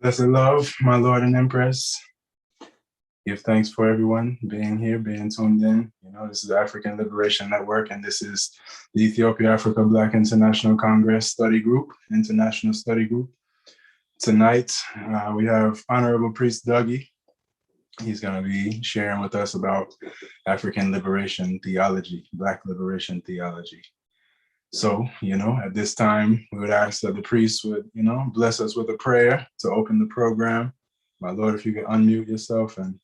Blessed love, my Lord and Empress. Give thanks for everyone being here, being tuned in. This is the African Liberation Network, and this is the Ethiopia Africa Black International Congress Study Group, International Study Group. Tonight, we have Honorable Priest Dougie. He's going to be sharing with us about African liberation theology, Black liberation theology. So, at this time, we would ask that the priest would, bless us with a prayer to open the program. My Lord, if you could unmute yourself and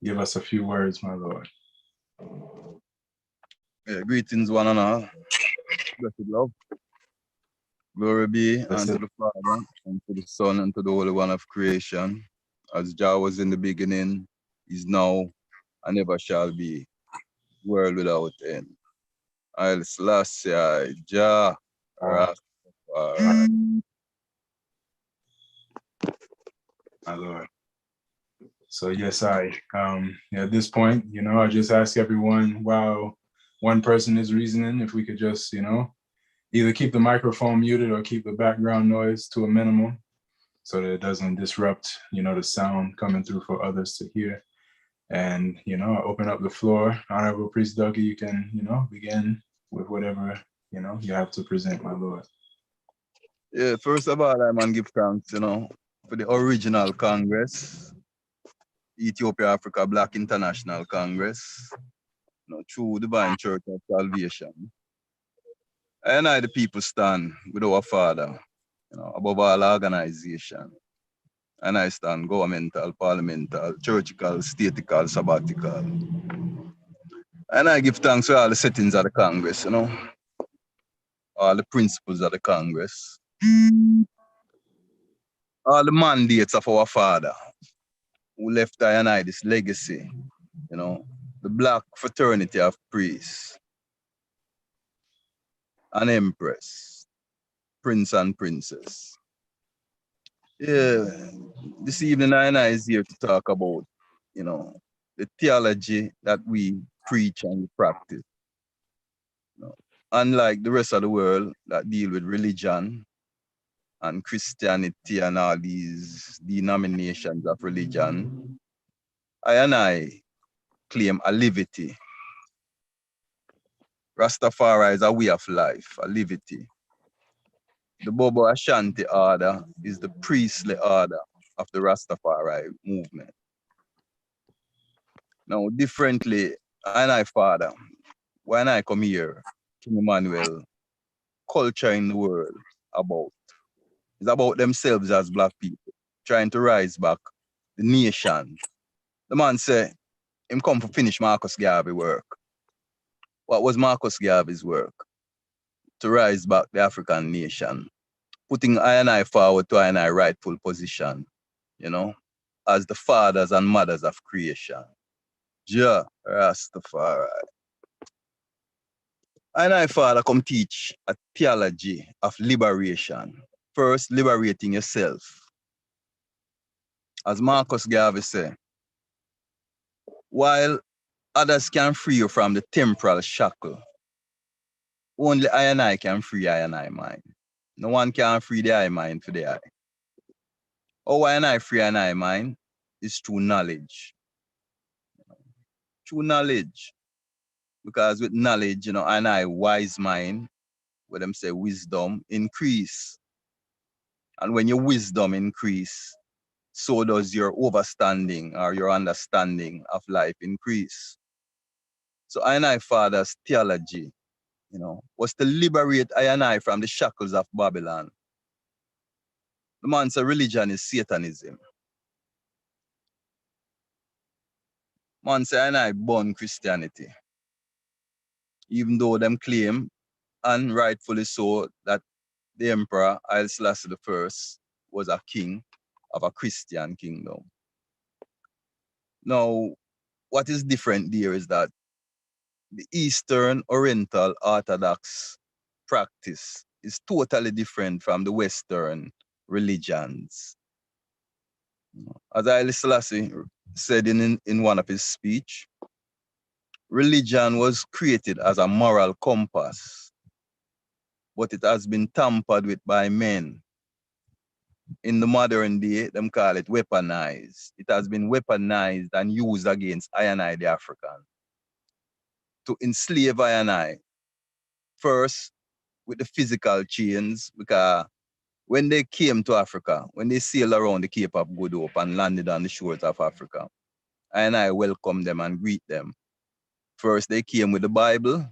give us a few words, my Lord. Greetings, one and all. Blessed love. Glory be unto the Father, and to the Son, and to the Holy One of creation. As Jah was in the beginning, is now, and ever shall be, world without end. Haile Selassie, Jah, Rastafari. My Lord. So yes, at this point, I just ask everyone while one person is reasoning, if we could just, either keep the microphone muted or keep the background noise to a minimum so that it doesn't disrupt, the sound coming through for others to hear. And, I open up the floor. Honorable Priest Dougie, you can, begin with whatever, you have to present, my Lord. Yeah, first of all, I man give thanks, for the original Congress, Ethiopia Africa Black International Congress, through Divine Church of Salvation. And the people stand with our Father, above all organization. And I stand governmental, parliamental, churchical, statical, sabbatical. And I give thanks for all the settings of the Congress, all the principles of the Congress, all the mandates of our Father, who left I and I this legacy, the Black fraternity of priests, an empress, prince and princess. Yeah, this evening I and I is here to talk about, the theology that we preach and practice. Unlike the rest of the world that deal with religion and Christianity and all these denominations of religion, I and I claim a livity. Rastafari is a way of life, a livity. The Bobo Shanti order is the priestly order of the Rastafari movement. Now, differently, I Father, when I come here, King Emmanuel, culture in the world it's about themselves as Black people, trying to rise back the nation. The man said, him come to finish Marcus Garvey's work. What was Marcus Garvey's work? To rise back the African nation, putting I and I forward to I and I rightful position, as the fathers and mothers of creation. Jah Rastafari. I and I Father come teach a theology of liberation. First, liberating yourself. As Marcus Garvey said, while others can free you from the temporal shackle, only I and I can free I and I mind. No one can free the I mind for the I. How I and I free I and I mind is through knowledge. Through knowledge. Because with knowledge, I and I wise mind, where them say wisdom, increase. And when your wisdom increase, so does your overstanding or your understanding of life increase. So I and I Father's theology, was to liberate I and I from the shackles of Babylon. The man said religion is Satanism. Man said I and I born Christianity. Even though them claim, and rightfully so, that the Emperor Haile Selassie I was a king of a Christian kingdom. Now, what is different there is that the Eastern Oriental Orthodox practice is totally different from the Western religions. As Haile Selassie said in one of his speech, religion was created as a moral compass, but it has been tampered with by men. in the modern day, them call it weaponized. It has been weaponized and used against I and I, the African, to enslave I and I. First, with the physical chains, because when they came to Africa, when they sailed around the Cape of Good Hope and landed on the shores of Africa, I and I welcomed them and greet them. First, they came with the Bible,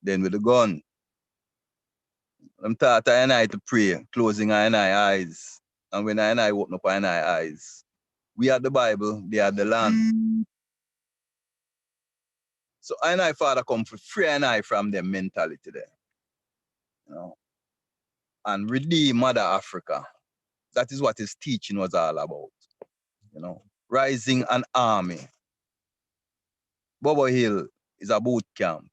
then with the gun. Them taught I and I to pray, closing I and I eyes. And when I and I open up I and I eyes, we had the Bible, they had the land. So I and I, Father, come for free I and I from their mentality there, you know, and redeem Mother Africa. That is what his teaching was all about, you know. Rising an army. Bobo Hill is a boot camp.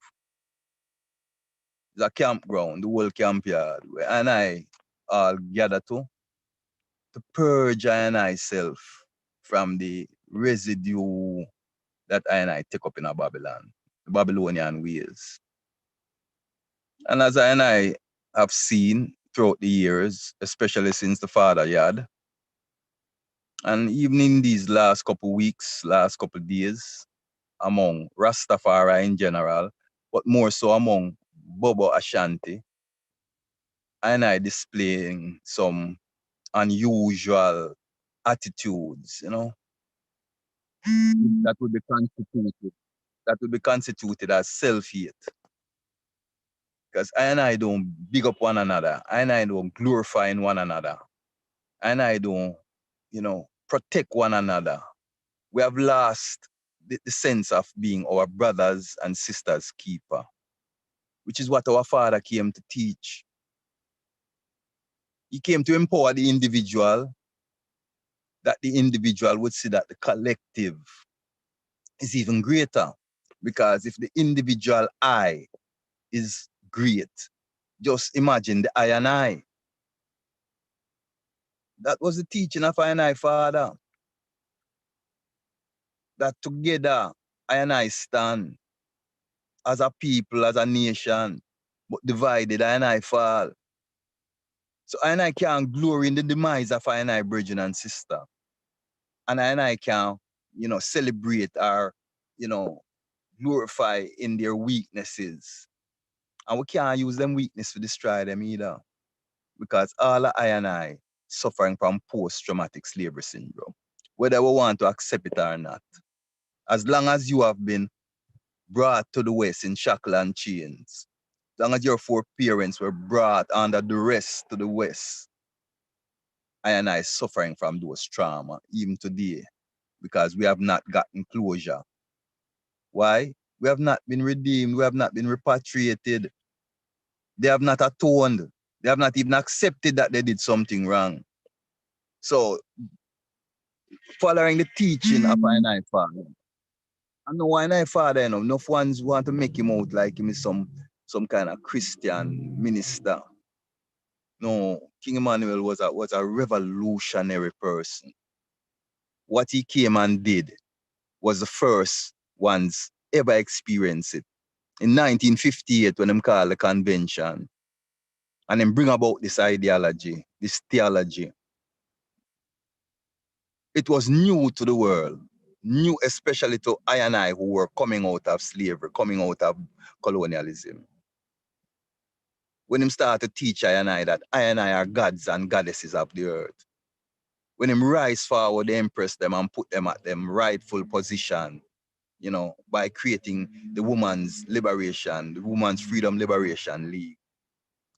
It's a campground, the whole camp yard, where I and I all gather to purge I and I self from the residue that I and I take up in a Babylon, the Babylonian ways. And as I and I have seen throughout the years, especially since the father yard, and even in these last couple weeks, last couple days, among Rastafari in general, but more so among Bobo Ashanti, and I displaying some unusual attitudes, you know, that would be constituted as self-hate. Because I and I don't big up one another. I and I don't glorify in one another. I and I don't, you know, protect one another. We have lost the sense of being our brothers and sisters' keeper, which is what our father came to teach. He came to empower the individual, that the individual would see that the collective is even greater. Because if the individual I is great, just imagine the I and I. That was the teaching of I and I, Father. That together I and I stand as a people, as a nation, but divided I and I fall. So I and I can glory in the demise of I and I brethren and sister. And I can, you know, celebrate or, you know, glorify in their weaknesses. And we can't use them weakness to destroy them either. Because all of I and I suffering from post-traumatic slavery syndrome, whether we want to accept it or not. As long as you have been brought to the West in shackle and chains, as long as your four parents were brought under duress to the West, I and I suffering from those trauma even today because we have not gotten closure. Why? We have not been redeemed. We have not been repatriated. They have not atoned. They have not even accepted that they did something wrong. So, following the teaching of I and I Father, I know I and I Father, you know, enough ones want to make him out like him is some kind of Christian minister. No, King Emmanuel was a revolutionary person. What he came and did was the first ones ever experienced it. In 1958, when them called the convention, and then bring about this ideology, this theology. It was new to the world, new especially to I and I who were coming out of slavery, coming out of colonialism. When him started to teach I that I and I are gods and goddesses of the earth. When him rise forward, they impress them and put them at them rightful position, you know, by creating the Women's Liberation, the Women's Freedom Liberation League,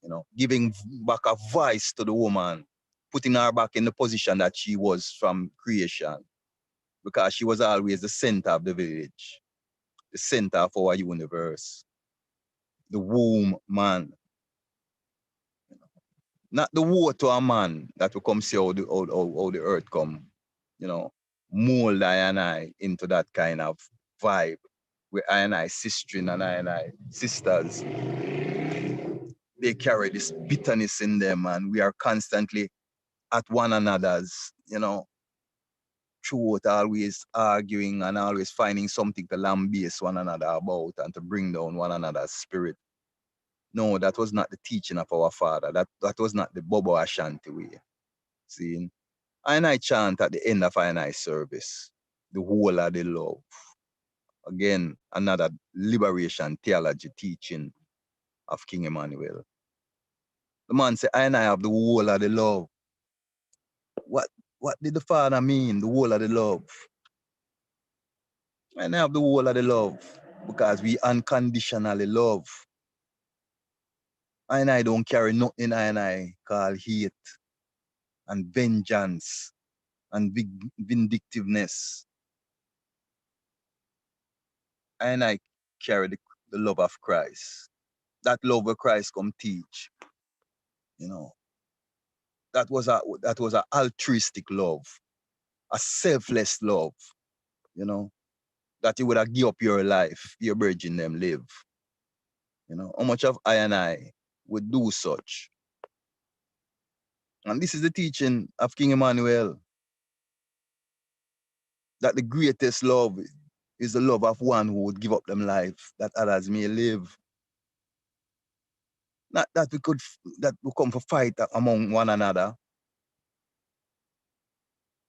you know, giving back a voice to the woman, putting her back in the position that she was from creation, because she was always the center of the village, the center of our universe, the womb man. Not the water a man that will come see how the earth come, you know, mold I and I into that kind of vibe where I and I sistering and I sisters, they carry this bitterness in them and we are constantly at one another's, you know, throughout always arguing and always finding something to lambaste one another about and to bring down one another's spirit. No, that was not the teaching of our father. That was not the Bobo Ashanti way. See? And I chant at the end of I service, the whole of the love. Again, another liberation theology teaching of King Emmanuel. The man said, I have the whole of the love. What did the Father mean, the whole of the love? I have the whole of the love because we unconditionally love. I don't carry nothing I call hate and vengeance and vindictiveness. I carry the love of Christ. That love of Christ come teach. You know, that was a altruistic love, a selfless love, you know, that you would have give up your life, your virgin them live. You know, how much of I would do such? And this is the teaching of King Emmanuel, that the greatest love is the love of one who would give up them life that others may live. Not that we come for fight among one another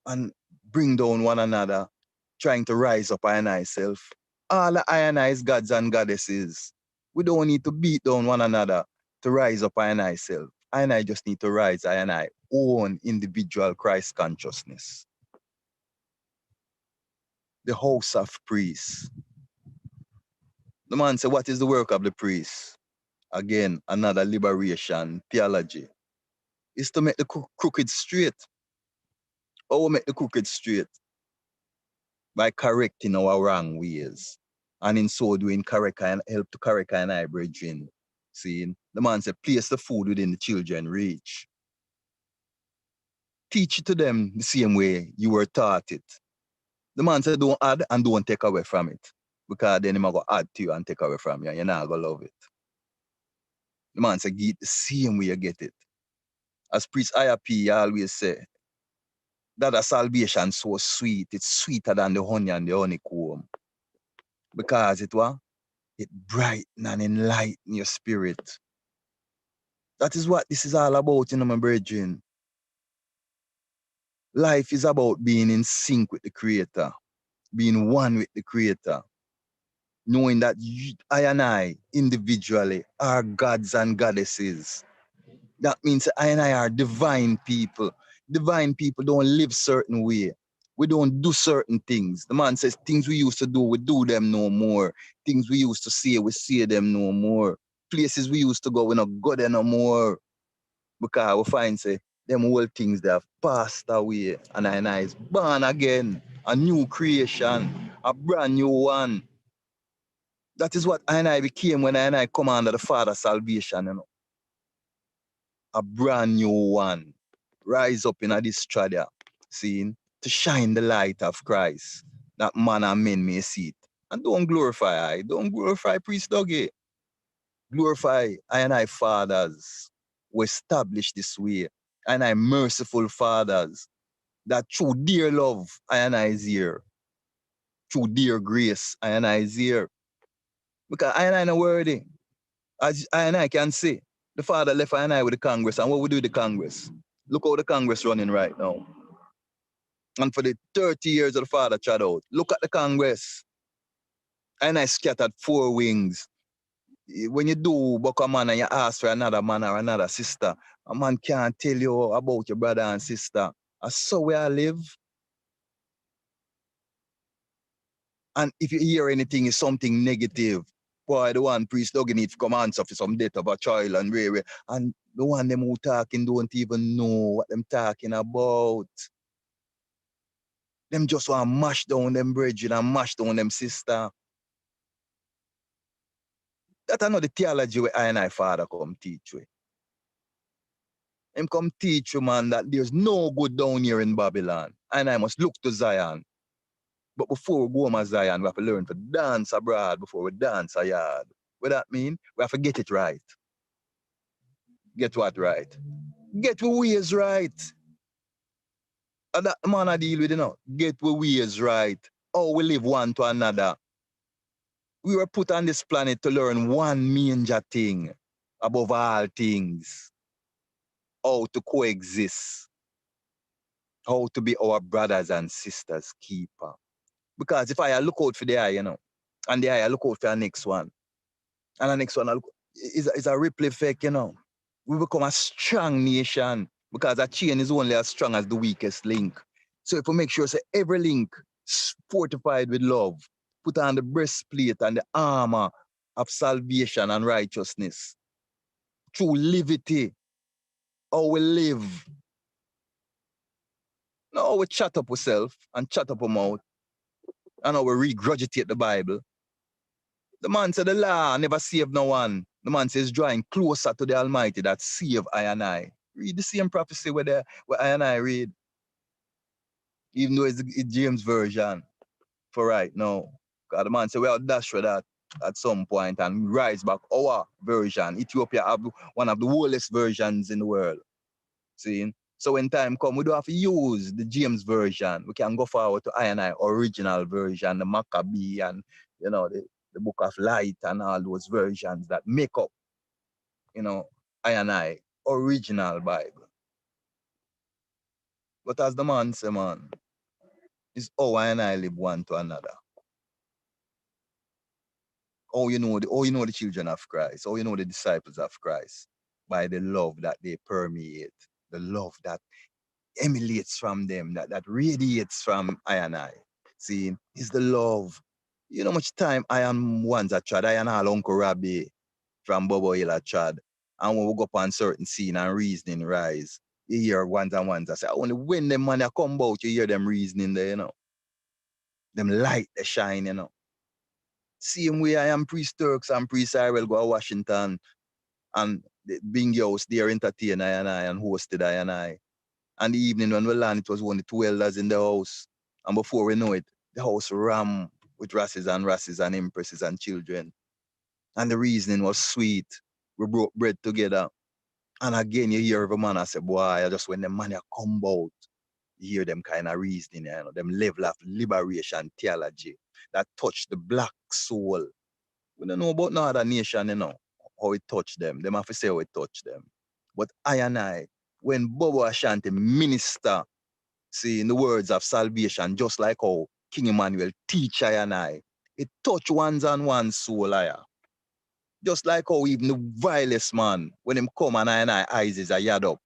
and bring down one another, trying to rise up I self. All the I is gods and goddesses. We don't need to beat down one another to rise up I self. I just need to rise I own individual Christ consciousness. The house of priests. The man said, what is the work of the priest? Again, another liberation theology. Is to make the crooked straight. How we make the crooked straight? By correcting our wrong ways. And in so doing, help to correct I brethren. See, the man said, place the food within the children reach. Teach it to them the same way you were taught it. The man said, don't add and don't take away from it. Because then he's going to add to you and take away from you, and you're not going to love it. The man said, get it the same way you get it. As priest IAP always say, that a salvation so sweet, it's sweeter than the honey and the honeycomb. Because it brighten and enlighten your spirit. That is what this is all about, my brethren. Life is about being in sync with the Creator, being one with the Creator, knowing that I individually are gods and goddesses. That means I are divine people. Divine people don't live certain way. We don't do certain things. The man says things we used to do, we do them no more. Things we used to say, we say them no more. Places we used to go, we not go there no more. Because we find say them old things that have passed away and I is born again. A new creation, a brand new one. That is what I became when I come under the Father's salvation, you know. A brand new one. Rise up in this stradia, seeing, to shine the light of Christ, that man and men may see it. And don't glorify Priest Dougie. Glorify I fathers who establish this way. I merciful fathers that through dear love I is here. Through dear grace I is here. Because I not worthy. As I can see, the Father left I with the Congress, and what we do with the Congress? Look how the Congress running right now. And for the 30 years of the Father tried out, look at the Congress. I scattered 4 wings. When you do buck a man and you ask for another man or another sister, a man can't tell you about your brother and sister. And so where I live. And if you hear anything is something negative, boy, the one Priest Dougie need to come answer for some death of a child and rare. And the one them who talking don't even know what them talking about. Them just want to mash down them brethren and mash down them sister. That's another theology where I Father come teach you. Him come teach you, man, that there's no good down here in Babylon. And I must look to Zion. But before we go to Zion, we have to learn to dance abroad before we dance a yard. What that mean? We have to get it right. Get what right? Get we ways right. And that man I deal with, you know. Get we ways right. How we live one to another. We were put on this planet to learn one major thing above all things. How to coexist. how to be our brothers and sisters keeper. Because if I look out for the eye, and the eye I look out for the next one, and the next one I look, is a ripple effect, We become a strong nation because a chain is only as strong as the weakest link. So if we make sure every link is fortified with love, put on the breastplate and the armor of salvation and righteousness, through liberty, how we live. Now we chat up ourselves and chat up our mouth, and how we regurgitate the Bible. The man said the law never saved no one. The man says drawing closer to the Almighty that save I and I. Read the same prophecy where I and I read. Even though it's James version for right now. Because the man said, well, dash for that at some point and rise back our version. Ethiopia have one of the oldest versions in the world. See? So when time come, we don't have to use the James version. We can go forward to I and I original version, the Maccabee and, the Book of Light and all those versions that make up, I and I original Bible. But as the man say, man, it's how I and I live one to another. You know the children of Christ, you know the disciples of Christ, by the love that they permeate, the love that emanates from them, that radiates from I and I. See, is the love. You know how much time I am once at Chad, I and all Uncle Rabbi from Bobo Hill at Chad. And when we go up on certain scene and reasoning rise, you hear ones and ones. I say, only when them man come out, you hear them reasoning there, Them light, they shine, Same way I am priest Turks and priest Cyril go to Washington and the Bing House there entertain I and hosted I and I. And the evening when we land, it was only 2 elders in the house. And before we know it, the house ran with rasses and empresses and children. And the reasoning was sweet. We broke bread together. And again, you hear every man, I say, boy, just when the man come out, you hear them kind of reasoning, them level of liberation theology that touch the black soul. We don't know about no other nation, how it touch them. Them have to say how it touch them. But I and I, when Bobo and Shanti minister, see, in the words of salvation, just like how King Emmanuel teach I and I, it touch one's and one's soul, just like how even the vilest man, when him come and I eyes is a yard up.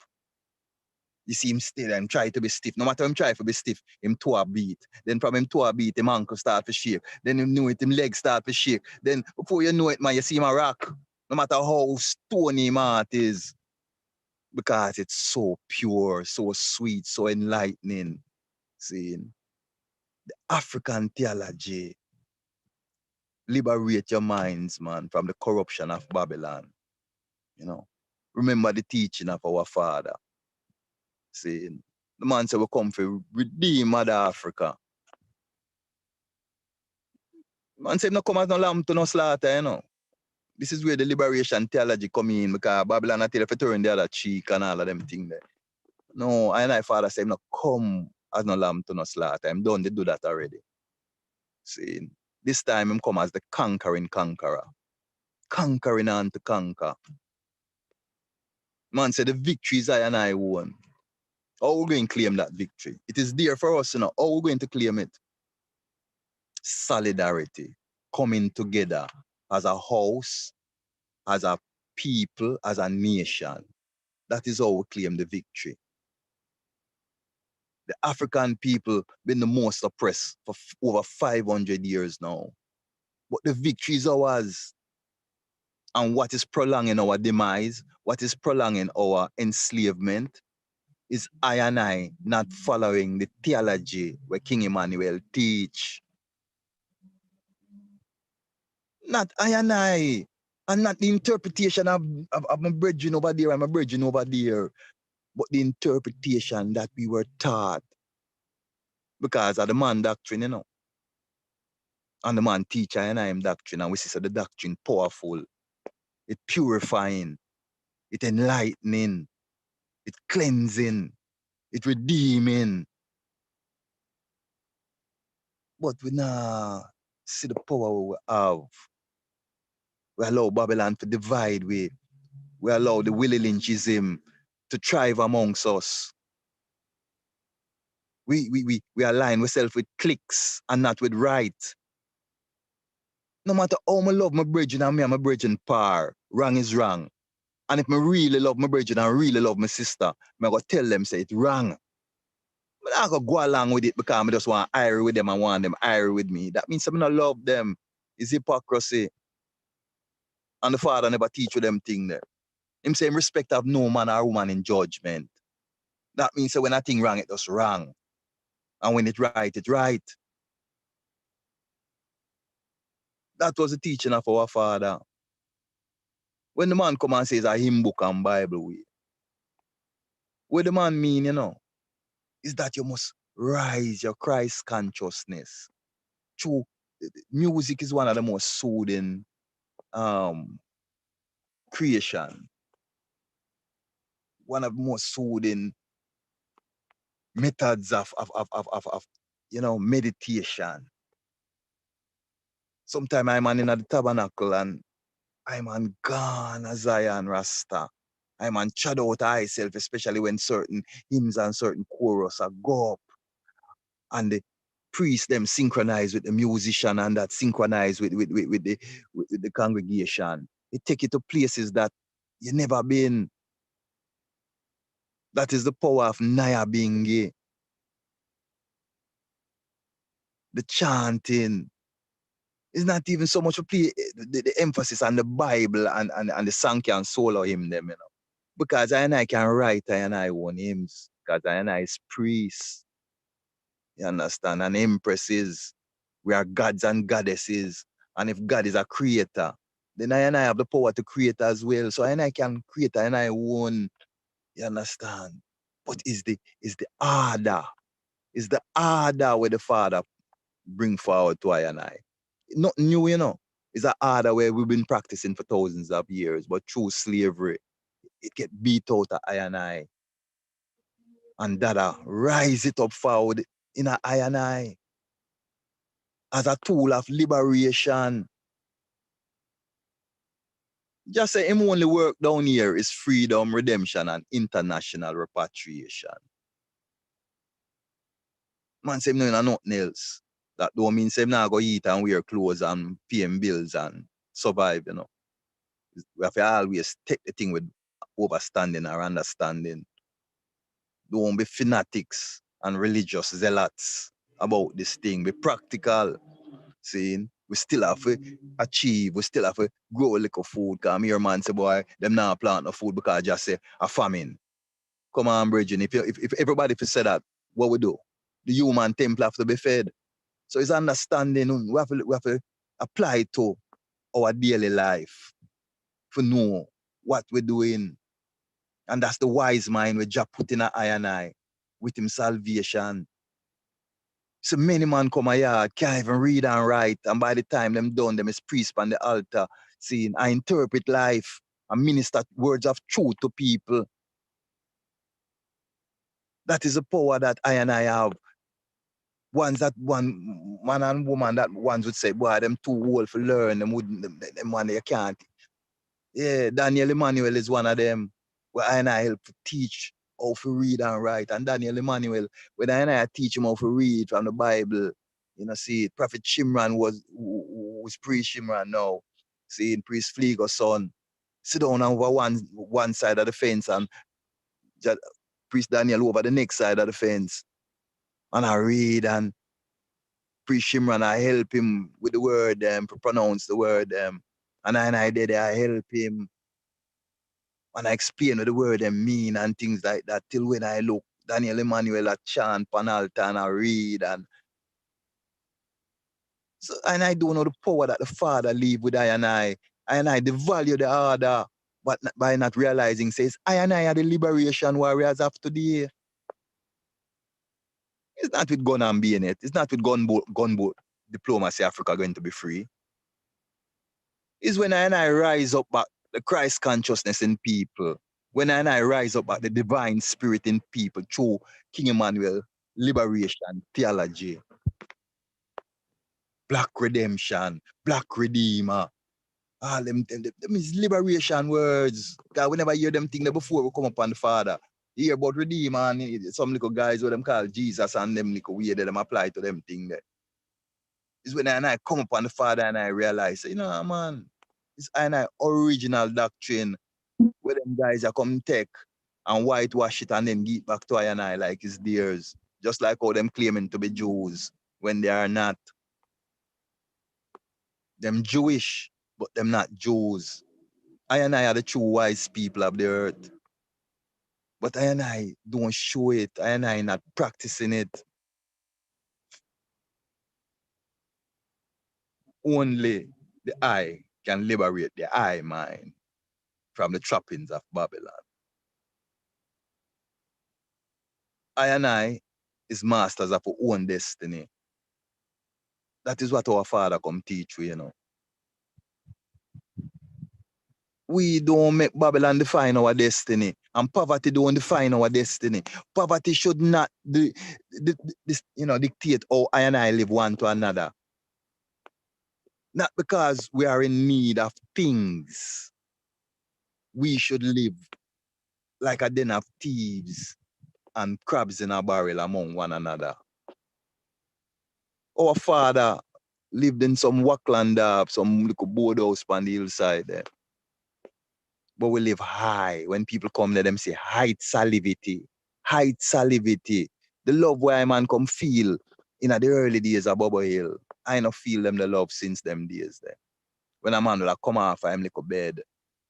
You see him still and try to be stiff. No matter him try to be stiff, him toe a beat. Then from him toe a beat, him ankle start to shake. Then him know it, him leg start to shake. Then before you know it, man, you see him a rock. No matter how stony him heart is. Because it's so pure, so sweet, so enlightening. See, the African theology liberate your minds, man, from the corruption of Babylon. Remember the teaching of our father. See, the man said we come to redeem Mother Africa. Man said no come as no lamb to no slaughter, This is where the liberation theology come in because Babylon I tell you to turn the other cheek and all of them things there. No, I father said no come as no lamb to no slaughter. I'm done to do that already. See, this time him come as the conquering conqueror. Conquering and to conquer. Man said the victory is I and I won. How are we going to claim that victory? It is there for us, How are we going to claim it? Solidarity. Coming together as a house, as a people, as a nation. That is how we claim the victory. The African people been the most oppressed for over 500 years now. But the victory is ours. And what is prolonging our demise, what is prolonging our enslavement, is I and I not following the theology where King Emmanuel teach. Not I and not the interpretation of my brethren over there and my brethren over there, but the interpretation that we were taught. Because of the man doctrine, And the man teach I and I am doctrine, and we see the doctrine powerful. It purifying, it enlightening, it cleansing, it redeeming. But we now see the power we have. We allow Babylon to divide. We allow the Willie Lynchism to thrive amongst us. We align ourselves with clicks and not with right. No matter how I love my brethren and me and my brethren par, wrong is wrong. And if I really love my brethren and really love my sister, I go tell them say it's wrong. But I go along with it because I just want to ire with them and want them ire with me. That means I don't love them. It's hypocrisy. And the Father never teach you them thing there. Him say respect of no man or woman in judgment. That means that when a thing wrong, it just wrong. And when it right, it right. That was the teaching of our Father. When the man come and says a hymn book and Bible way, what the man mean, is that you must rise your Christ consciousness. True, music is one of the most soothing creation. One of the most soothing methods of meditation. Sometimes I'm in the tabernacle and I'm on gone as Zion Rasta. I'm on shadow out myself, especially when certain hymns and certain chorus are go up. And the priests them synchronize with the musician and that synchronize with the congregation. It take you to places that you never been. That is the power of Naya Bingi. The chanting. It's not even so much to play the emphasis on the Bible and the Sankhya and solo hymn them, Because I can write I own hymns. Because I is priests. You understand? And empresses. We are gods and goddesses. And if God is a creator, then I have the power to create as well. So I can create I own. You understand? But is the order. Is the order where the Father bring forward to I. Not new, It's an order where we've been practicing for thousands of years, but through slavery, it get beat out of I. And Dada rise it up forward in a I as a tool of liberation. Just say him only work down here is freedom, redemption, and international repatriation. Man say him no nothing else. That don't mean say him not go eat and wear clothes and pay him bills and survive, We have to always take the thing with overstanding or understanding. Don't be fanatics and religious zealots about this thing. Be practical. Saying we still have to achieve, we still have to grow a little food. Because your man say, boy, them not plant no food because just say a famine. Come on, brethren. If everybody say that, what we do? The human temple have to be fed. So it's understanding. We have to apply it to our daily life to know what we're doing. And that's the wise mind we just put in an eye and eye with him salvation. So many man come here, can't even read and write. And by the time them done, them is priest on the altar, saying, I interpret life and minister words of truth to people. That is the power that I have. Ones that one man and woman that ones would say, boy, them too old for learn, them man they can't. Yeah, Daniel Emmanuel is one of them. Where I help to teach how to read and write. And Daniel Emmanuel, when I teach him how to read from the Bible, see, Prophet Shimran who's priest Shimran now. See, priest Flego's son. Sit down over one side of the fence and priest Daniel over the next side of the fence. And I read and priest Shimran, I help him with the word, to pronounce the word. And I did I help him. And I explain what the word them mean and things like that till when I look Daniel Emmanuel a chant pan altar and I read and so and I don't know the power that the Father leave with I and I the value the order, but by not realizing says I are the liberation warriors of today. It's not with gun and bayonet. It's not with gunboat diplomacy Africa going to be free. It's when I rise up back the Christ consciousness in people. When I rise up at the divine spirit in people through King Emmanuel, liberation, theology, black redemption, black redeemer, all them is liberation words. Because we never hear them things before we come upon the Father. hear about Redeemer and some little guys what them call Jesus and them little way that them apply to them thing there. It's when I come upon the Father and I realize, you know, man, it's I original doctrine where them guys are come take and whitewash it and then give it back to I like it's theirs. Just like how them claiming to be Jews when they are not. Them Jewish, but them not Jews. I are the true wise people of the earth. But I don't show it. I not practicing it. Only the eye can liberate the eye mind from the trappings of Babylon. I is masters of our own destiny. That is what our Father come teach we, you know. We don't make Babylon define our destiny, and poverty don't define our destiny. Poverty should not dictate how I live one to another. Not because we are in need of things. We should live like a den of thieves and crabs in a barrel among one another. Our father lived in some wackland, some little board house on the hillside there. But we live high. When people come there, them say height salivity. Height salivity. The love where a man come feel in the early days of Bobo Hill. I not feel them the love since them days there. When a man will come off of him little bed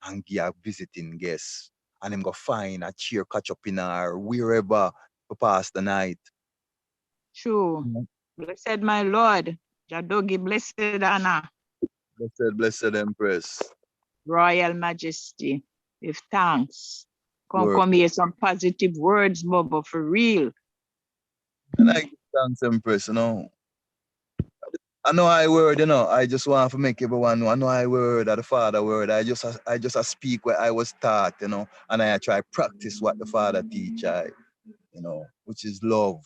and give a visiting guest, and him go find a chair catch up in her wherever to pass the night. True. Blessed my Lord. Jadogi, blessed Anna. Blessed Empress. Royal Majesty. With thanks. Word. Come hear some positive words, Bobo, for real. And I give thanks, Empress, you know. I know I word, you know. I just want to make everyone know. I know I word or the Father word. I just speak where I was taught, you know, and I try practice what the Father teach I, you know, which is love,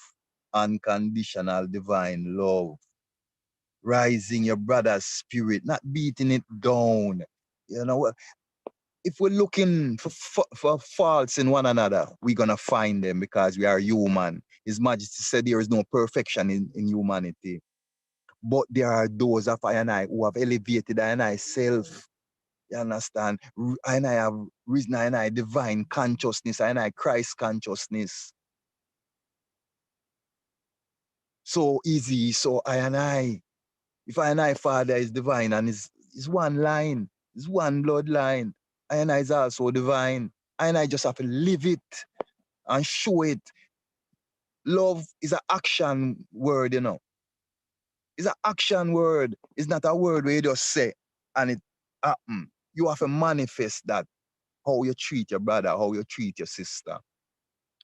unconditional divine love. Rising your brother's spirit, not beating it down. You know, if we're looking for faults in one another, we're going to find them because we are human. His Majesty said there is no perfection in humanity. But there are those of I and I who have elevated I and I self. You understand? I and I have risen I and I divine consciousness, I and I Christ consciousness. So easy, so I and I. If I and I Father is divine and is one line, is one bloodline, I and I is also divine. I and I just have to live it and show it. Love is an action word, you know. It's an action word. It's not a word where you just say and it happen. You have to manifest that, how you treat your brother, how you treat your sister.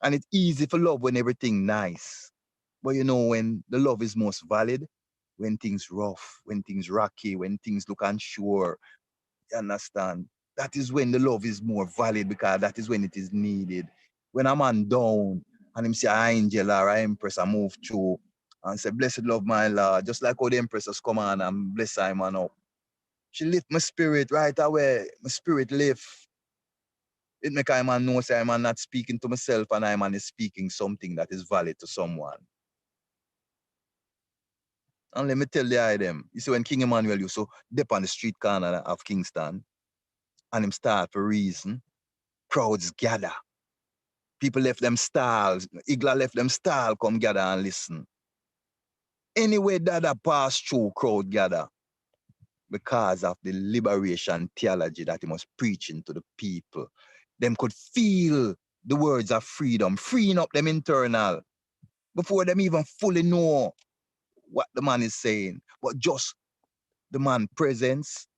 And it's easy for love when everything nice. But you know when the love is most valid, when things rough, when things rocky, when things look unsure, you understand? That is when the love is more valid because that is when it is needed. When a man down and him say, "I angel or I empress, I move through," and say, "Blessed love my Lord," just like how the empress has come on and bless him man up. She lift my spirit right away. My spirit lift. It make I man know say I man not speaking to myself and I man is speaking something that is valid to someone. And let me tell the them. You see, when King Emmanuel used to dip on the street corner of Kingston, and him start for reason, crowds gather. People left them stalls. Igla left them stall, come gather and listen. Anyway, that pass through, crowd gather. Because of the liberation theology that he was preaching to the people. Them could feel the words of freedom, freeing up them internal, before them even fully know what the man is saying. But just the man presence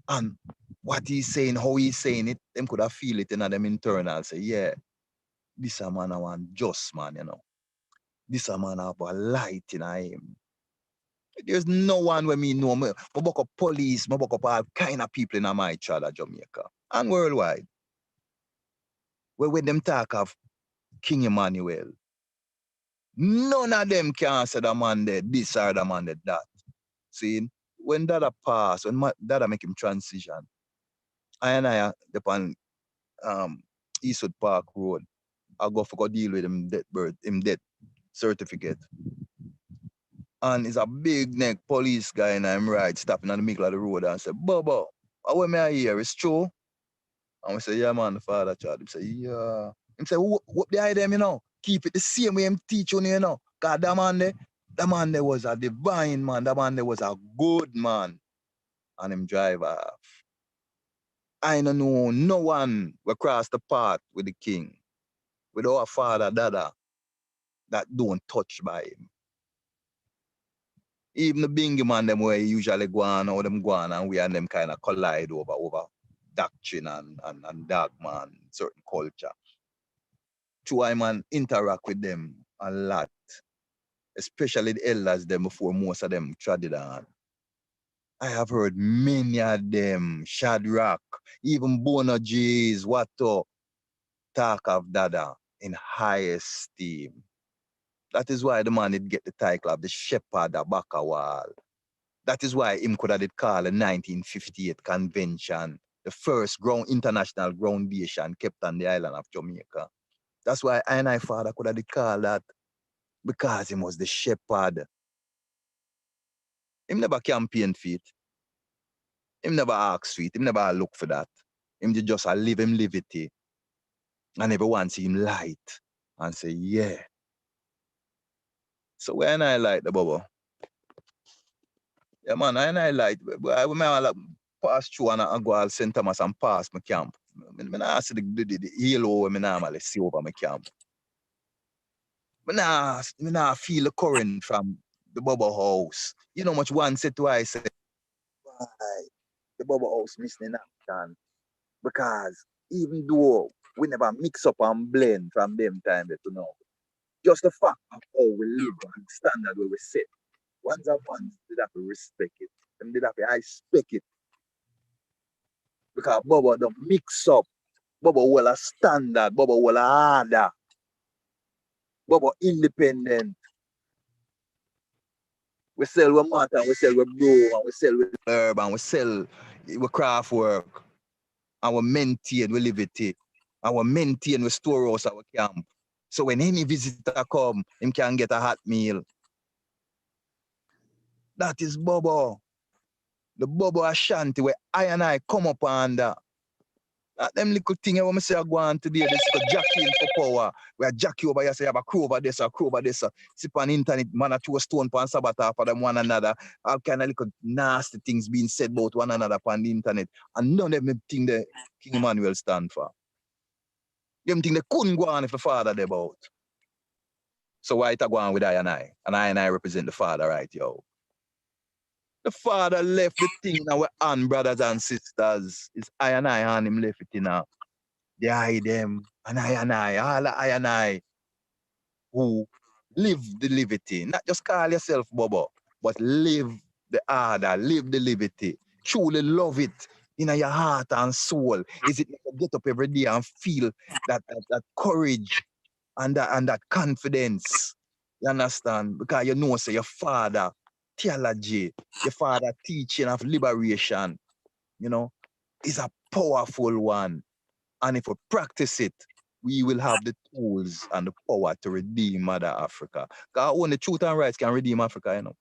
and what he's saying, how he's saying it, them could have feel it in them internal. Say, yeah, this a man I want just man, you know. This a man have a light in him. There's no one where me know me. I book up police, I book up all kind of people in my child of Jamaica and worldwide. Where when them talk of King Emmanuel, none of them can say the man dead, this or the man dead, that. See, when that pass, when that make him transition, I and I upon Eastwood Park Road, I go deal with him death certificate. And he's a big neck police guy and I'm right, stopping in the middle of the road and say, Bobo, what me I hear? It's true. And we say, yeah, man, the father child. He say, yeah. He say, what behind them, you know? Keep it the same way him teach you know. Because that man there was a divine man. That man there was a good man. And him drive off. I don't know no one will cross the path with the king. With our father, Dada, that don't touch by him. Even the bingy man, them where usually go on, or them go on, and we and them kind of collide over doctrine and dogma and certain culture. Two I man interact with them a lot, especially the elders them before most of them trod it on. I have heard many of them, Shadrach, even Bono G's, Watto, talk of Dada in high esteem. That is why the man did get the title of the shepherd of Bakawal. That is why him could have did call the 1958 convention, the first international groundation kept on the island of Jamaica. That's why I and I father could have did call that, because he was the shepherd. Him never campaigned for it. Him never asked for it. Him never look for that. Him just live him liberty. And everyone see him light and say, yeah. So when I like the Bobo, yeah, man, I like, I remember pass through and I go to St. Thomas and pass my camp. I see the halo I normally see over my camp. I feel the current from the Bobo house. You know much one said twice, say, why the Bobo house missing in action? Because even though we never mix up and blend from them time to now, just the fact of how we live and the standard where we set. Ones did have to respect it. Them did have to respect it. Because Bobo don't mix up. Bobo will a standard. Bobo will a order. Bobo independent. We sell with matter, we sell with bro, and we sell with herb, and we sell with craft work. And we maintain with liberty. And we maintain with storehouse our camp. So when any visitor come, him can get a hot meal. That is Bobo. The Bobo Shanti where I and I come up under. Them little thing when I say I go on today, this is jacking for power. We are jacking over here, say I have a crew over this, a crew over this. Sip on internet, man, a two stone pan sabata for them one another. All kind of little nasty things being said about one another upon the internet. And none of them think the King Emmanuel stand for. Them think they couldn't go on if the father they about. So why it go on with I and I? And I represent the father, right, yo? The father left the thing in our hand, brothers and sisters. It's I and I and him left it in our. They I them, and I, all I and I who live the liberty. Not just call yourself Bobo, but live the order, live the liberty. Truly love it in your heart and soul. Is it like you get up every day and feel that courage and that confidence? You understand? Because you know, say your father, theology, your father teaching of liberation, you know, is a powerful one. And if we practice it, we will have the tools and the power to redeem Mother Africa. Because only truth and rights can redeem Africa, you know.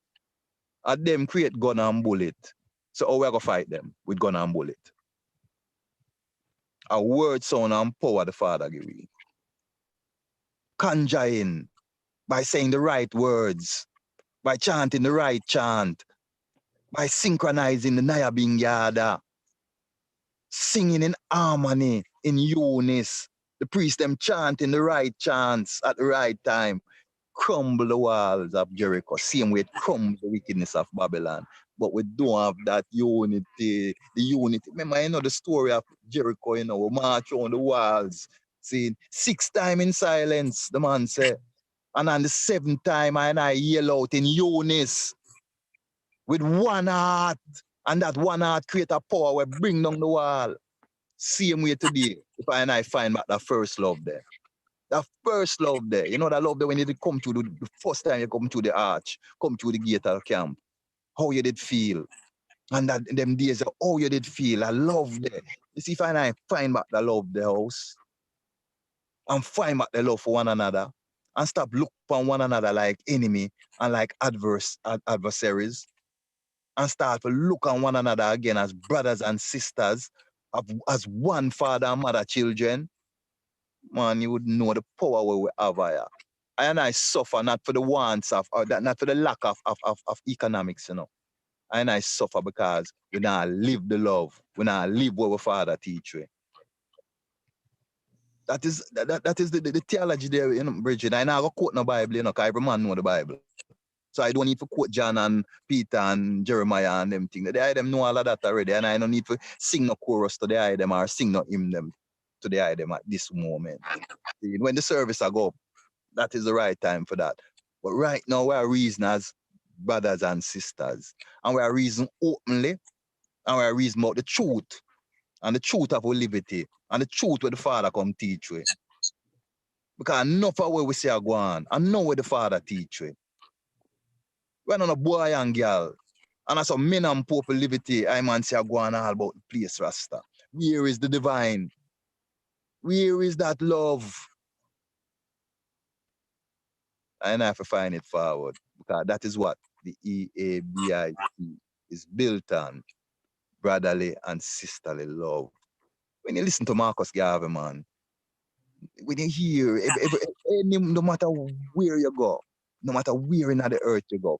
And them create gun and bullet. So how we going to fight them with gun and bullet? A word, sound, and power the Father give we. Conjuring by saying the right words, by chanting the right chant, by synchronizing the Nayabing Yada, singing in harmony, in unison. The priest them chanting the right chants at the right time. Crumble the walls of Jericho. Same way it crumbles the wickedness of Babylon. But we don't have that unity. The unity. Remember, you know the story of Jericho, you know, we march on the walls. See, 6 times in silence, the man said. And on the 7th time, I yell out in unison with one heart. And that one heart create a power where bring down the wall. Same way today, if I and I find back that first love there. That first love there. You know that love there when you did come to the first time you come to the arch, come to the gate of camp. How you did feel. And that them days, how you did feel. I love there. You see, if I and I find back that love the house, and find back the love for one another and stop look upon one another like enemy and like adversaries and start to look on one another again as brothers and sisters, as one father and mother children, man, you would know the power we have here. And I suffer not for the wants of, or that, not for the lack of economics, you know. And I suffer because we not live the love. We not live what our father teach we. That is the theology there, you know, Bridget. I now go quote no Bible, you know, because every man know the Bible. So I don't need to quote John and Peter and Jeremiah and them things. They them know all of that already. And I don't need to sing no chorus to the them or sing no hymn them to the them at this moment. When the service I go, that is the right time for that. But right now we are reason as brothers and sisters. And we are reason openly. And we are reason about the truth. And the truth of our liberty. And the truth where the Father come teach we. Because enough of where we say I go on. I know where the Father teach we. We're not a boy and girl. And as a men and people liberty, I man say I go on all about the place, Rasta. Where is the divine? Where is that love? And I have to find it forward. Because that is what the EABIC is built on. Brotherly and sisterly love. When you listen to Marcus Garvey, man, when you hear, no matter where you go, no matter where in the earth you go,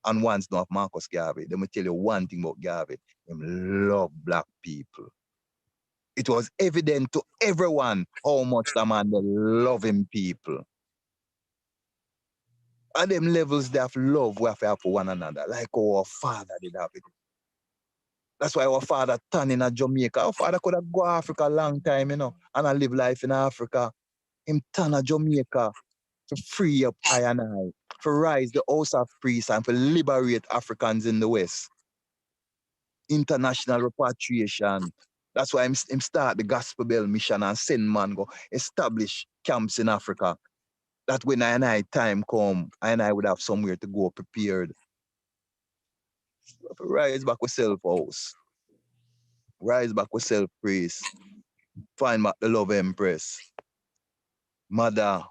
and one's not Marcus Garvey, let me tell you one thing about Garvey. Him love black people. It was evident to everyone how much the man they love him people. And them levels they have love we have to have for one another, like our father did have it. That's why our father turned in Jamaica. Our father could have go to Africa a long time, you know, and I live life in Africa. Him turn to Jamaica to free up I and I, to rise the house of priests and to liberate Africans in the West. International repatriation. That's why him start the Gospel Bell mission and send man go establish camps in Africa. That when I and I time come, I and I would have somewhere to go prepared. Rise back with self-house. Rise back with self-praise. Find back the love empress. Mother.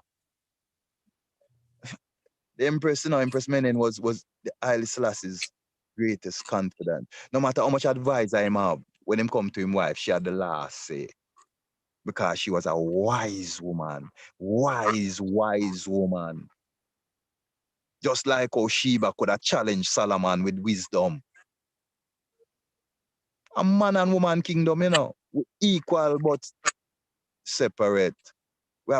The empress, you know, Empress Menen was the Haile Selassie's greatest confidant. No matter how much advice I have, when him come to him wife, she had the last say. Because she was a wise woman. Wise woman. Just like how Sheba could have challenged Solomon with wisdom. A man and woman kingdom, you know, we equal but separate. We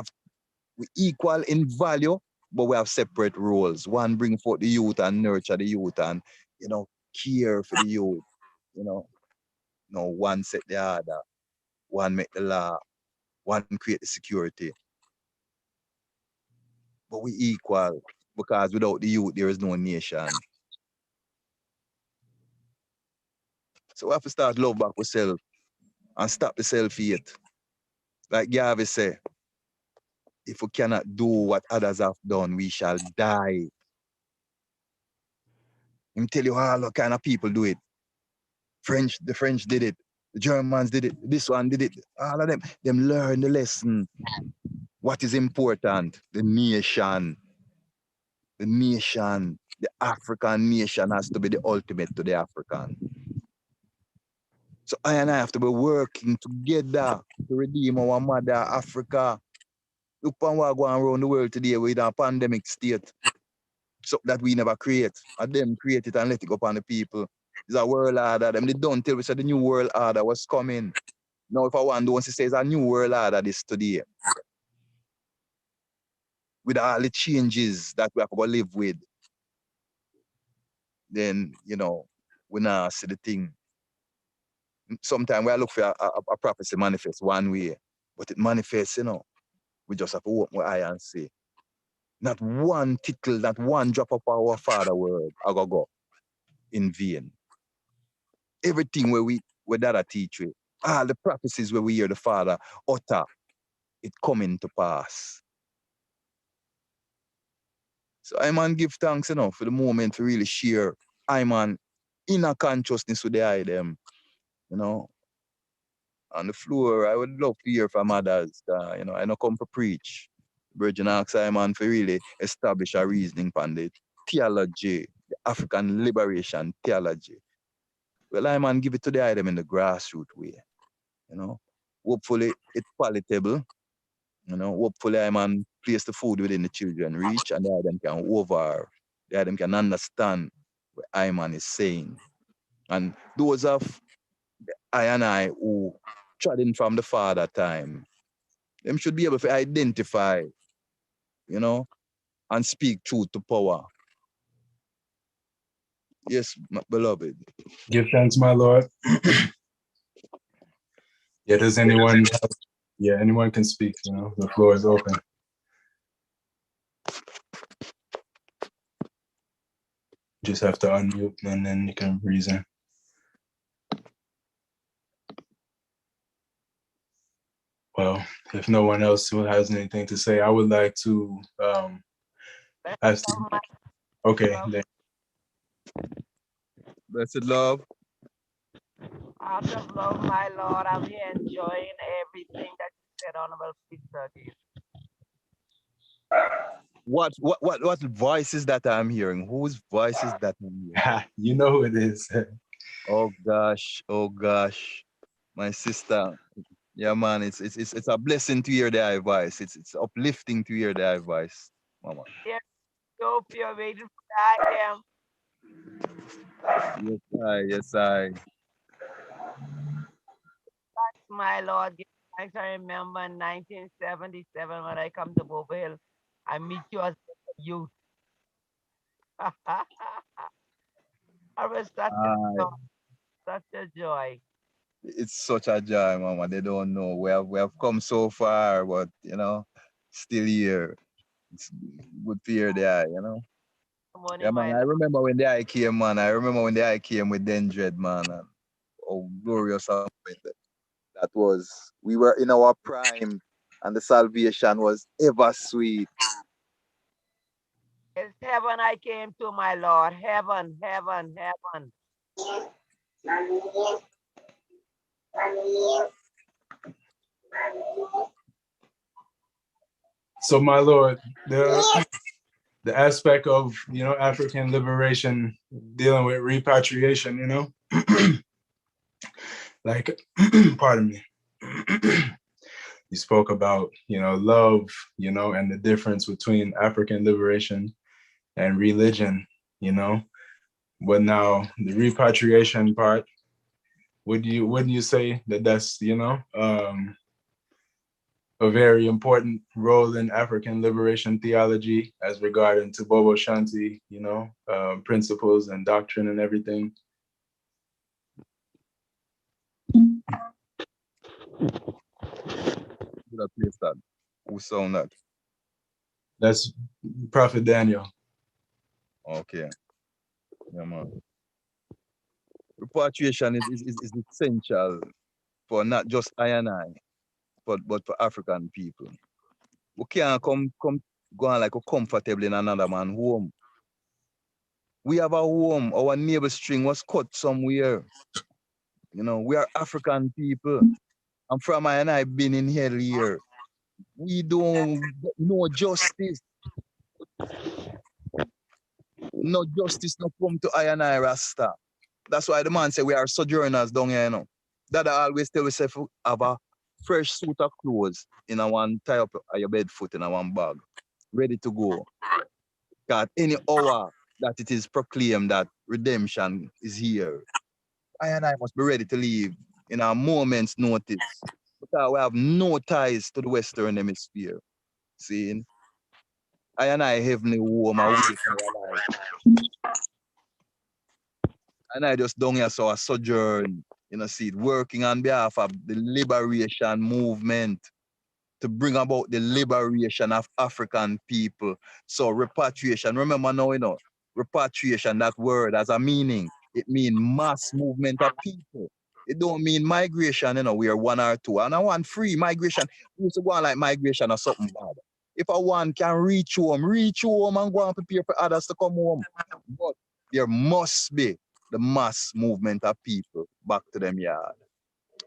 equal in value, but we have separate roles. One bring forth the youth and nurture the youth and, you know, care for the youth. You know, no, one set the other. One make the law. One create the security. But we equal because without the youth, there is no nation. So we have to start love back ourselves and stop the self-hate. Like Garvey say, if we cannot do what others have done, we shall die. Him tell you all what kind of people do it. The French did it. The Germans did it. This one did it. All of them learn the lesson. What is important? The nation. The nation. The African nation has to be the ultimate to the African. So I and I have to be working together to redeem our mother Africa. Look on what going around the world today with a pandemic state. So that we never create. And them create it and let it go upon the people. It's a world order. Them they don't tell us that the new world order was coming. Now if I want to once it says a new world order this today. With all the changes that we have to live with. Then, you know, we now see the thing. Sometimes we look for a prophecy manifest one way. But it manifests, you know. We just have to open our eye and say. Not one title, not one drop of our Father word, I go in vain. Everything where that I teach you, all the prophecies where we hear the Father utter, it coming to pass. So I man give thanks, you know, for the moment to really share I man inner consciousness with the eye them, you know. on the floor. I would love to hear from others. You know, I don't come to preach. Virgin asked Simon to really establish a reasoning on the theology, the African liberation theology. Well, I man give it to the item in the grassroots way. You know, hopefully it's palatable. You know, hopefully I man place the food within the children reach and the item can the item can understand what I man is saying. And those of I and I who trodden from the father time, them should be able to identify, you know, and speak truth to power. Yes, my beloved. Give thanks, my Lord. Yeah, does anyone? Yeah, anyone can speak. You know, the floor is open. Just have to unmute and then you can reason. Well, if no one else who has anything to say, I would like to ask. Okay. Blessed love. Out of love, my Lord, I'm here enjoying everything that you said, Honorable Sister. What voices that I'm hearing? Whose voices that I'm hearing? You know who it is. Oh gosh, my sister. Yeah, man, it's a blessing to hear their voice. It's uplifting to hear their voice, Mama. Yeah, hope you're waiting for that. Yes, I. That's my Lord. I remember in 1977 when I come to Bobo Hill, I meet you as a youth. I was such a joy. It's such a joy, Mama. They don't know. We have come so far, but you know, still here. It's good to hear that, you know. Morning, Yeah, man. I remember when the eye came, man. I remember when the eye came with Dendred, man. And oh, glorious moment that was. We were in our prime, and the salvation was ever sweet. It's heaven I came to, my Lord. Heaven, heaven, heaven. So, my Lord, the aspect of, you know, African liberation, dealing with repatriation, you know, like, pardon me. You spoke about, you know, love, you know, and the difference between African liberation and religion, you know. But now the repatriation part, wouldn't you say that that's, you know, a very important role in African liberation theology as regarding to Bobo Shanti, you know, principles and doctrine and everything? That place that. Who sound that? That's Prophet Daniel. Okay. Yeah, man. Repatriation is essential for not just I and I, but for African people. We can't come go on like comfortable in another man's home. We have a home. Our neighbor string was cut somewhere. You know, we are African people. And from I and I been in hell here. We don't no justice. No justice no come to I and I Rasta. That's why the man say we are sojourners down here, you know. That I always tell yourself have a fresh suit of clothes in a one tie up your bed foot in a one bag, ready to go. At any hour that it is proclaimed that redemption is here, I and I must be ready to leave in a moment's notice. Because we have no ties to the Western Hemisphere. See, I and I heavenly home and wait for our life. And I just down here saw a sojourn, you know, see, working on behalf of the liberation movement to bring about the liberation of African people. So repatriation, remember now, you know, repatriation, that word has a meaning. It means mass movement of people. It don't mean migration, you know, we are one or two. And I want free migration. We used to go on like migration or something bad. If a one can reach home and go and prepare for others to come home. But there must be the mass movement of people back to them yard.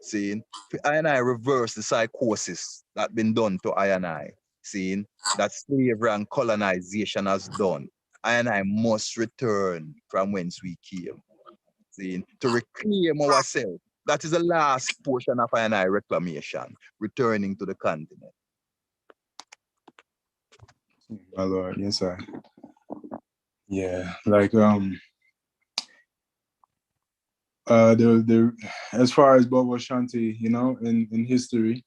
Seeing, I and I reverse the psychosis that been done to I and I. Seeing that slavery and colonization has done. I and I must return from whence we came. Seeing, to reclaim ourselves. That is the last portion of I and I reclamation, returning to the continent. My Lord, yes, sir. Yeah, like the as far as Bobo Shanti, you know, in history,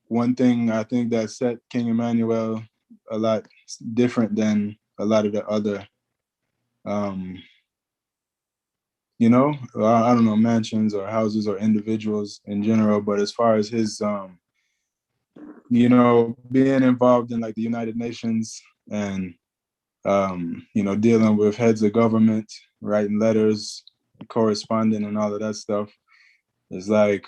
one thing I think that set King Emmanuel a lot different than a lot of the other, you know, I don't know, mansions or houses or individuals in general, but as far as his, you know, being involved in like the United Nations and, you know, dealing with heads of government, writing letters, corresponding and all of that stuff, it's like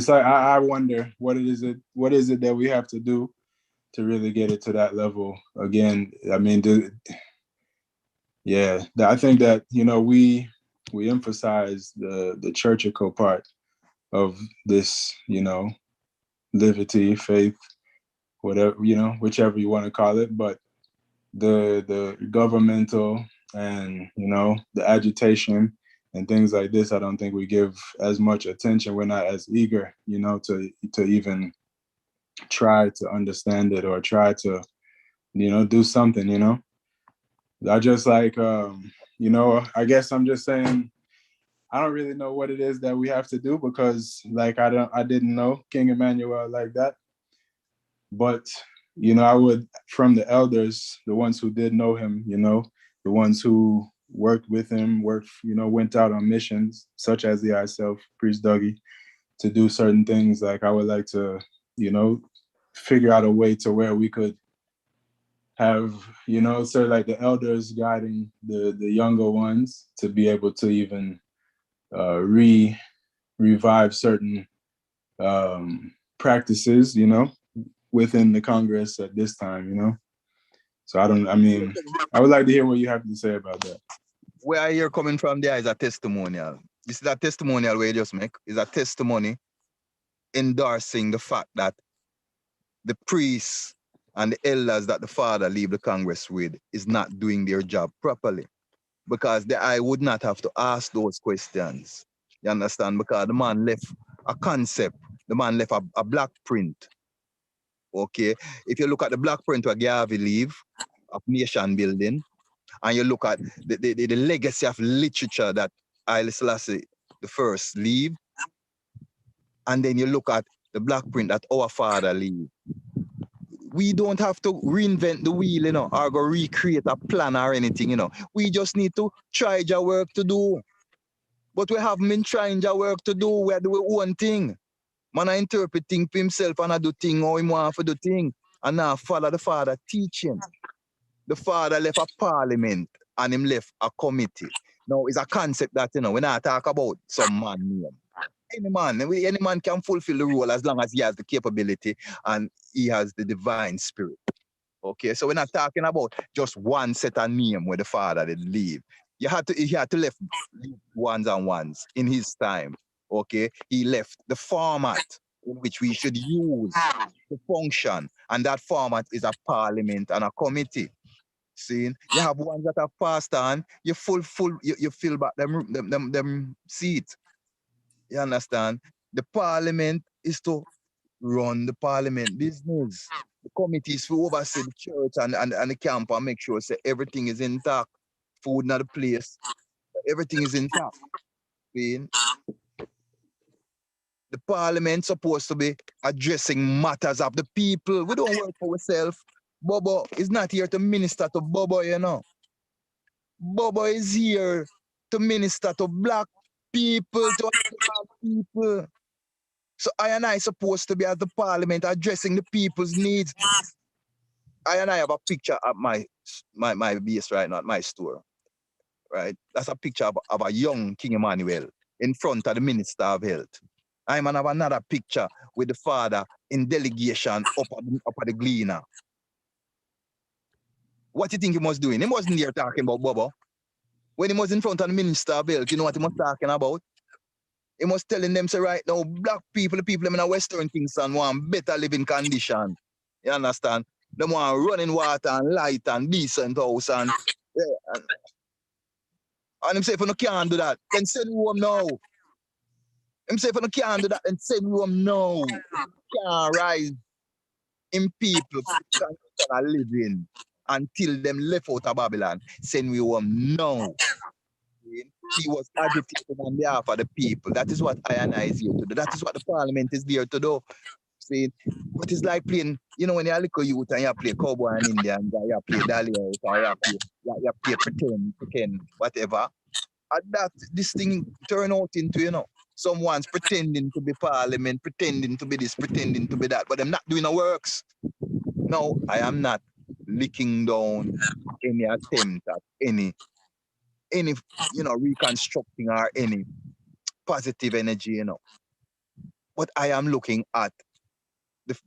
I wonder what is it that we have to do to really get it to that level again. I mean, I think that, you know, we emphasize the churchical part of this, you know, liberty, faith, whatever, you know, whichever you want to call it, but the governmental and, you know, the agitation and things like this, I don't think we give as much attention. We're not as eager, you know, to even try to understand it or try to, you know, do something, you know. I just like, you know, I guess I'm just saying, I don't really know what it is that we have to do because like, I didn't know King Emmanuel like that. But, you know, I would, from the elders, the ones who did know him, you know, the ones who worked with him, you know, went out on missions, such as the I Self, Priest Dougie, to do certain things. Like I would like to, you know, figure out a way to where we could have, you know, sort of like the elders guiding the younger ones to be able to even revive certain practices, you know, within the Congress at this time, you know. So I would like to hear what you have to say about that. Where you're coming from there is a testimonial. This is a testimonial where you just make is a testimony endorsing the fact that the priests and the elders that the father leave the Congress with is not doing their job properly. Because I would not have to ask those questions. You understand? Because the man left a concept. The man left a black print. Okay? If you look at the black print where Garvey leave of nation building, and you look at the legacy of literature that Haile Selassie the first leave, and then you look at the black print that our father leave. We don't have to reinvent the wheel, you know, or go recreate a plan or anything, you know. We just need to try our work to do. But we haven't been trying our work to do. We're doing one thing. Man, I interpret things for himself and I do thing how he want to do thing. And now follow the father teaching. The father left a parliament and him left a committee. Now, it's a concept that, you know, when I talk about some man name. Any man can fulfill the role as long as he has the capability and he has the divine spirit. Okay, so we're not talking about just one set of name where the father did leave. He had to left ones and ones in his time. Okay, he left the format in which we should use to function, and that format is a parliament and a committee. See, you have ones that have passed on, you fill back them seats. You understand? The parliament is to run the parliament business. The committees to oversee the church and the camp and make sure say everything is intact. Food not the place. Everything is intact. See? The parliament supposed to be addressing matters of the people. We don't work for ourselves. Bobo is not here to minister to Bobo, you know. Bobo is here to minister to black people, to black people. So I and I supposed to be at the parliament addressing the people's needs. I and I have a picture at my base right now, at my store. Right? That's a picture of a young King Emmanuel in front of the Minister of Health. I man have another picture with the father in delegation up at the Gleaner. What do you think he was doing? He wasn't there talking about Bobo. When he was in front of the Minister of Health, you know what he was talking about? He was telling them, say, right now, black people, the people in the Western Kingston want better living condition. You understand? They want running water and light and decent house and him say, if you can't do that, then send me home now. Him say, if you can't do that, then send me home now. Can't rise in people are living until them left out of Babylon. Send me home now. He was agitating on behalf of the people. That is what I is here to do. That is what the parliament is there to do. See, but it's like playing, you know, when you're a little youth and you play cowboy and Indian, you play Dali or you play pretend, whatever. And that this thing turn out into, you know, someone's pretending to be parliament, pretending to be this, pretending to be that, but I'm not doing the works. No, I am not licking down any attempt at any, you know, reconstructing or any positive energy, you know. But I am looking at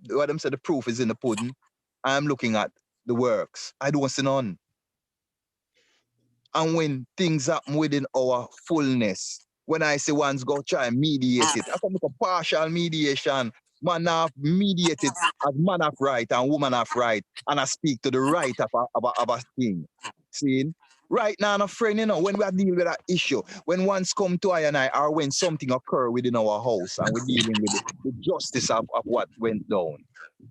what I'm saying, the proof is in the pudding. I am looking at the works. I don't see none. And when things happen within our fullness, when I say one's go try and mediate it, I can make a partial mediation. Man have mediated as man of right and woman of right, and I speak to the right of a thing. See? Right now, a friend, you know, when we are dealing with that issue, when one's come to I and I, or when something occur within our house and we're dealing with the justice of what went down,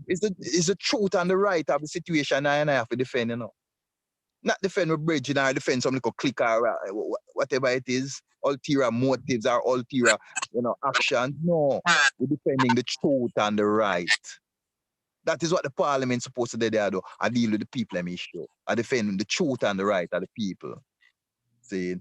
is the truth and the right of the situation I and I have to defend, you know. Not defend a bridge, you know, defend some little click or whatever it is, ulterior motives or ulterior, you know, action. No, we're defending the truth and the right. That is what the parliament's supposed to do there, though. I deal with the people I'm issue. I defend the truth and the right of the people. See?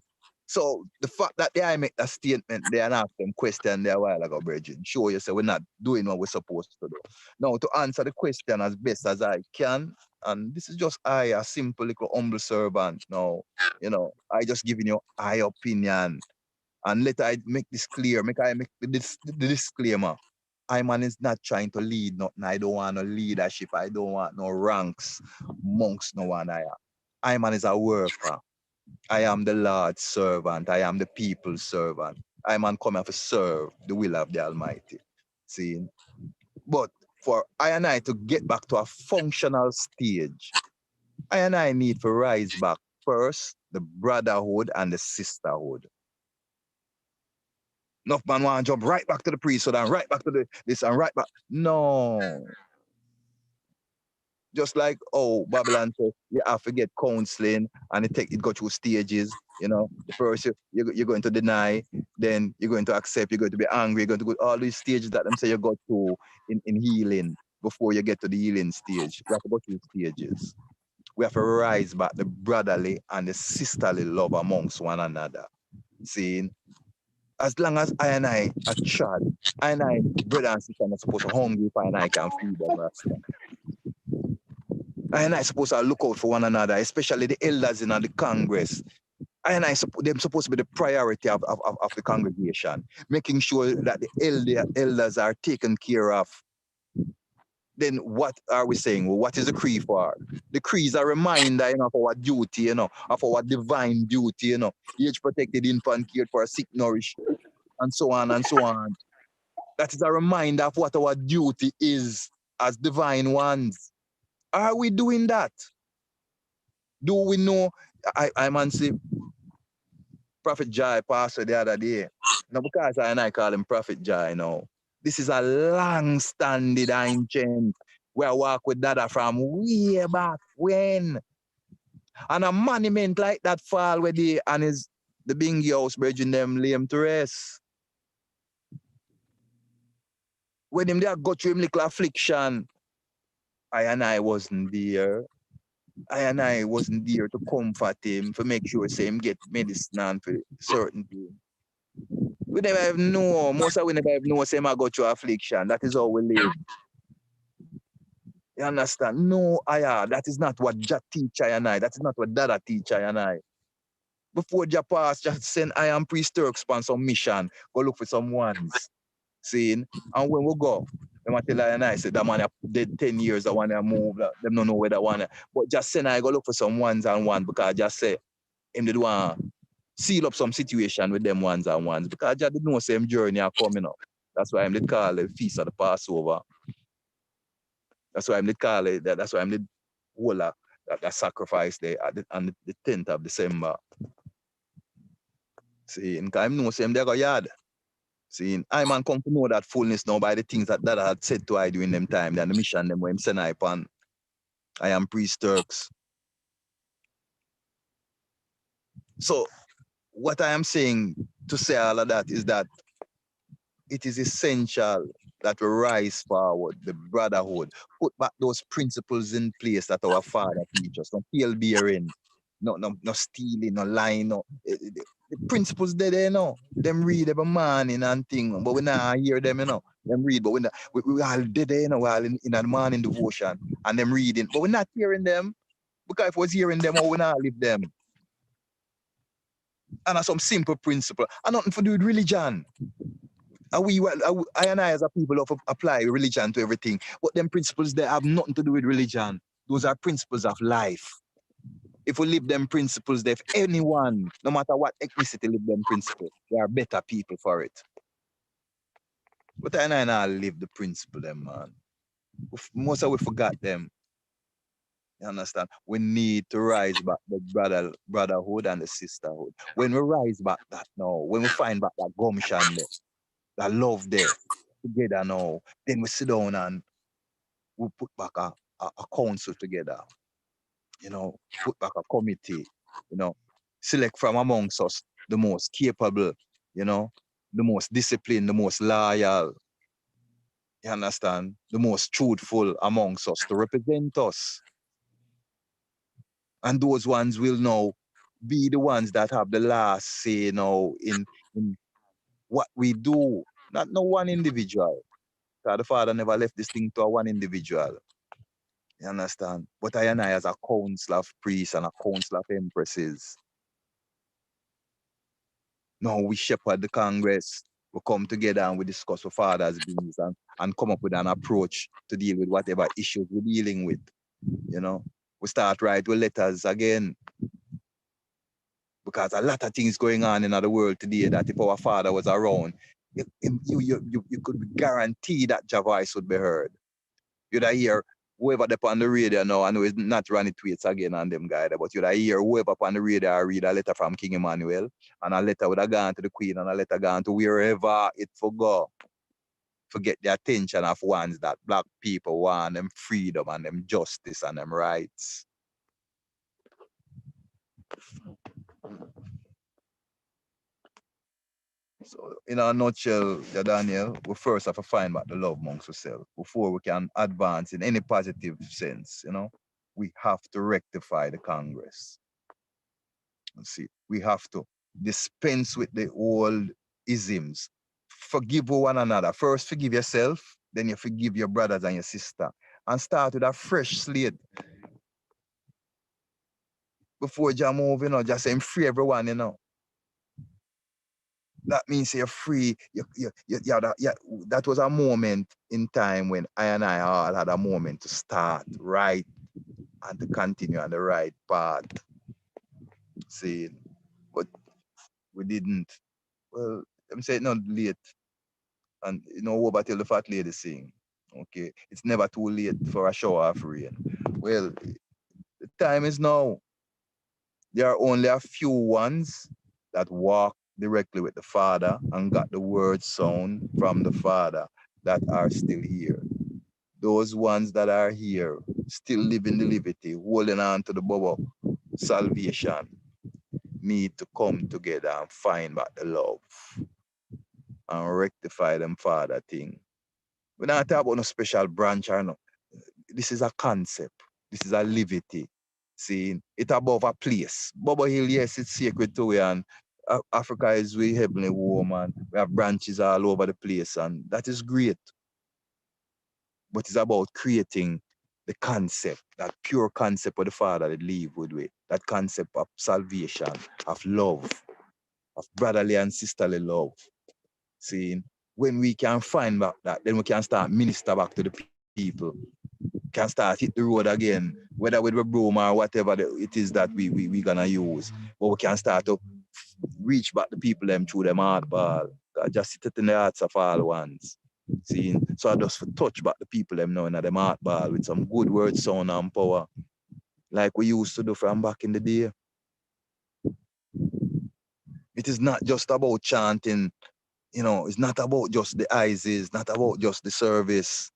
So the fact that I make that statement there and ask them question there a while ago, Bridget, show you say we're not doing what we're supposed to do. Now, to answer the question as best as I can, and this is just I, a simple little humble servant. Now, you know, I just giving you my opinion. And let I make this clear, the disclaimer. I man is not trying to lead nothing. I don't want no leadership. I don't want no ranks amongst no one. I man is a worker. I am the Lord's servant. I am the people's servant. I man come here to serve the will of the Almighty. See? But for I and I to get back to a functional stage, I and I need to rise back first, the brotherhood and the sisterhood. Enough man want to jump right back to the priesthood and right back to this and right back. No. Just like, Babylon says, you have to get counseling and it go through stages. You know, the first you're going to deny, then you're going to accept, you're going to be angry, you're going to go all these stages that them say you go through in healing before you get to the healing stage. We have to go through stages. We have to rise back the brotherly and the sisterly love amongst one another. See? As long as I and I are child, I and I, brother and sister, are not supposed to hungry if I and I can feed them. I and I supposed to look out for one another, especially the elders in the Congress. I and I them supposed to be the priority of the congregation, making sure that the elders are taken care of. Then what are we saying? Well, what is the creed for? The creed is a reminder, you know, of our duty, you know, of our divine duty, you know, age protected infant cared for, sick nourished, and so on and so on. That is a reminder of what our duty is as divine ones. Are we doing that? Do we know? I man say Prophet Jai pastor the other day. Now because I call him Prophet Jai now. This is a long-standing ancient where I walk with Dada from way back when. And a monument like that fall where they and the Bingy house bridging them lay him to rest. When him there got through him little affliction, I and I wasn't there. I and I wasn't there to comfort him, to make sure say him get medicine and for certain things. We never have know. Most of we never have know say him go through affliction. That is how we live. You understand? No, that is not what Jah teach I and I. That is not what Dada teach I and I. Before Jah pass, just send I am priest Turks on some mission. Go look for some ones. Seeing? And when we go, them a tell I and I say that man dead 10 years, that one move, them don't know where that one. But just send I go look for some ones and one because just say him did one seal up some situation with them ones and ones because I didn't know same journey are coming up. That's why I'm did call it Feast of the Passover. That's why I'm did call it that. That's why I'm did whole that sacrifice there on the 10th of December. See, and I know same they go yard. See, I man come to know that fullness now by the things that I had said to I during them time, then the mission them when send I upon. I am priest Turks. So what I am saying to say all of that is that it is essential that we rise forward, the brotherhood, put back those principles in place that our father teach us. No tail bearing, no stealing, no lying, no. The principles there, them read every morning and thing, but we not hear them, Them read, but we all dead there, we all in the morning devotion and them reading, but we're not hearing them because if we was hearing them, we not live them. And that's some simple principle. And nothing to do with religion. I and I as a people of apply religion to everything, but them principles they have nothing to do with religion. Those are principles of life. If we live them principles, if anyone, no matter what ethnicity, live them principles, they are better people for it. But I and I live the principle, them man. Most of we forgot them. You understand? We need to rise back the brotherhood and the sisterhood. When we rise back that now, when we find back that gumption there, that love there together now, then we sit down and we put back a council together, put back a committee, select from amongst us the most capable, the most disciplined, the most loyal, you understand, the most truthful amongst us to represent us. And those ones will now be the ones that have the last say in what we do, not no one individual. God the Father never left this thing to a one individual. You understand? But I and I as a council of priests and a council of empresses. Now we shepherd the Congress. We come together and we discuss with Father's beings and come up with an approach to deal with whatever issues we're dealing with. We start write with letters again. Because a lot of things going on in the world today that if our Father was around, you could guarantee that your voice would be heard. You'd hear whoever up on the radio now, I know it's not running tweets again on them guys, but you'd hear whoever up on the radio read a letter from King Emmanuel, and a letter would have gone to the Queen, and a letter gone to wherever it for go. Forget the attention of ones that black people want, them freedom and them justice and them rights. So, in a nutshell, Daniel, we first have to find back the love amongst ourselves before we can advance in any positive sense. We have to rectify the Congress. See, we have to dispense with the old isms. Forgive one another. First, forgive yourself, then you forgive your brothers and your sister, and start with a fresh slate. Before you move, just say free everyone, That means you're free. That was a moment in time when I and I all had a moment to start right and to continue on the right path. See, but we didn't. Well, I'm saying not late. And over till the fat lady sing. Okay, it's never too late for a shower of rain. Well, the time is now. There are only a few ones that walk directly with the Father and got the word sound from the Father that are still here. Those ones that are here, still living the liberty, holding on to the Bobo salvation, need to come together and find back the love and rectify them Father thing. We're not talking about no special branch or no. This is a concept. This is a liberty. See, it's above a place. Bobo Hill, yes, it's sacred to we, and Africa is we heavenly home, and we have branches all over the place, and that is great. But it's about creating the concept, that pure concept of the Father that live with we, that concept of salvation, of love, of brotherly and sisterly love. See, when we can find back that, then we can start minister back to the people. Can start hit the road again, whether with a broom or whatever it is that we gonna use. But we can start to reach back the people them through them heart ball. I just sit it in the hearts of all ones. See, so I just for touch back the people them now in them heart ball with some good word sound and power. Like we used to do from back in the day. It is not just about chanting, it's not about just the eyes, it's not about just the service.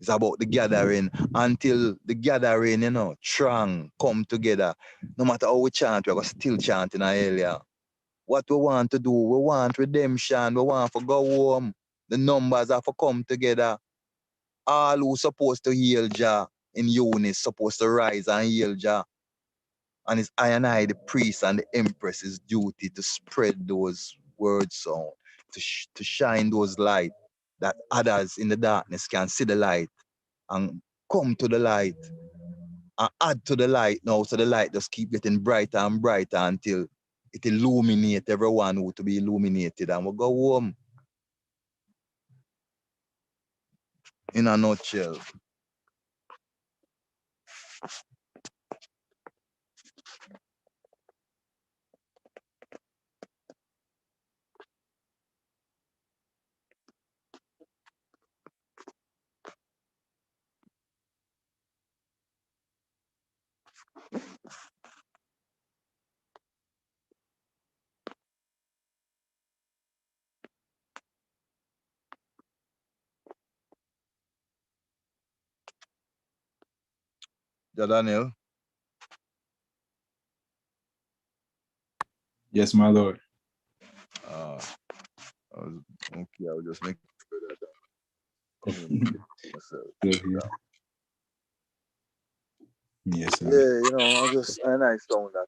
It's about the gathering until the gathering, strong, come together. No matter how we chant, we're going to still chant in our area. What we want to do, we want redemption, we want to go home. The numbers have to come together. All who supposed to heal Jah in unity supposed to rise and heal Jah. And it's I and I, the priest and the empress's duty to spread those words sound, to shine those light that others in the darkness can see the light and come to the light and add to the light now, so the light just keep getting brighter and brighter until it illuminates everyone who to be illuminated, and we'll go home. In a nutshell. Yeah, Daniel. Yes, my Lord. Okay, I'll just make sure that I communicate myself. Yeah. Yes, sir. Yeah, I nice sound that,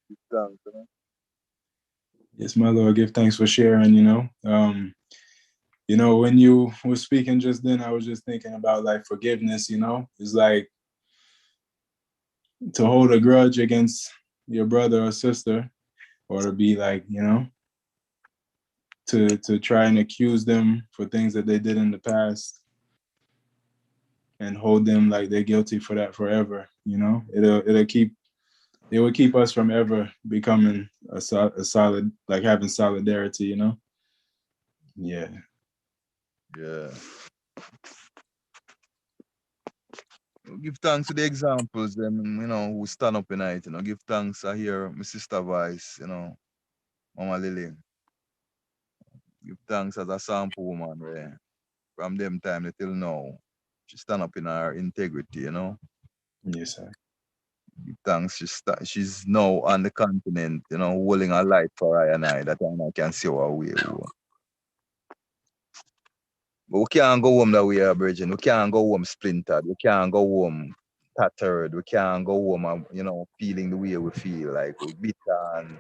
Give thanks, Yes, my Lord. Give thanks for sharing, when you were speaking just then, I was just thinking about like forgiveness, It's like to hold a grudge against your brother or sister, or to be like, to try and accuse them for things that they did in the past and hold them like they're guilty for that forever. It will keep us from ever becoming a solid, like having solidarity. Yeah. Yeah. Give thanks to the examples, them, who stand up in it, Give thanks, I hear my sister voice, Mama Lily. Give thanks as a sample woman, right? From them time till now. She stand up in her integrity, Yes, sir. Give thanks. She's now on the continent, holding a light for I and I, that I can see our way. But we can't go home that way, Virgin. We can't go home splintered. We can't go home tattered. We can't go home, feeling the way we feel, like we're bitter and,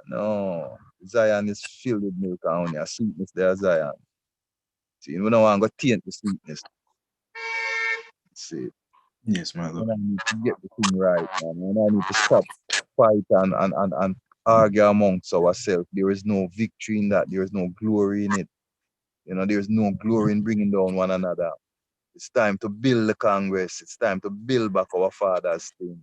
no. Zion is filled with milk and honey. A sweetness there, Zion. See, we don't want to taint the sweetness. See, Yes, my Lord. and I need to get the thing right, man. And I need to stop fight and argue amongst ourselves. There is no victory in that. There is no glory in it. There's no glory in bringing down one another. It's time to build the Congress. It's time to build back our father's thing.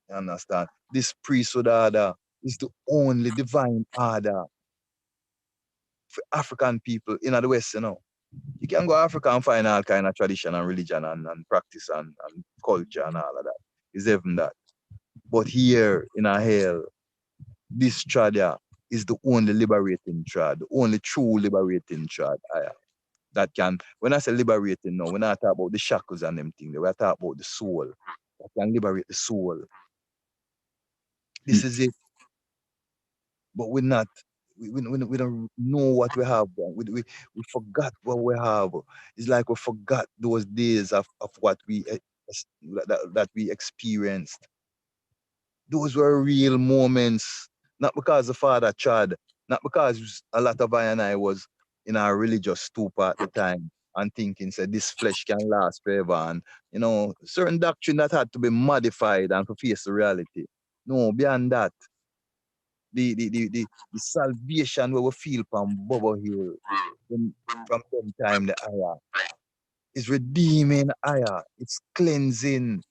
You understand? This priesthood order is the only divine order for African people in the West, You can go to Africa and find all kind of tradition and religion and practice and culture and all of that. It's even that. But here in our hell, this tradia is the only liberating trad, the only true liberating trad. That can, when I say liberating now, when I talk about the shackles and them things, we talk about the soul. That can liberate the soul. This is it. But we're not, we don't know what we have. We forgot what we have. It's like we forgot those days of what that we experienced. Those were real moments, not because the father tried, not because a lot of I and I was in our religious stupor at the time and thinking, said, this flesh can last forever. And, certain doctrine that had to be modified and to face the reality. No, beyond that, the salvation where we feel from Bobo Hill, from them time, the ayah, is redeeming ayah. It's cleansing.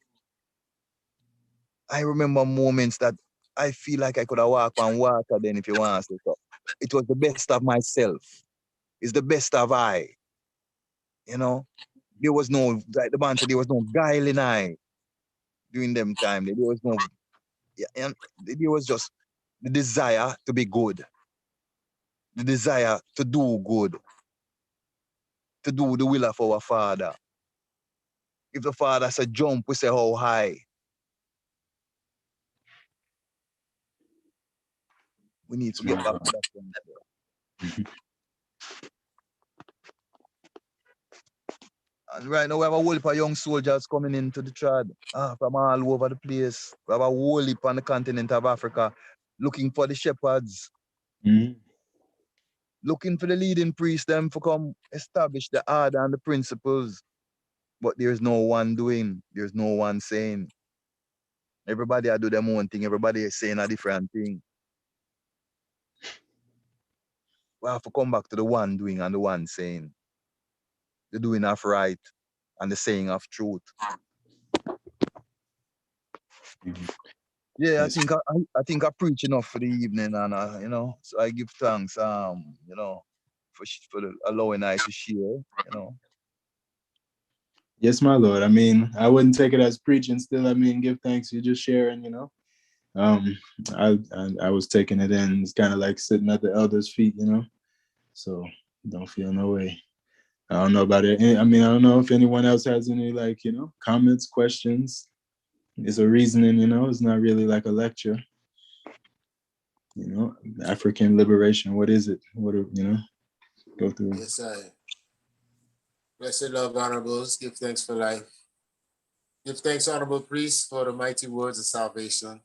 I remember moments that I feel like I could have walked on water then if you want to say so. It was the best of myself. It's the best of I. You know? There was no, like the man said, there was no guile in I during them time. There was no, yeah, and there was just the desire to be good, the desire to do good, to do the will of our Father. If the Father said jump, we say how high. We need to get back to that point. And right now we have a whole heap of young soldiers coming into the trad from all over the place. We have a whole heap on the continent of Africa looking for the shepherds, looking for the leading priests, them to come establish the order and the principles. But there's no one doing, there's no one saying. Everybody do their own thing, everybody is saying a different thing. We have to come back to the one doing and the one saying. The doing of right and the saying of truth. Yeah, Yes. I think I preach enough for the evening, and you know, so I give thanks, you know, for the allowing I to share, you know. Yes, my Lord. I mean, I wouldn't take it as preaching still. I mean, give thanks. You're just sharing, you know. I was taking it in. It's kind of like sitting at the elder's feet, you know. So don't feel no way. I don't know about it. I mean, I don't know if anyone else has any, like, you know, comments, questions. It's a reasoning, you know. It's not really like a lecture. You know, African liberation. What is it? What are, you know? Go through. Yes, I. Blessed love, honorables. Give thanks for life. Give thanks, honorable priest, for the mighty words of salvation.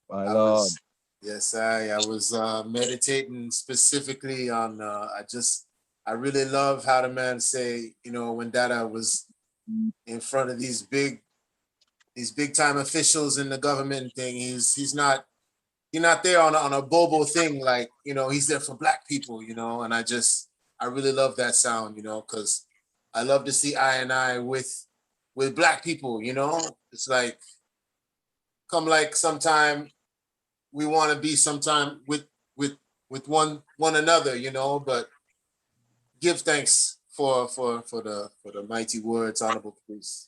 My Lord. I was meditating specifically on. I really love how the man say, you know, when Dada was in front of these big time officials in the government thing. He's not there on a Bobo thing, like, you know, he's there for black people, you know, and I really love that sound, you know, because I love to see I with black people, you know. It's like, come like sometime we want to be sometime with one another, you know, but give thanks for the mighty words, honorable priest.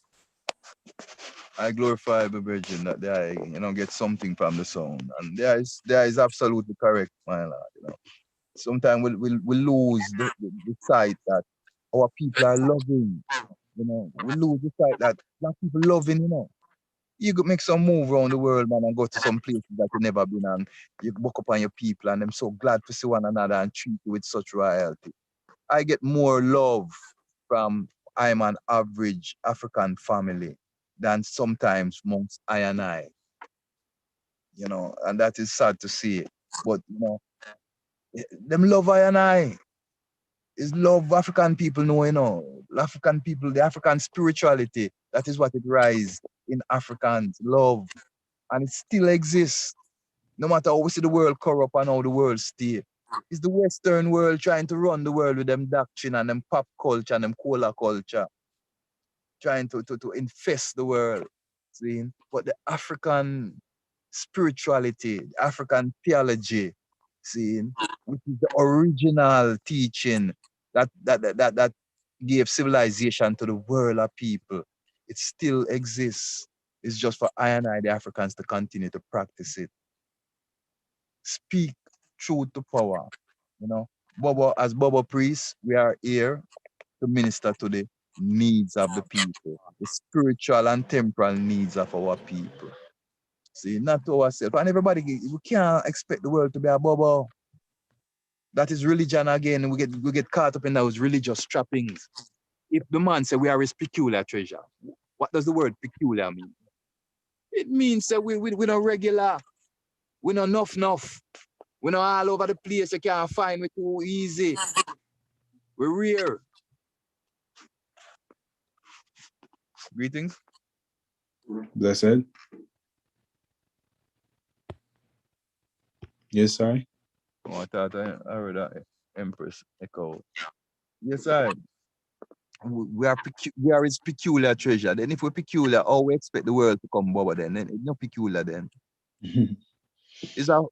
I glorify the Virgin that they, you know, get something from the sound. And there is absolutely correct, my Lord, you know. Sometimes we lose the sight that our people are loving, you know. We lose the sight that black people loving, you know. You could make some move around the world, man, and go to some places that you've never been, and you walk up on your people, and I'm so glad to see one another and treat you with such royalty. I get more love from I'm an average African family than sometimes amongst I and I, you know, and that is sad to see. But, you know, them love I and I. Is love African people know, you know. African people, the African spirituality, that is what it rise in Africans, love. And it still exists. No matter how we see the world corrupt and how the world stay. It's the Western world trying to run the world with them doctrine and them pop culture and them cola culture, trying to infest the world. See? But the African spirituality, the African theology, see, which is the original teaching that gave civilization to the world of people, it still exists. It's just for I and I, the Africans, to continue to practice it. Speak truth to power. You know, Bobo, as Bobo priest, we are here to minister to the needs of the people, the spiritual and temporal needs of our people. See, not to ourselves. And everybody, we can't expect the world to be a Bobo. That is religion again. We get caught up in those religious trappings. If the man say we are his peculiar treasure, what does the word peculiar mean? It means that we not regular. We not enough. We not all over the place. You can't find me too easy. We're rare. Greetings. Blessed. Yes, sir. Oh, I thought I heard that Empress echo. Yes, I. We are his peculiar treasure. Then if we're peculiar, how we expect the world to come over then? Then it's not peculiar then. It's a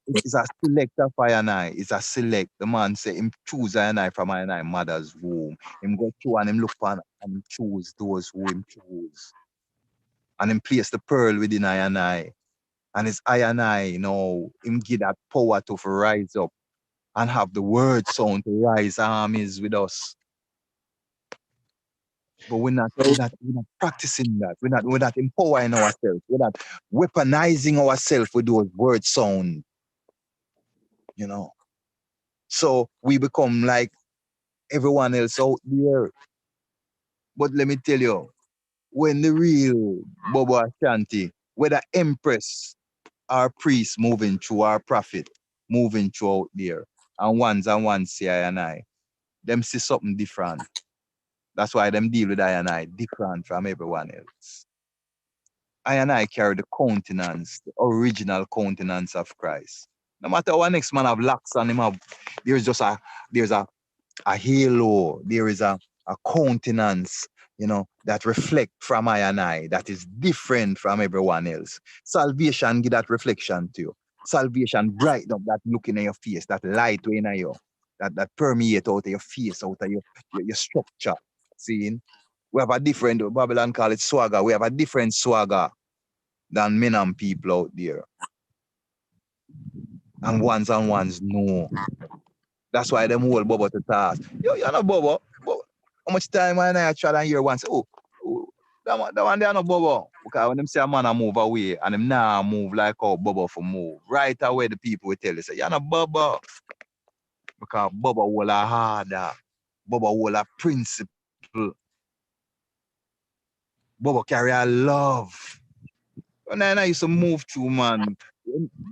select of I and I. It's a select. The man say him choose I and I from I and I mother's womb. Him go through and him look for and choose those who him choose. And him place the pearl within I and I. And it's I and I, him give that power to rise up and have the word sound to rise armies with us. But we're not practicing that. We're not empowering ourselves. We're not weaponizing ourselves with those word sound. So we become like everyone else out there. But let me tell you, when the real Bobo Shanti, whether empress or priest moving through, our prophet moving through out there, and ones see I and I, them see something different. That's why them deal with I and I different from everyone else. I and I carry the countenance, the original countenance of Christ. No matter what next man have locks on him, there's a halo, there is a countenance, that reflect from I and I, that is different from everyone else. Salvation give that reflection to you. Salvation brighten up that look in your face, that light in you, that permeate out of your face, out of your structure. Seeing? We have a different, Babylon call it swagger, we have a different swagger than men and people out there. And ones know. That's why them hold Bobo to task. You're not Bobo. How much time I try to hear once, that one there no Bobo. Because when them say a man a move away and them now move like how Bobo for move, right away the people will tell you, say, you're not Bobo. Because Bobo will a harder. Bobo will a principle. Bobo carry a love. When I used to move through, man,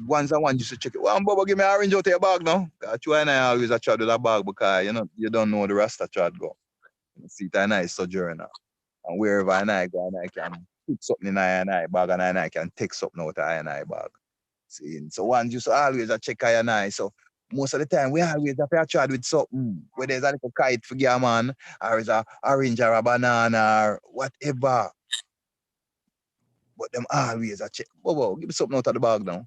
once I used to check it. Well, Bobo, give me an orange out of your bag now. Because you and I always a chat with a bag because, you don't know the Rasta chat go. See, it and I sojourner. And wherever I go, and I can put something in I bag and I can take something out of I bag. See, so one used to always a check I. So most of the time, we always have to chat with something. Whether there's a little kite for your man, or is a orange or a banana or whatever. But them always a check. Bobo, give me something out of the bag now.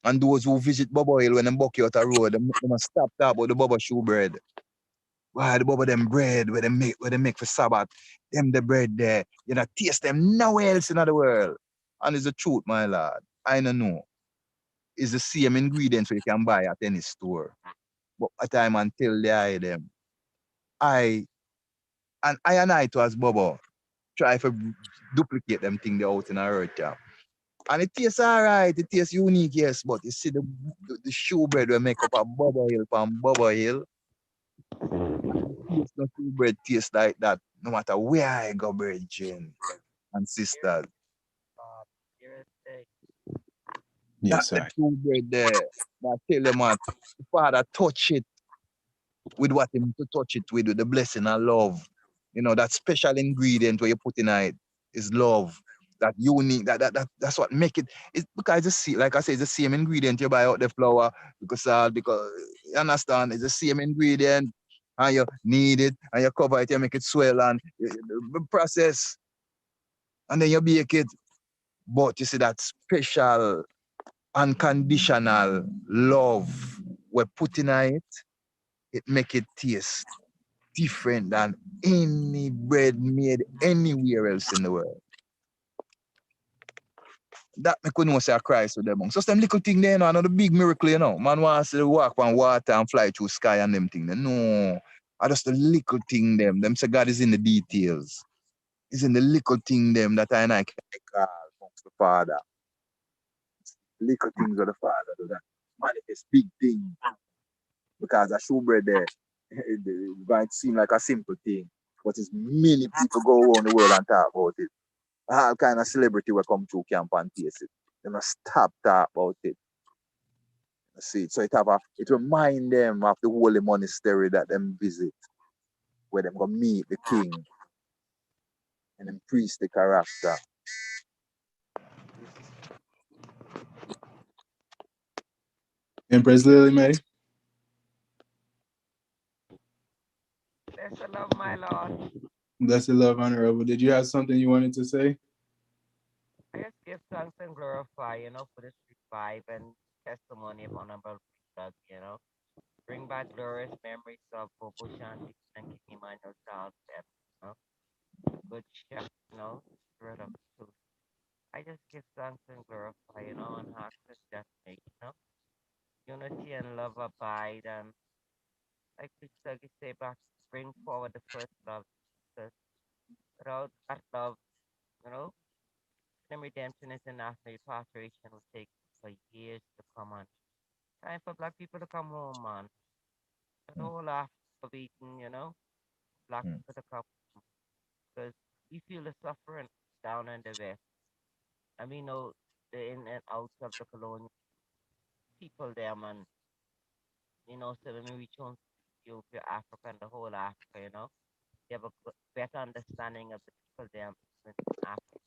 And those who visit Bobo Hill when them buck you out the road, them stop talk about the Bobo shoe bread. Why the Bobo them bread where they make for Sabbath, them the bread there. You know, taste them nowhere else in the world. And it's the truth, my lord. I don't know. It's the same ingredients you can buy at any store. But at time until they eye them. I and I to as Bobo try to duplicate them thing they out in our earth. Yeah. And it tastes alright, it tastes unique, yes, but you see the shoe bread we make up a Bobo Hill from Bobo Hill. It's not shoe bread tastes like that, no matter where I go, brethren and sisters. Yes, That's the sir. shoe bread there. I tell you, man, the Father touch it with what him to touch it with the blessing and love. That special ingredient where you put in it is love. That unique, that's what make it. It's because like I say, it's the same ingredient you buy out the flour because you understand, it's the same ingredient and you need it and you cover it, you make it swell and the process and then you bake it. But you see that special unconditional love we're putting in it make it taste different than any bread made anywhere else in the world. That make we know say Christ with them. So them little thing there, another big miracle, Man wants to walk on water and fly through sky and them thing. No. I just the little thing them. Them say God is in the details. It's in the little thing them that I and I can call amongst the Father. Little things of the Father do that. Manifest big things. Because a showbread there, it might seem like a simple thing, but it's many people go around the world and talk about it. All kind of celebrity will come through camp and taste it. They must stop talk about it. See, so it remind them of the holy monastery that them visit, where them go meet the king and then priest the character. Empress Lily May. Bless the love, my Lord. Blessed love, Honorable. Did you have something you wanted to say? I just give thanks and glorify, for this revive and testimony of Honorable Doug, Bring back glorious memories of Bobo Shanti and King Emmanuel Charles, you know, good chef, spirit of truth. I just give thanks and glorify, and ask us just make, unity and love abide and like we say back, bring forward the first love. Because without that love, you know, the redemption international repatriation will take for years to come on. Time for black people to come home, man. The whole Africa of eating, black people to come home. Because we feel the suffering down in the west. And we know the in and outs of the colonial people there, man. So when we reach home to Ethiopia, Africa, and the whole Africa, they have a better understanding of the people there in Africa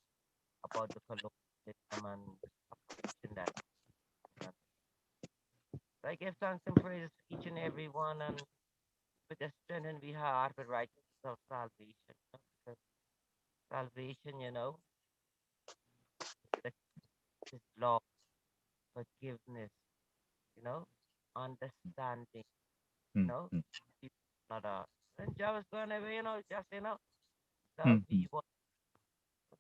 about the colonialism and the separation that. And so I give thanks and praises to each and every one, and with the strength and we heart, with righteousness of salvation. Because salvation, the is love, forgiveness, understanding, people not and just going away, just love be one.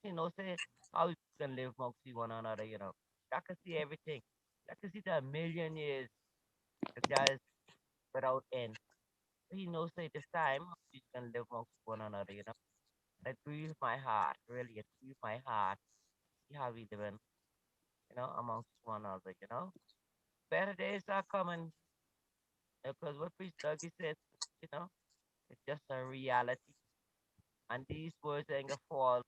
Say how we can live amongst one another, I can see everything. I can see that 1,000,000 years if there is without end. He knows say this time we can live amongst one another, It grieves my heart, really, it grieves my heart. See how we living, amongst one another, Better days are coming because what Priest Dougie said, it's just a reality. And these words ain't gonna fall,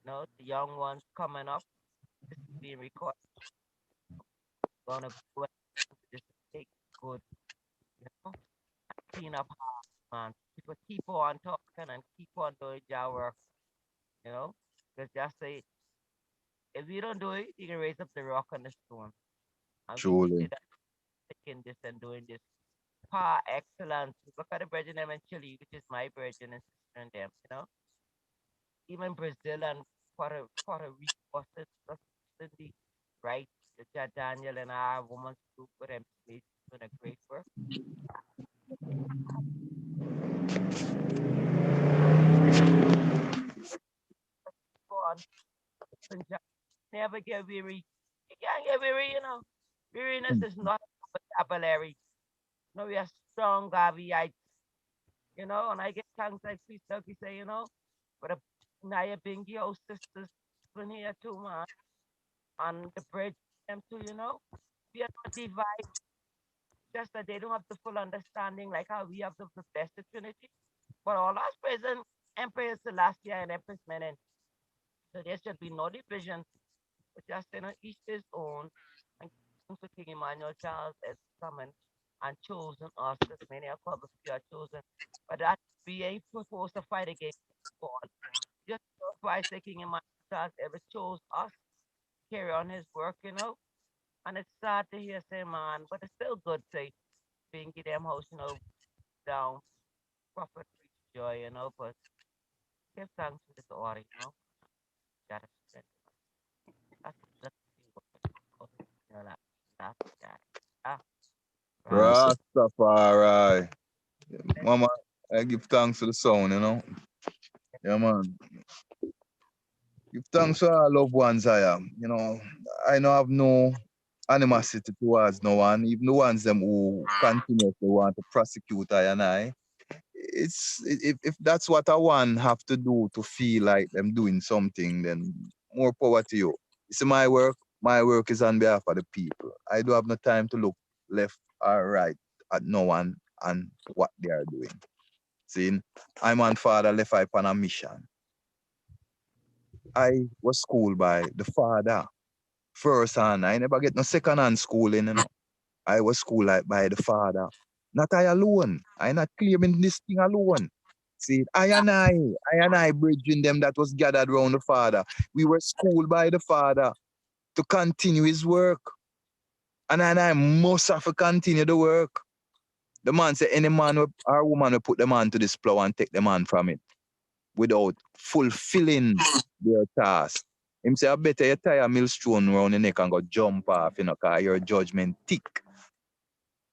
the young ones coming up, this is being recorded, gonna go and this take good, clean up man. People keep on talking and keep on doing your work, Because just say if you don't do it, you can raise up the rock and the stone. And we see Truly. that taking this and doing this par excellence. Look at the brethren them in Chile, which is my brethren and sister and them, Even Brazil and Puerto Rico, the right? The Daniel and our women's group with them doing a great work. Go on, Punjab, never get weary. You can't get weary, Weariness is not a vocabulary. We are strong, Gaviites, and I get thanks like Priest Dougie say, but a Naya Bingi, oh sisters, been here too, man. And the bridge, them too, We are not divided, just that they don't have the full understanding like how we have the best Trinity. But all our present Emperor Selassie and Empress Menen. So there should be no division, but just each his own. And to King Emmanuel Charles as summoned and chosen us, because many are called, but few are chosen. But that we ain't supposed to fight against God. Just Christ, the King Emmanuel Charles ever chose us to carry on his work, And it's sad to hear say, man, but it's still good, say, being get them house, down, prophet preach joy, but give thanks to this order, Gotta spend. That's the thing, that, that. Ah, right. Yes, sir. Rastafari. Mama, I give thanks to the sound, Yeah, man. Give thanks to our loved ones I am. I know have no animosity towards no one, even the ones them who continuously want to prosecute I and I. If that's what I want have to do to feel like them doing something, then more power to you. You see my work? My work is on behalf of the people. I do have no time to look left or right at no one and what they are doing. See, I'm on father left I on a mission. I was schooled by the father first hand. I never get no second hand schooling, I was schooled like by the father. Not I alone. I not claiming this thing alone. See, I bridging them that was gathered around the father. We were schooled by the father to continue his work. And I must have to continue the work. The man say any man or woman will put the man to this plow and take the man from it without fulfilling their task. Him say, I better you tie a millstone around the neck and go jump off, cause your judgment thick.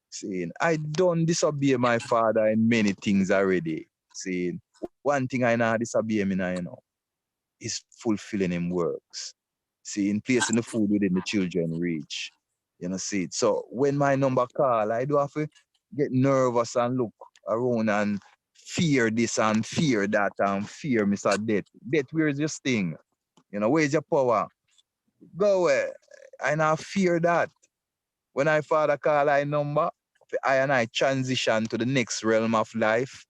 Saying, I don't disobey my father in many things already. Saying, one thing I know disobey him in, is fulfilling him works. Seeing, placing the food within the children reach. See it. So when my number call, I do have to get nervous and look around and fear this and fear that and fear Mr. Death. Death, where's your sting? Where's your power? Go away. I now fear that. When I father call I number, I and I transition to the next realm of life,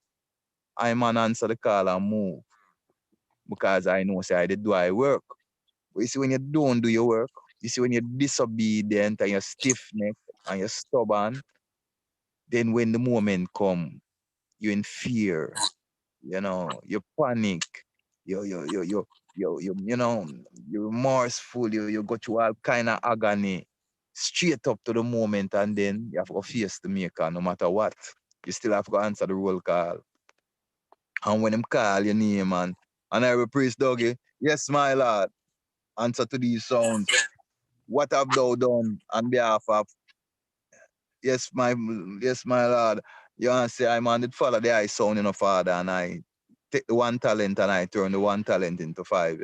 I man answer the call and move. Because I know say I did do I work. But you see when you don't do your work, you see when you're disobedient and you're stiff-necked and you're stubborn, then when the moment come, you're in fear, you panic, you're remorseful, you go through all kind of agony, straight up to the moment, and then you have to face the maker no matter what. You still have to answer the roll call. And when them call your name and I will praise Dougie, yes, my Lord, answer to these sounds. What have thou done on behalf of yes, my Lord? You answer, I'm on the follow the eye sound in a father, and I take the one talent and I turn the one talent into five.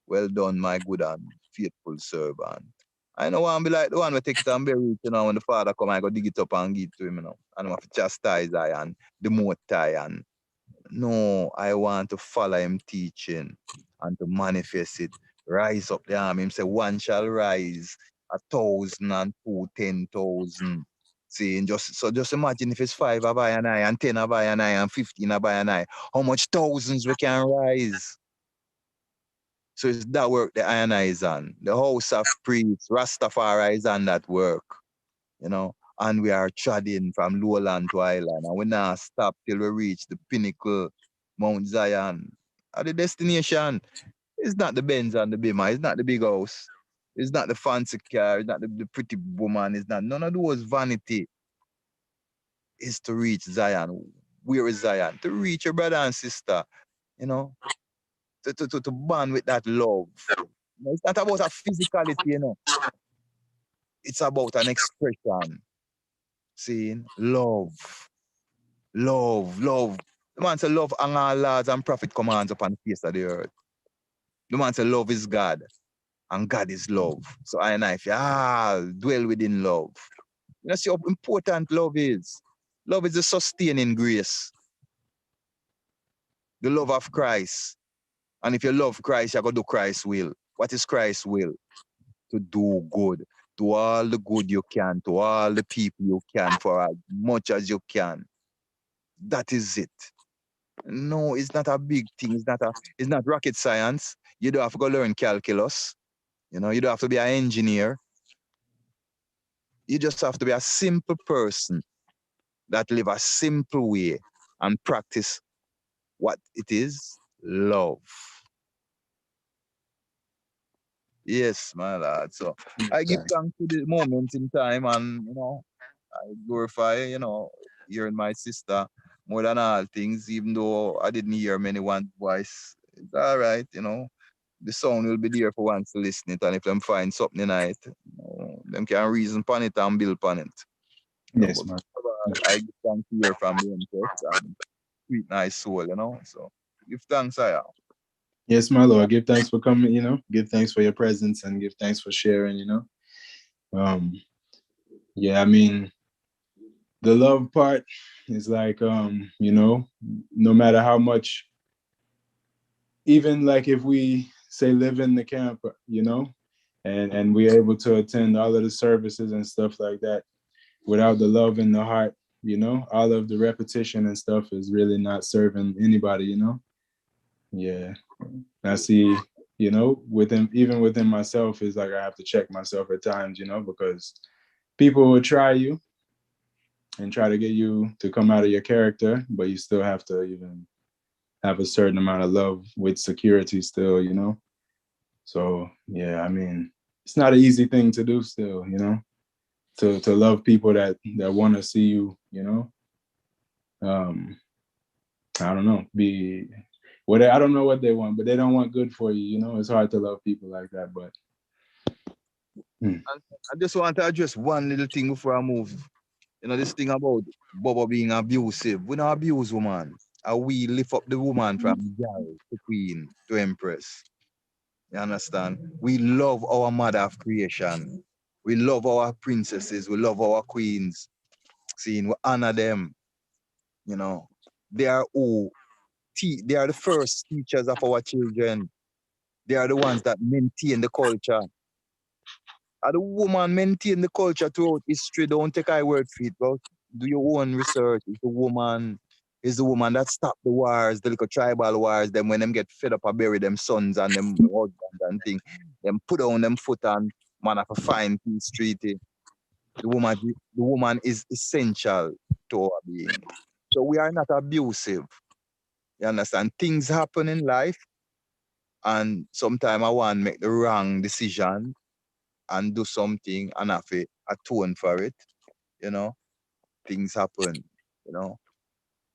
Well done, my good and faithful servant. I know one be like the one we take it and bury it, when the father come, I go dig it up and give it to him, and I have to chastise I and demote I and no, I want to follow him teaching and to manifest it. Rise up the arm. Him say, one shall rise 1,000 and 10,000. See, just imagine if it's 5 of I and I, and 10 of I and I, and 15 of I and I, how much thousands we can rise. So it's that work the I and I is on. The house of priests, Rastafari is on that work, and we are treading from lowland to island, and we not stop till we reach the pinnacle, Mount Zion. And the destination is not the Benz and the Beamer, it's not the big house, it's not the fancy car, it's not the pretty woman, it's not none of those vanity. Is to reach Zion. Where is Zion? To reach your brother and sister, to bond with that love. It's not about a physicality, it's about an expression. Seeing love. Love. The man say love and all laws and prophet commands upon the face of the earth. The man say love is God and God is love. So I and I, if you all dwell within love. See how important love is. Love is the sustaining grace. The love of Christ. And if you love Christ, you're going to do Christ's will. What is Christ's will? To do good. Do all the good you can, to all the people you can, for as much as you can. That is it. No, it's not a big thing. It's not rocket science. You don't have to go learn calculus. You don't have to be an engineer. You just have to be a simple person that live a simple way and practice what it is, love. Yes, my lord. So I give thanks to the moments in time, and I glorify, hearing my sister more than all things, even though I didn't hear many one voice. It's all right, the sound will be there for once to listen it, and if them find something in it, them can reason upon it and build upon it. Yes, man. I give thanks to hear from the Empress and sweet nice soul, So give thanks, I am. Yes, my Lord. Give thanks for coming, give thanks for your presence and give thanks for sharing, Yeah, I mean, the love part is like, no matter how much, even like if we say live in the camp, and we're able to attend all of the services and stuff like that, without the love in the heart, all of the repetition and stuff is really not serving anybody, Yeah. I see, even within myself is like I have to check myself at times, because people will try you and try to get you to come out of your character, but you still have to even have a certain amount of love with security still, So yeah, I mean, it's not an easy thing to do still, to love people that want to see you, you know. I don't know, be what I don't know what they want, but they don't want good for you, you know. It's hard to love people like that, but I just want to address one little thing before I move. You know, this thing about Bobo being abusive. We don't abuse woman. And we lift up the woman from girl to queen to empress. You understand? We love our mother of creation. We love our princesses. We love our queens. Seeing we honor them. You know, they are they are the first teachers of our children. They are the ones that maintain the culture. And the woman maintain the culture throughout history. Don't take my word for it, but do your own research. It's the woman that stopped the wars, the little tribal wars. Then when them get fed up, I bury them sons and them husbands and thing. Them put on them foot and man have a fine peace treaty. The woman is essential to our being. So we are not abusive. You understand? Things happen in life, and sometimes I want to make the wrong decision and do something and have to atone for it. You know, things happen. You know,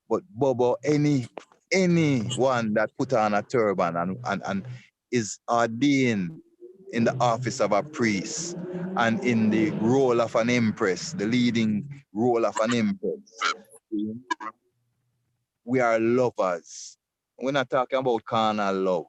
but Bobo, anyone that put on a turban and is ordained in the office of a priest and in the role of an empress, the leading role of an empress, we are lovers. We're not talking about carnal love.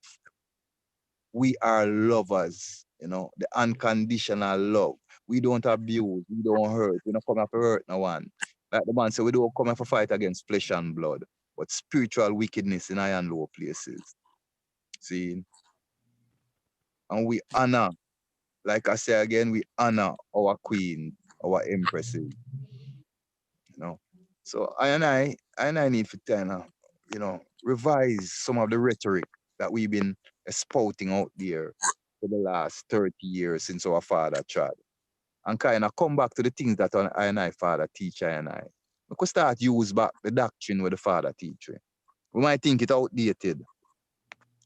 We are lovers, you know, the unconditional love. We don't abuse, we don't hurt, we don't come up to hurt no one. Like the man said, we don't come up to fight against flesh and blood, but spiritual wickedness in high and low places. See? And we honor, like I say again, we honor our queen, our empresses, you know. So I need to kind of, you know, revise some of the rhetoric that we've been spouting out there for the last 30 years since our father tried. And kind of come back to the things that I and I father teach I and I. We could start use back the doctrine where the father teach. We might think it outdated.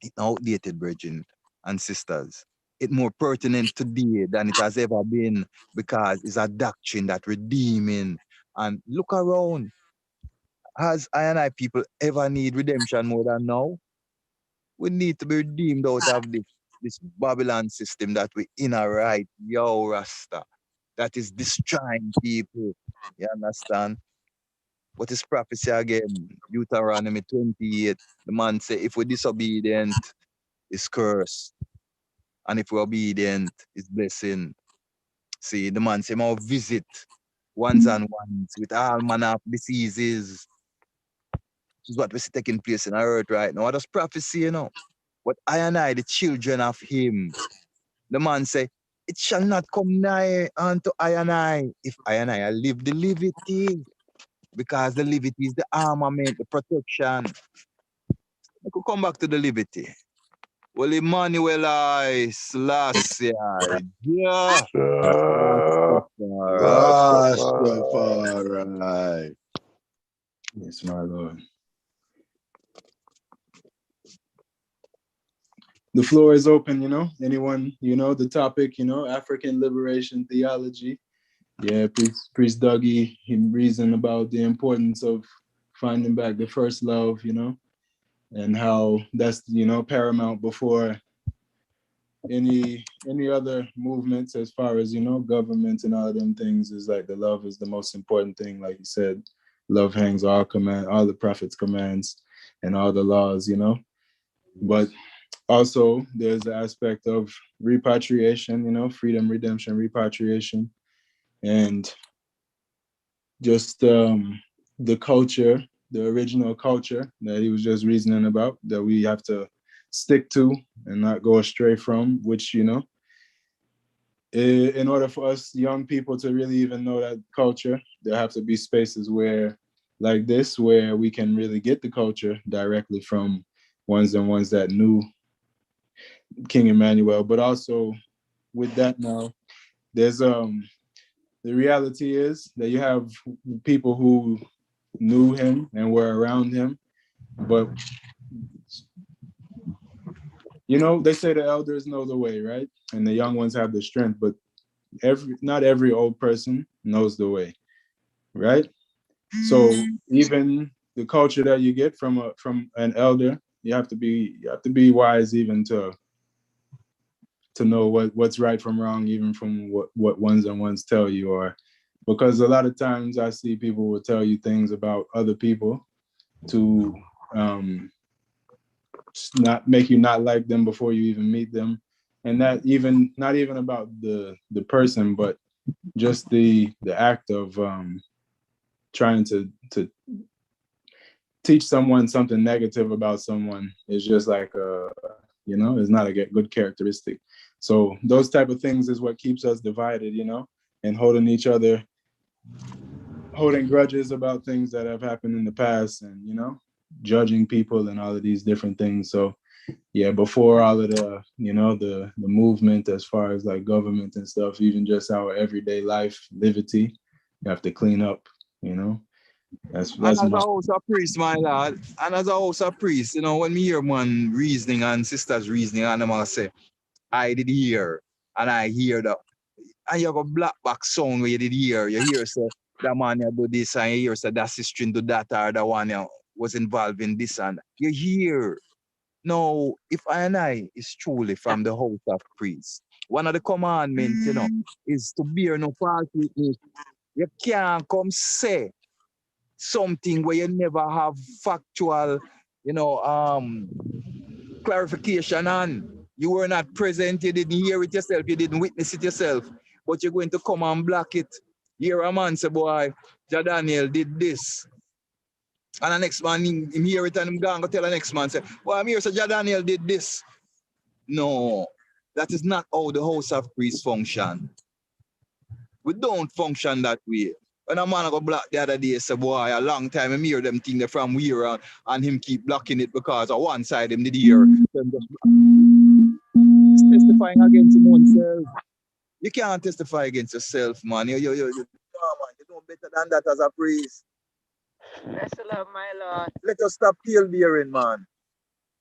It's outdated, brethren and sisters. It's more pertinent today than it has ever been because it's a doctrine that redeeming. And look around. Has I and I people ever need redemption more than now? We need to be redeemed out of this Babylon system that we in a right, yo, Rasta, that is destroying people. You understand? What is prophecy again? Deuteronomy 28. The man say, if we're disobedient, it's curse. And if we're obedient, it's blessing. See, the man say, I'll visit ones and ones with all manner of diseases. This is what we see taking place in our earth right now. What does prophecy, you know? But I and I, the children of him, the man say, it shall not come nigh unto I and I, if I and I live the liberty, because the liberty is the armament, the protection. I could come back to the liberty. Well, Emmanuel, I, Selassie, yeah. Rastafari. yes, my Lord. The floor is open, you know. Anyone, you know, the topic, you know, African liberation theology. Yeah, Priest Dougie, he reasoned about the importance of finding back the first love, you know, and how that's, you know, paramount before any other movements as far as, you know, government and all of them things. Is like the love is the most important thing. Like you said, love hangs all the prophets' commands and all the laws, you know. But also there's the aspect of repatriation, you know, freedom, redemption, repatriation, and just the culture, the original culture that he was just reasoning about, that we have to stick to and not go astray from, which, you know, in order for us young people to really even know that culture, there have to be spaces where, like this, where we can really get the culture directly from ones that knew King Emmanuel. But also with that now, there's the reality is that you have people who knew him and were around him, but you know, they say the elders know the way, right? And the young ones have the strength, but not every old person knows the way, right? So even the culture that you get from an elder, you have to be wise even to know what's right from wrong, even from what ones and ones tell you. Or because a lot of times I see people will tell you things about other people to not make you not like them before you even meet them, and that even not even about the person, but just the act of trying to teach someone something negative about someone is just like it's not a good characteristic. So those type of things is what keeps us divided, and holding grudges about things that have happened in the past, and judging people and all of these different things. So yeah, before all of the the movement as far as like government and stuff, even just our everyday life liberty, you have to clean up. That's And as a house of priest, my lord, and as a house of priest, when me hear man reasoning and sisters reasoning, and them all say, I did hear, and I hear that. And you have a black box sound where you did hear. You hear say that man you do this, and you hear say that sister do that, or the one was involved in this, and you hear. Now, if I is truly from the house of priest, one of the commandments, is to bear no false witness. You can't come say something where you never have factual, clarification on. You were not present, you didn't hear it yourself, you didn't witness it yourself, but you're going to come and block it. Hear a man say, boy, Daniel did this. And the next man, him hear it and him going to tell the next man, say, well, I'm here, so Daniel did this. No, that is not how the house of priests function. We don't function that way. When a man go block the other day, say, boy, a long time I hear them thing from where and him keep blocking it because on one side him did hear. Testifying against him oneself. You can't testify against yourself, man. You know better than that as a priest. Bless the Lord, my Lord. Let us stop tail bearing, man.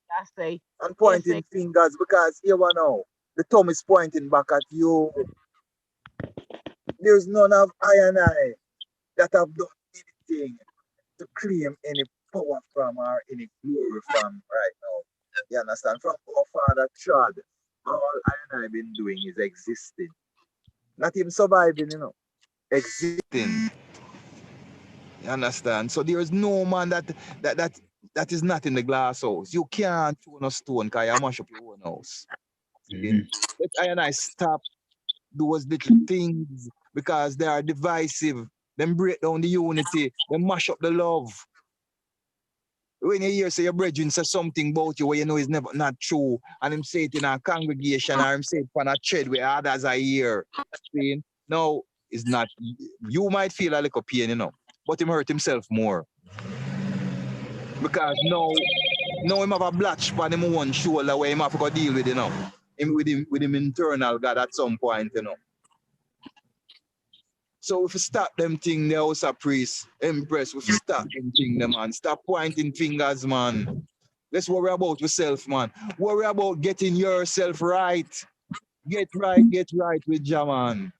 That's say. And pointing fingers, because here we now, the thumb is pointing back at you. There's none of I and I that have done anything to claim any power from or any glory from right now. You understand? From our father trod, all I and I been doing is existing. Not even surviving, existing. You understand? So there is no man that is not in the glass house. You can't throw no stone because you mash up your own house. Mm-hmm. Let I and I stop those little things because they are divisive. Them break down the unity. They mash up the love. When you hear say your brethren say something about you where you know is never not true, and him say it in a congregation or him say it on a thread where others are here. See? No, it's not. You might feel a little pain, but him hurt himself more. Because now him have a blotch on him one shoulder where him have to go deal with, him with him internal God at some point, So if you stop them thing, the house of priest, empress, if you stop them thing, man, stop pointing fingers, man. Let's worry about yourself, man. Worry about getting yourself right. Get right with Jah, man.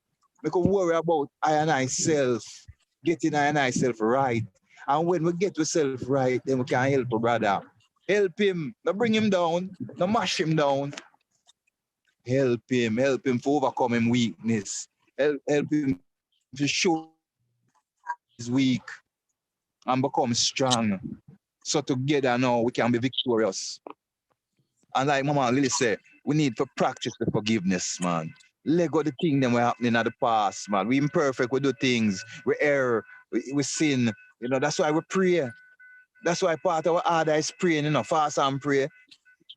Because worry about I and I self, getting I and I self right. And when we get ourselves right, then we can help a brother. Help him. Not bring him down. Not mash him down. Help him to overcome his weakness. Help him to show he's weak and become strong. So together now we can be victorious. And like Mama Lily said, we need to practice the forgiveness, man. Let go the thing that were happening in the past, man. We imperfect, we do things, we err, we sin. That's why we pray. That's why part of our order is praying, fast and pray.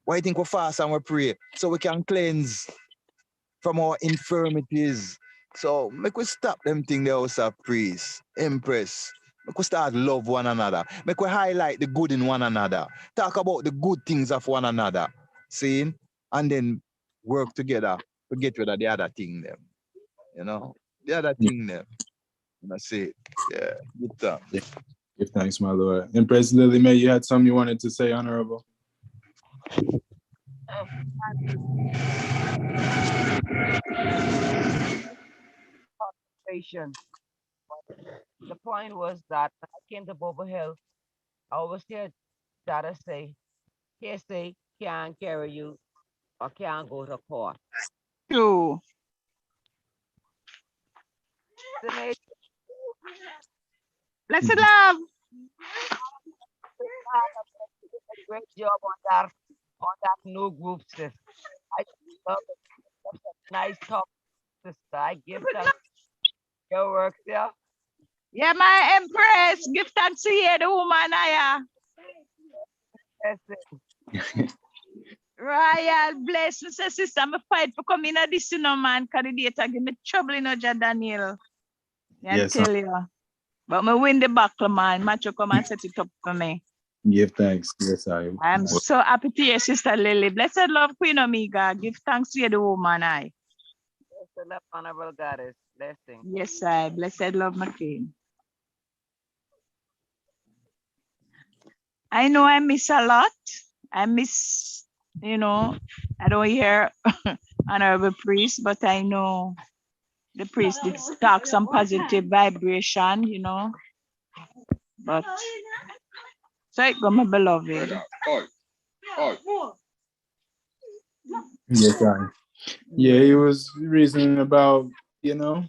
Why do you think we fast and we pray? So we can cleanse from our infirmities. So make we stop them thing the house of priest, empress. Make we start love one another. Make we highlight the good in one another. Talk about the good things of one another. See? And then work together to get rid of the other thing them. The other thing them. That's it. Yeah. Good time. Yeah. Give thanks, my Lord. Empress Lily May, you had something you wanted to say, Honorable? Patient. The point was that when I came to Bobo Hill, I always heard Dada say, "Say can't carry you or can't go to court." True. They made Blessed love. a great job on that new group, sis. I just love it. That's a nice talk, sister. I give thanks for your work there. Yeah, my empress. Give thanks to you, the woman I Blessing. Royal blessings, sister. I'm a fight for coming at this, you know, man. Candidate, give me trouble, you know, Daniel. I Yes, tell you. But me win the battle, man. Macho come and set it up for me. give thanks. Yes, I. I'm so happy to hear, Sister Lily. Blessed love, Queen Omega. Give thanks to you, the woman I. Bless the love, honorable goddess. Blessing. Yes, I. Blessed love, my Queen. I know I miss a lot. I miss, you know, I don't hear honorable priest, but I know the priest did talk some positive vibration, you know. But so it go, my beloved. Yes, I. Yeah, he was reasoning about, you know,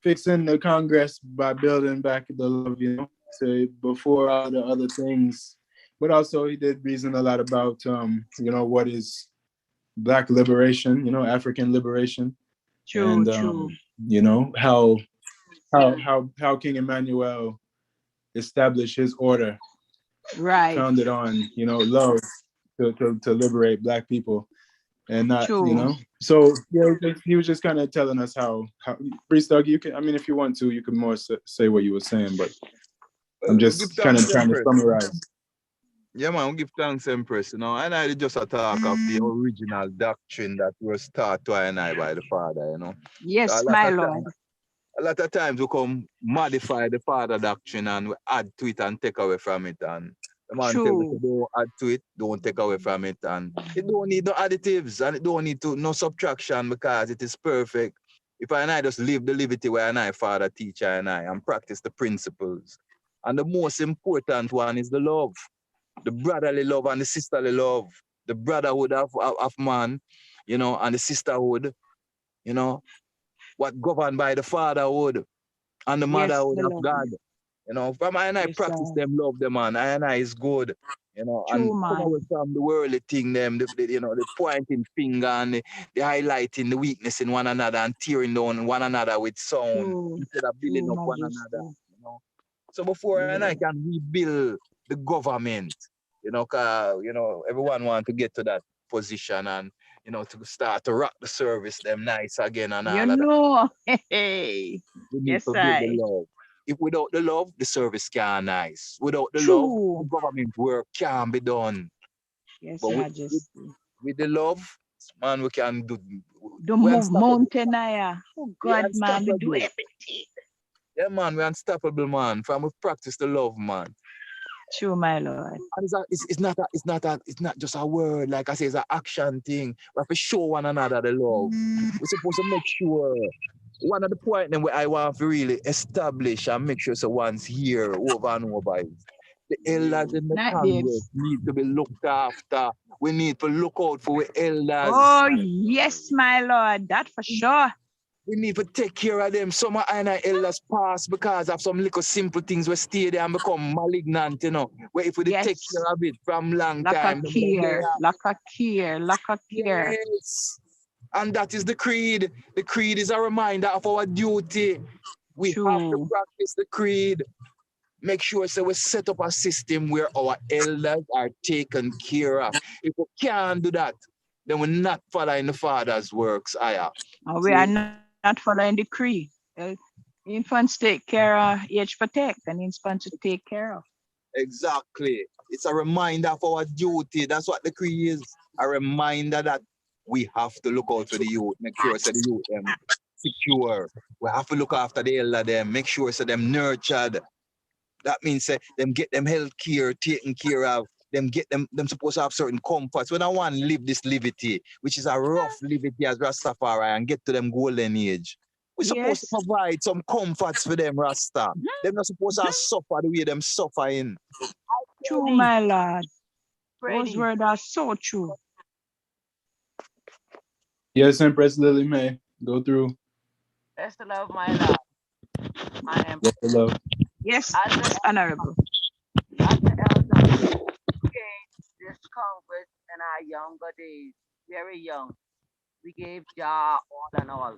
fixing the Congress by building back the love, you know, to before all the other things. But also he did reason a lot about, you know, what is Black liberation, you know, African liberation, True, and true. you know how King Emmanuel established his order, Right. founded on, you know, love to liberate Black people, and not, True. you know. So yeah, he was just kind of telling us how Priest Doug, you can, I mean, if you want to, you can more say what you were saying, but I'm Give just kind thanks, of trying to Empress. summarize. Yeah, man, give thanks, Empress. You know, and I just a talk of the original doctrine that was taught to I and I by the Father, you know. Yes, So my Lord. a lot of times we come modify the Father doctrine and we add to it and take away from it. And the man tell me, True. don't add to it, don't take away from it. And it don't need no additives and it don't need no subtraction because it is perfect. If I and I just live the liberty where I and I, Father, teacher and I, and practice the principles. And the most important one is the love. The brotherly love and the sisterly love, the brotherhood of man, you know, and the sisterhood, you know, what governed by the fatherhood and the Yes, motherhood of beloved. God. You know, from I and I Yes, practice sir. them, love them, man. I and I is good, you know, True, and come man. away from the worldly thing, them, you know, the pointing finger and the highlighting the weakness in one another and tearing down one another with sound True. instead of building True, up one another, Majesty. you know. So before I and I Yes. can rebuild the government, you know, you know, everyone want to get to that position and, you know, to start to rock the service them nice again and You all of that. know. Hey. We need Yes, to build the I. love. If without the love, the service can't nice. Without the love, the True. government work can't be done. Yes, But Majesty. with the love, man, we can do. Do We're move unstoppable. mountain higher. Oh We're God, man, we do unstoppable. everything. Yeah, man, we're unstoppable, man. From we practice the love, man. True, my Lord. And it's not just a word, like I say, it's an action thing. We have to show one another the love. We're supposed to make sure. One of the points where I want to really establish and make sure someone's here over and over is the elders in the Night, Congress babes. need to be looked after. We need to look out for the elders. Oh, yes, my Lord. That for sure. We need to take care of them. Some of our elders pass because of some little simple things we stay there and become malignant, you know. Where if we take Yes. care of it from long Lack time, of care. Lack of care. Lack of care. yes. And that is the creed. The creed is a reminder of our duty. We have to True. practice the creed. Make sure so we set up a system where our elders are taken care of. If we can't do that, then we're not following the Father's works. And we are not following the creed. Infants take care of, age protect, and infants to take care of. Exactly. It's a reminder of our duty. That's what the creed is. A reminder that we have to look out for the youth, make sure so the youth them secure. We have to look after the elder them, make sure so them nurtured. That means them get them health care taken care of. Them get them supposed to have certain comforts. When I want to live this liberty, which is a rough liberty as Rastafari, and get to them golden age. We're supposed to Yes. provide some comforts for them, Rasta. They're not supposed to suffer the way them suffering. True, Freddy, my lord. Those Freddy, words are so true. Yes, Empress Lily May. Go through. that's the love, my love. I am Yes, love. Yes, as the honorable. elder came this Congress in our younger days, very young. We gave Jah all and all.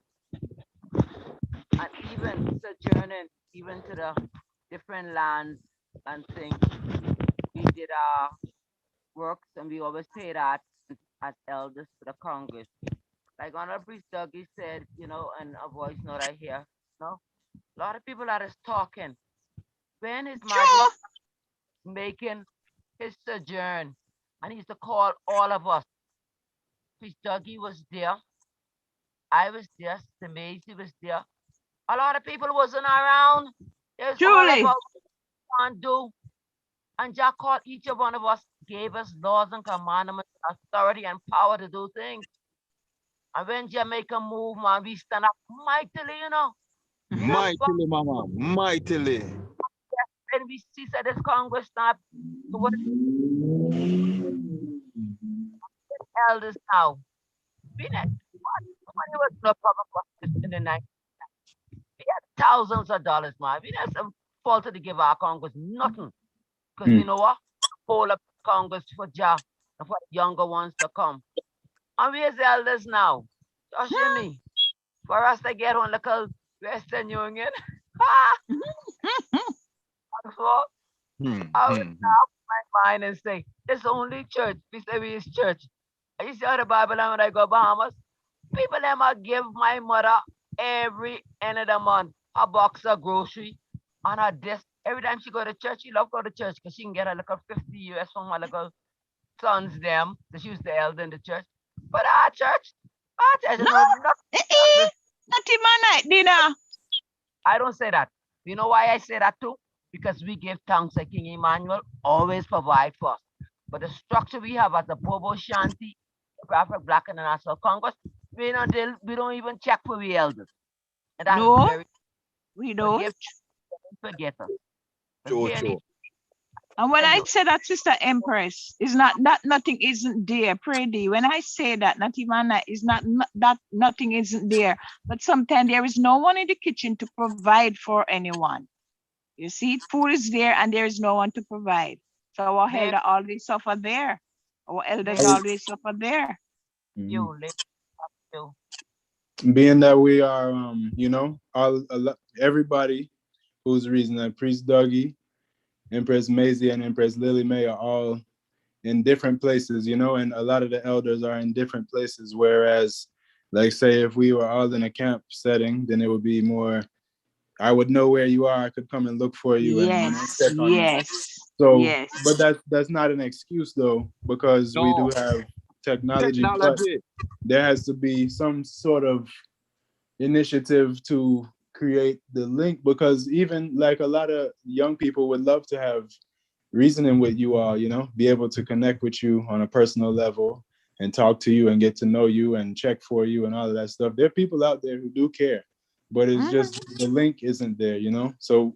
And even sojourning, even to the different lands and things, we did our works and we always pay that as elders to the Congress. Like Honorable Priest Dougie said, and a voice note I hear, a lot of people are just talking. When His Majesty True. making his sojourn, and he used to call all of us. Priest Dougie was there. I was there. Sister Maisie was there. A lot of people wasn't around. It was all Truly. about what we can do. And Jah called each of one of us, gave us laws and commandments, authority and power to do things. And when Jah make a move, man, we stand up mightily, Mightily, mama, mightily. When we see that this Congress not what elders now. We not money was no problem for us in the night. We had thousands of dollars, man. We had some fault to give our Congress nothing. Because we know what? Hold up Congress for Jah and for the younger ones to come. And we as elders now. Just hear me. For us to get on local Western Union. So I would laugh my mind and say, it's only church. We say we is church. I used to hear the Bible and when I go Bahamas, people them a give my mother every end of the month a box of grocery on her desk. Every time she go to church, she love go to church because she can get a little 50 US from her little sons them. So she was the elder in the church. But our church is No. nothing. Not even night dinner. I don't say that. You know why I say that too? Because we give thanks to King Emmanuel, always provide for us. But the structure we have at the Bobo Shanti, African Black International Congress, we don't even check for the elders. And that's No, very we don't. forgive, forget us. But True, here true. And when tell I you, say that, Sister Empress, is not that nothing isn't there, pray thee. When I say that, not even that is not that nothing isn't there. But sometimes there is no one in the kitchen to provide for anyone. You see, food is there and there is no one to provide. So our babe, elder always suffer there. Our elders babe, always suffer there. you, live you. Being that we are, everybody who's reason that Priest Dougie, Empress Maisie, and Empress Lily May are all in different places, and a lot of the elders are in different places. Whereas, like, say, if we were all in a camp setting, then it would be more, I would know where you are. I could come and look for you and Yes, check on you. yes, So, yes. but that's not an excuse though, because we do No. have technology, but Technology. there has to be some sort of initiative to create the link, because even like a lot of young people would love to have reasoning with you all, be able to connect with you on a personal level and talk to you and get to know you and check for you and all of that stuff. There are people out there who do care, but it's just the link isn't there, So,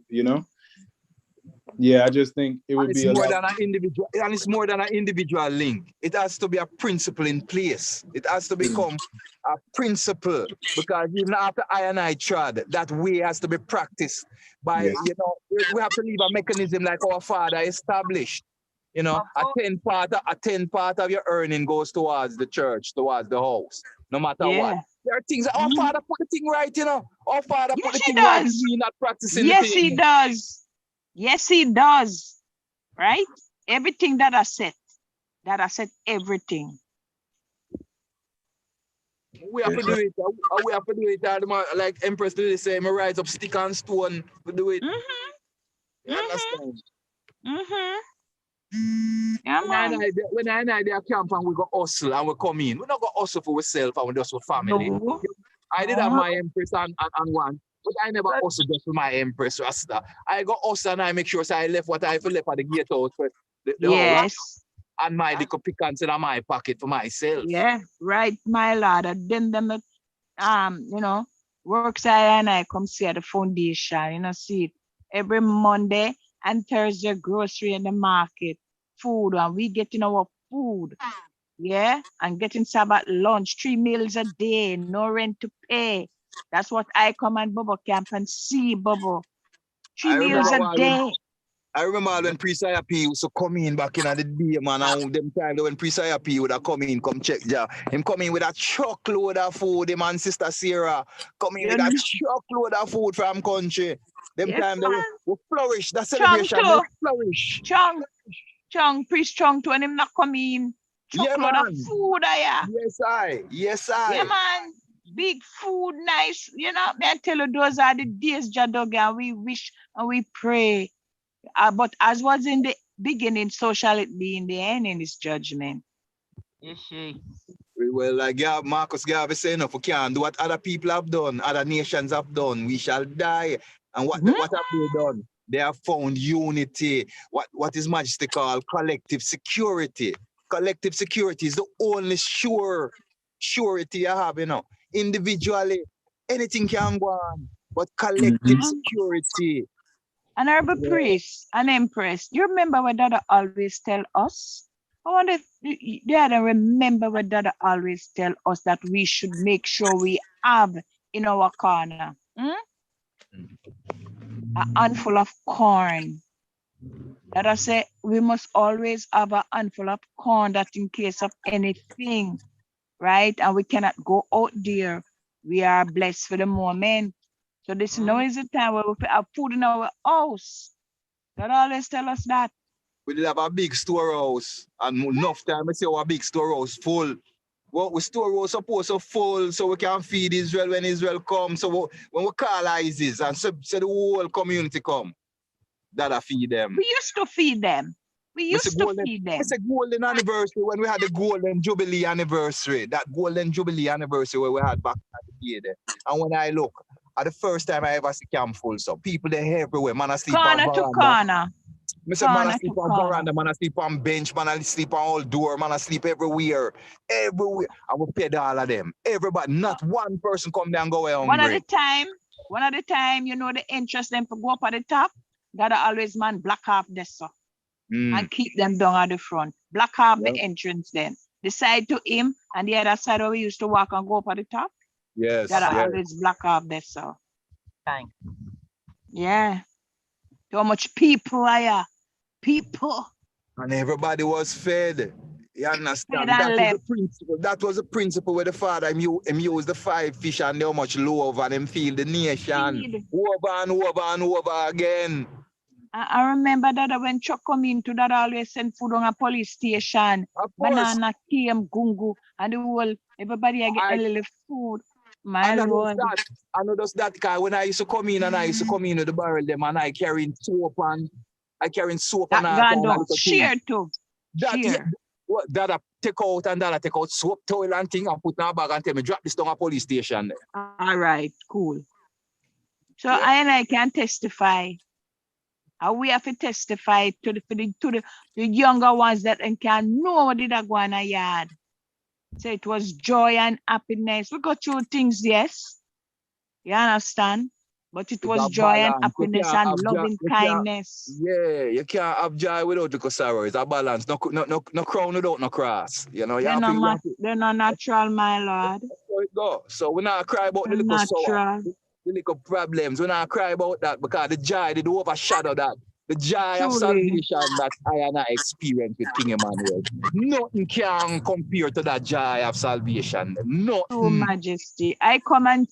yeah, I just think it And would it's be a more lot. than an individual, and it's more than an individual link. It has to be a principle in place. It has to become a principle, because even after I and I tried, that way has to be practiced by, Yes. we have to leave a mechanism like our father established. A 10 part of your earning goes towards the church, towards the house, no matter what. Yeah. There are things that our father put the thing right, Our father put the Yes, he thing right, does. we not practicing Yes, the thing. he does. Yes, he does. Right? Everything that I said, everything. We have to do it. We have to do it. Like Empress Lily say, me rise up stick and stone to do it. You understand? Yeah, man. When I and I there camp and we go hustle and we come in, we not go hustle for ourselves and we just for family. No. I did have my Empress and one, but I never hustle just for my Empress Rasta. I go hustle and I make sure so I left what I left at the gate house for the house. Yes. And my little pecans in my pocket for myself. Yeah, right, my lord. And then them, Works I and I come see at the foundation, you know, see it every Monday and Thursday grocery in the market, food, and we getting our food, yeah, and getting Sabbath lunch, 3 meals a day, no rent to pay. That's what I come and Bobo camp and see, Bobo. Three I meals remember a all when day. I remember all when Priest IAP used to come in back in the day, man, and them time when Priest IAP would have come in, come check ja. Him come in with a truckload of food, him and Sister Sarah come in You with a know, truckload of food from country. Them yes, time they man. will flourish, that Chung celebration, they too. flourish. Chung, priest Chung too, and him not come in. Yeah, Chocolate of man. food, yeah. Yes, Yeah, I. man. Big food, nice. You know, me I tell you, those are the days, Jadog, and we wish and we pray. But as was in the beginning, so shall it be in the end in this judgment. Is she? Well, like Marcus Garvey saying, if we can't do what other people have done, other nations have done, we shall die. And what have they done? They have found unity. What is Majesty called collective security. Collective security is the only surety I have, you know. Individually, anything can go on, but collective security. Honorable priest and empress, you remember what Dada always tell us? I wonder if Dada remember what Dada always tell us that we should make sure we have in our corner. A handful of corn. Dada say we must always have a handful of corn that in case of anything, right? And we cannot go out there. We are blessed for the moment. So this now is the time where we have food in our house. That always tell us that. We did have a big storehouse, and enough time I see our big storehouse full. Well, we storehouse supposed to full so we can feed Israel when Israel comes. So when we call ISIS and so the whole community come, that I feed them. We used to feed them. It's a golden anniversary when we had the golden jubilee anniversary. That golden jubilee anniversary where we had back at the day there. And when I look, at the first time I ever see camp full, so people there everywhere. Man, I sleep on Corner to veranda. corner. Me say, man, I Corner sleep to on corner. veranda, man, I sleep on bench, man, I sleep on all door, man, I sleep everywhere. Everywhere. I will pay all of them. Everybody, not one person come there and go away One hungry. at a time, you know, the interest them to go up at the top. Gotta always man block off this so. And keep them down at the front. Block off the entrance then. The side to him and the other side where we used to walk and go up at the top. Yes. Gotta always block off this so. Thanks. Yeah. Too much people are people. And everybody was fed. You understand? Fed and left. The principle. That was the principle where the father him used the 5 fish and how much love and him feed the nation over and over and over again. I remember that when Chuck come into that always send food on a police station. Banana came, gungu, and the whole everybody get a little food. My Lord. I know that guy when I used to come in with the barrel them and I carrying soap and share too. That I take out and that I take out soap towel and thing and put in a bag and tell me drop this down a police station there. All right, cool. So I can testify. We have to testify to the younger ones that can know what did I go on a yard. So it was joy and happiness. We got through things, yes. You understand? But it was joy and happiness and loving kindness. Yeah, you can't have joy without the sorrow. It's a balance. No crown without no cross. You know, they're not natural, my Lord. That's how it go. So we not cry about the little sour, the little problems. We not cry about that because the joy did overshadow that. The joy of salvation that I and I experienced with King Emmanuel. Nothing can compare to that joy of salvation. Nothing. Oh, Majesty. I come and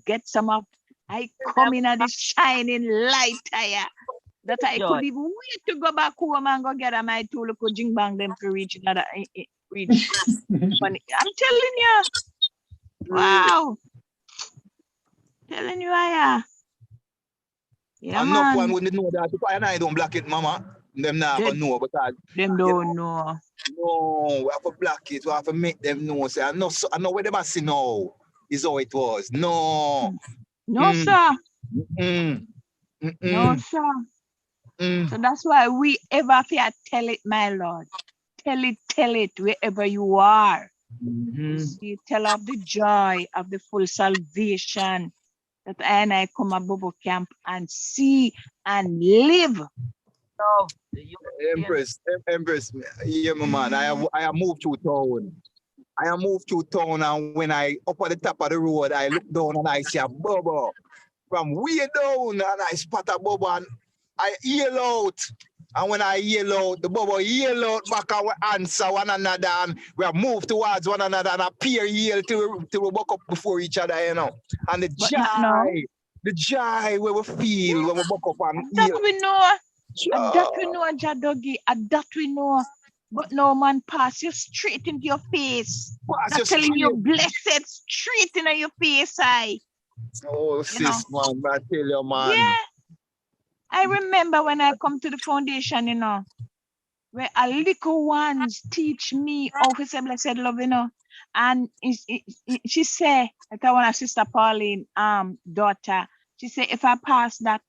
get some of. I come in at this shining light here that I could even wait to go back home and go get my 2 little jing bang them to reach another reach. I'm telling you. Wow. Telling you, yeah, enough one wouldn't know that. If I and I don't block it, mama, them not gonna know because them don't know. No, we have to block it. We have to make them know. Say, I know where they must see now is how it was. No. No, sir. No, sir. So that's why we ever fear tell it, my Lord. Tell it wherever you are. See, tell of the joy of the full salvation that I and I come at Bobo camp and see and live. So, you Empress, yeah, my man. I have moved to town. I have moved to town, and when I up at the top of the road, I look down and I see a Bobo from way down, and I spot a Bobo and I yell out. And when I yell out, the Bobo yell out back and we answer one another, and we have moved towards one another and appear yell till we buck up before each other, you know. And But not now. the joy where we feel when we buck up and That yell. we know. Joy. That we know, Jadogi. That we know. But no man pass you straight into your face. Pass I'm telling you, blessed straight into your face, Oh, sis, man, I tell you, man. Yeah. I remember when I come to the foundation, you know, where a little ones teach me how to say blessed love, you know. And she said, that one of Sister Pauline daughter, she said, if I pass that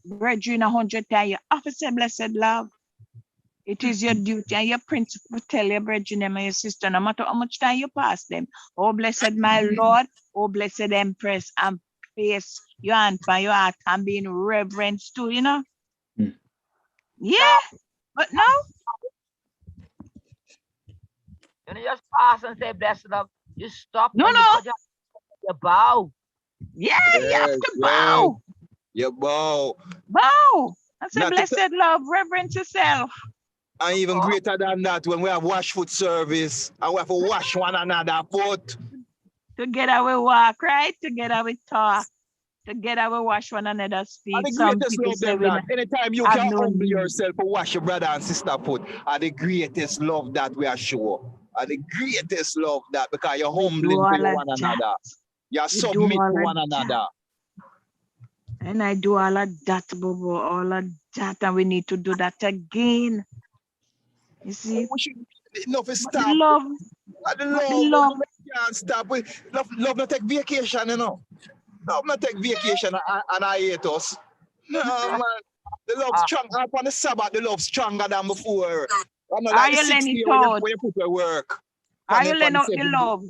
brethren 100 times, you have to say blessed love. It is your duty and your principle to tell your brethren and your sister, no matter how much time you pass them. Oh, blessed my Lord, oh, blessed Empress, and face your hand for your heart and being reverence too, you know? Yeah, but now, you just pass and say blessed love. You stop. No, and no. You bow. Yeah, you have to bow. You bow. Bow. That's a Not to blessed love, reverence yourself. And even greater than that, when we have wash foot service and we have to wash one another foot. Together we walk, right? Together we talk. Together we wash one another's feet. And the Some greatest people love say them we that anytime you have can no humble need. yourself and wash your brother and sister foot are the greatest love that we are sure. And the greatest love that because you're humbling to one another. You're submit to one another. And I do all of that, Bobo, all of that, and we need to do that again. You see? We should enough is But the stop. love. The love can't stop. Love not take vacation, you know. Love not take vacation and I hate us. No, man. The love strong. Upon the Sabbath, the love stronger than before. I'm not like the 60 when you put your work. Are you letting out the love?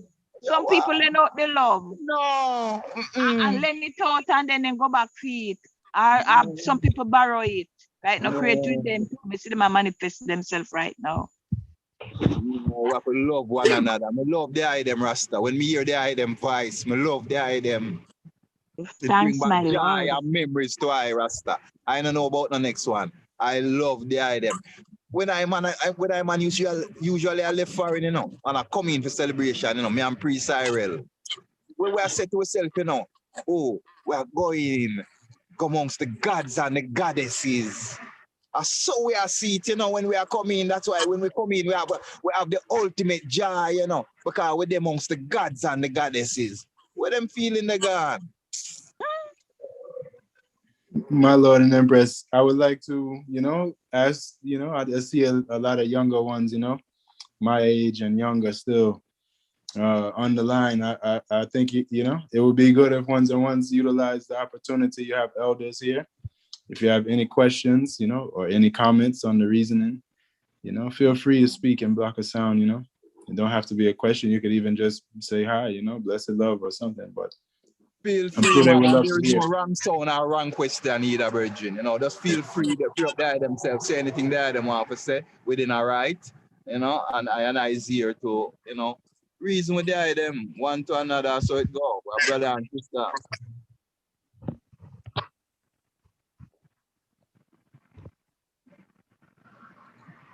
Some people let out the love. No. And let it out and then go back feet. Some people borrow it. Right now, create with them. We see them manifest themselves right now. We have to love one another. I love the item Rasta. When me hear the item voice, I love the item. Thanks, my joy Lord. and memories to I Rasta. I don't know about the next one. I love the item. When I'm usually I left foreign, you know, and I come in for celebration, you know, me and pre-Cyril. When we are said to ourselves, you know, oh, we are going amongst the gods and the goddesses. And so we are see it, you know, when we are coming. That's why when we come in, we have the ultimate joy, you know, because we're amongst the gods and the goddesses. Where them feeling the God? My Lord and Empress, I would like to, you know, ask, you know, I see a lot of younger ones, you know, my age and younger still on the line. I think, you know, it would be good if ones and ones utilize the opportunity. You have elders here. If you have any questions, you know, or any comments on the reasoning, you know, feel free to speak and block a sound, you know. It don't have to be a question. You could even just say hi, you know, blessed love or something, but feel I'm free, sure they man. would love There to is hear. no wrong sound or wrong question either, virgin. You know, just feel free to free up there themselves, say anything there them want to say within a right, you know, and I is here to, you know, reason with them one to another, so it go, brother and sister.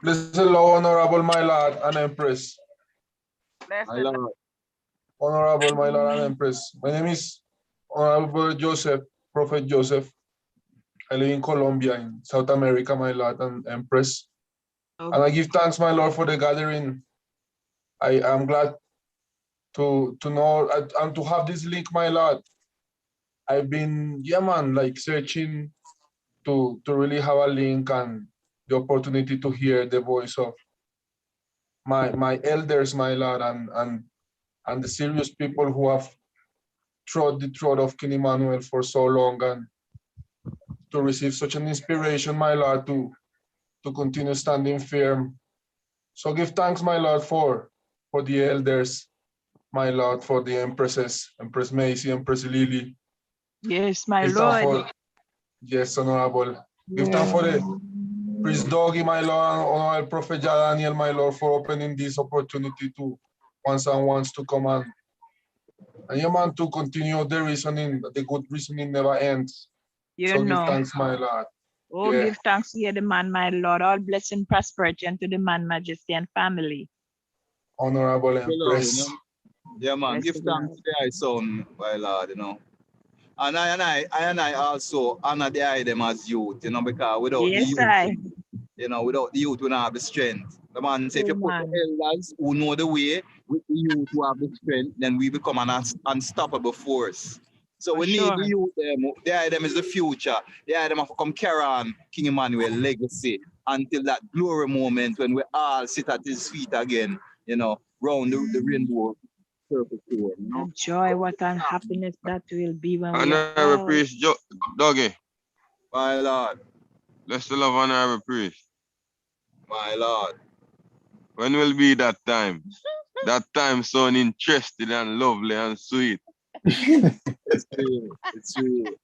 Blessed Lord, Honorable my Lord and Empress. My Lord. Honorable my Lord and Empress. My name is Honorable Joseph, Prophet Joseph. I live in Colombia, in South America, my Lord and Empress. And I give thanks, my Lord, for the gathering. I am glad to know and to have this link, my Lord. I've been, yeah, man, like searching to really have a link and the opportunity to hear the voice of my elders, my Lord, and the serious people who have trod the throat of King Emmanuel for so long, and to receive such an inspiration, my Lord, to continue standing firm. So give thanks, my Lord, for the elders, my Lord, for the empresses, Empress Macy, Empress Lily, Yes, my Give thanks Lord. for, yes, Honorable. Give thanks for the Priest Doggy, my Lord, and Honorable Prophet Daniel, my Lord, for opening this opportunity to once and once to come and your man to continue the reasoning, the good reasoning never ends. You So give know. thanks, my Lord. Oh, Yeah. give thanks to the man, my Lord. All blessing, prosperity, and to the man, majesty, and family. Honorable Hello, you Empress. know. Yeah, man. Give Blessed thanks Lord. to the son, my Lord, you know. And I also honor the eye them as youth, you know, because without the Yes, youth, I. you know, without the youth, we don't have the strength. The man say if Oh, you put the man. elders who know the way with the youth who have the strength, then we become an unstoppable force. So For we need sure. the youth them. The eye them is the future. The eye them have to come carry on King Emmanuel legacy until that glory moment when we all sit at his feet again, you know, round the rainbow circle tour, you know. The joy, what an happiness that will be when we are Honorable all. Priest Doggy. My Lord, Bless the love, Honorable Priest. my Lord. When will be that time? That time so interested and lovely and sweet. It's real. It's real.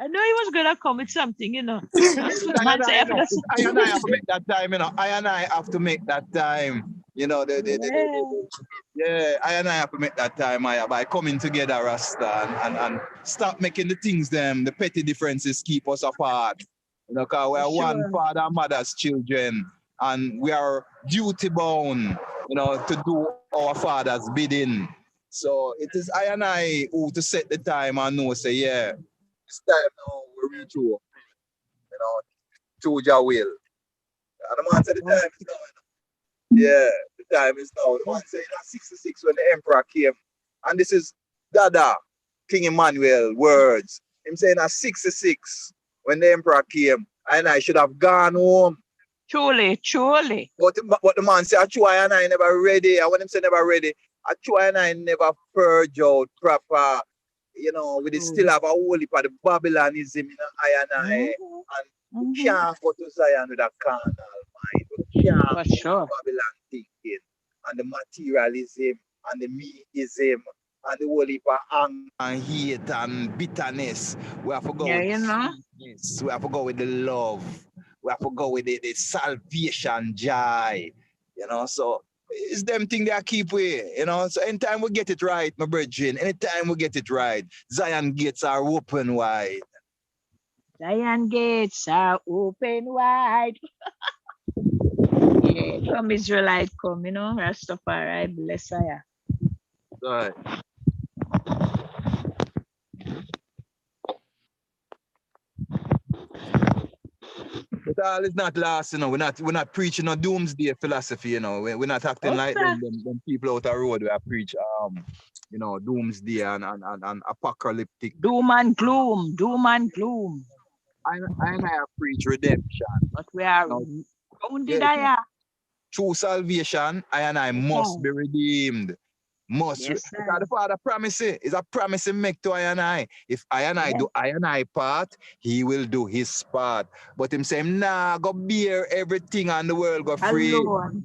I know he was gonna come with something, you know. That's what I man say. and I have to make that time, you know. I and I have to make that time. You know, yeah, I and I have to make that time by coming together, Rasta, and stop making the things them, the petty differences keep us apart. You know, because we For are one sure. father and mother's children, and we are duty bound, you know, to do our father's bidding. So it is I and I who to set the time and know, say, yeah, this time now we reach you know, to your will. And the man said the time is now. Yeah, the time is now. The man said in 66 when the emperor came. And this is Dada, King Emmanuel words. Him saying at 66 when the emperor came, and I should have gone home. Truly, truly. But the man said, Achua and I never ready. And when him say never ready, Achua and I never purge out proper. You know, we still have a whole heap of the Babylonism in I and I. And we can't go to Zion with a carnal mind. We can't For go sure. to Babylon thinking. And the materialism and the meism and the whole heap of anger and hate and bitterness. We have to go Yeah, with you know. sweetness. We have to go with the love. We have to go with the salvation joy. You know, so it's them thing that keep we, you know. So anytime we get it right, my brethren, anytime we get it right, Zion gates are open wide. Zion gates are open wide. Yeah, come Israelite, come, you know. Rastafari, bless I. Right. But all is not lost, you know. We're not preaching a doomsday philosophy, you know. We're not acting like Okay. them people out the road where preach you know, doomsday and apocalyptic. Doom and gloom, doom and gloom. I have preach redemption. But we are You know, wounded, yeah, I. true salvation, I must be redeemed. Must Yes, because sir. the Father promise it. It's a promise he make to I and I. If I and I Yes. do I and I part, he will do his part. But him say, nah, go bear everything and the world go free. Alone.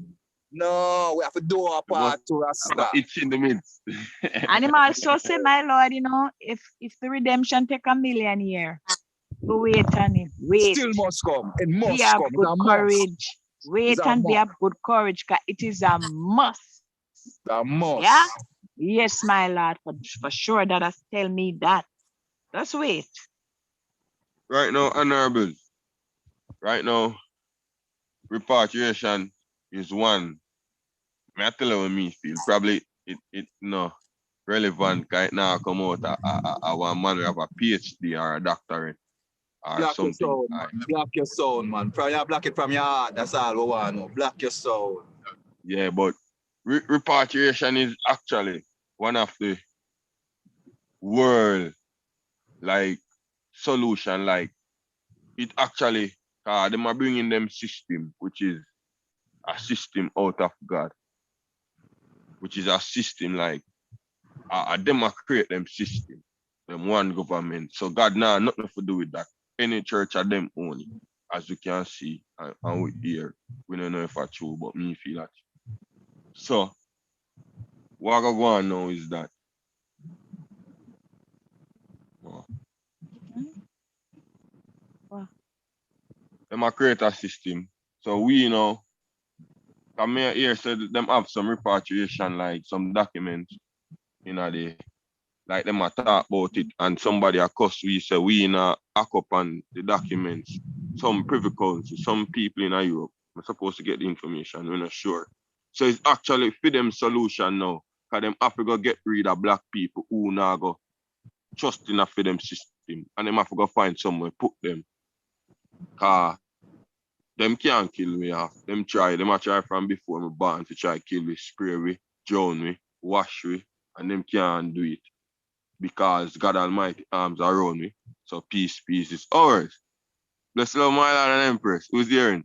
No, we have to do our part to Have a Rasta. itch in the midst. And him also say, my Lord, you know, if the redemption take 1,000,000 years, go wait on it. Wait. Still must come. It Be must of come. It's good a must. courage. It's Wait a and be must. of good courage, because it is a must. A must. Yeah? Yes, my Lord, for sure that has tell me that. Just wait. Right now, Honorable. Right now, repatriation is one. I tell you what me feel. Probably it no relevant right now come out a one man who have a PhD or a doctorate or Block your something. soul, man. Block your soul, man. Block it from your heart. That's all we want to know. Block your soul. Yeah, but repatriation is actually one of the world like solution. Like it actually, them are bringing them system, which is a system out of God, which is a system like them a create them system, them one government. So God now nothing to do with that. Any church are them own it, as you can see and we hear. We don't know if it's true, but me feel that. So what I go on now is that them a create a system. So we know, come here said them have some repatriation, like some documents, the like them a talk about it, and somebody a cuss we say we hack up on the documents. Some privy council, some people in Europe are supposed to get the information, we're not sure. So it's actually for them solution now, because them have to go get rid of black people who now go trust enough for them system, and them have to go find somewhere put them. Cause them can't kill me off. Them a try from before me born to try kill me, spray me, drown me, wash me, and them can't do it. Because God Almighty arms are around me. So peace is ours. Bless the Lord, my Lord and Empress. Who's hearing?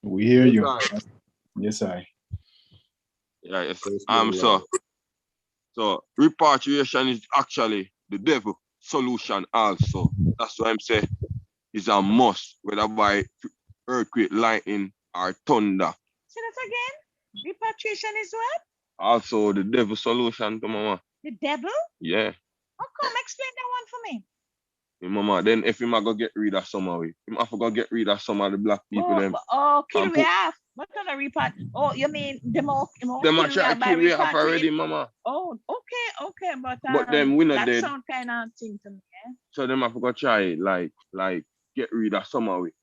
We hear Yes, you. sir. Yes, I. Yeah, yes. Yes, So repatriation is actually the devil solution also. That's why I'm saying it's a must, whether by earthquake, lightning, or thunder. Say that again. Repatriation is what? Also the devil solution to mama. The devil? Yeah. How come? Explain that one for me. Mama, then if him a go get rid of some of it, him have to go get rid of some of the black people them. Kill and we off. What kind of repart? Oh, you mean them all them a kill we try off by kill we off already, repatriate? mama. Oh, okay, But them we not that dead. sound kind of thing to me. So them have to go try like get rid of some of it.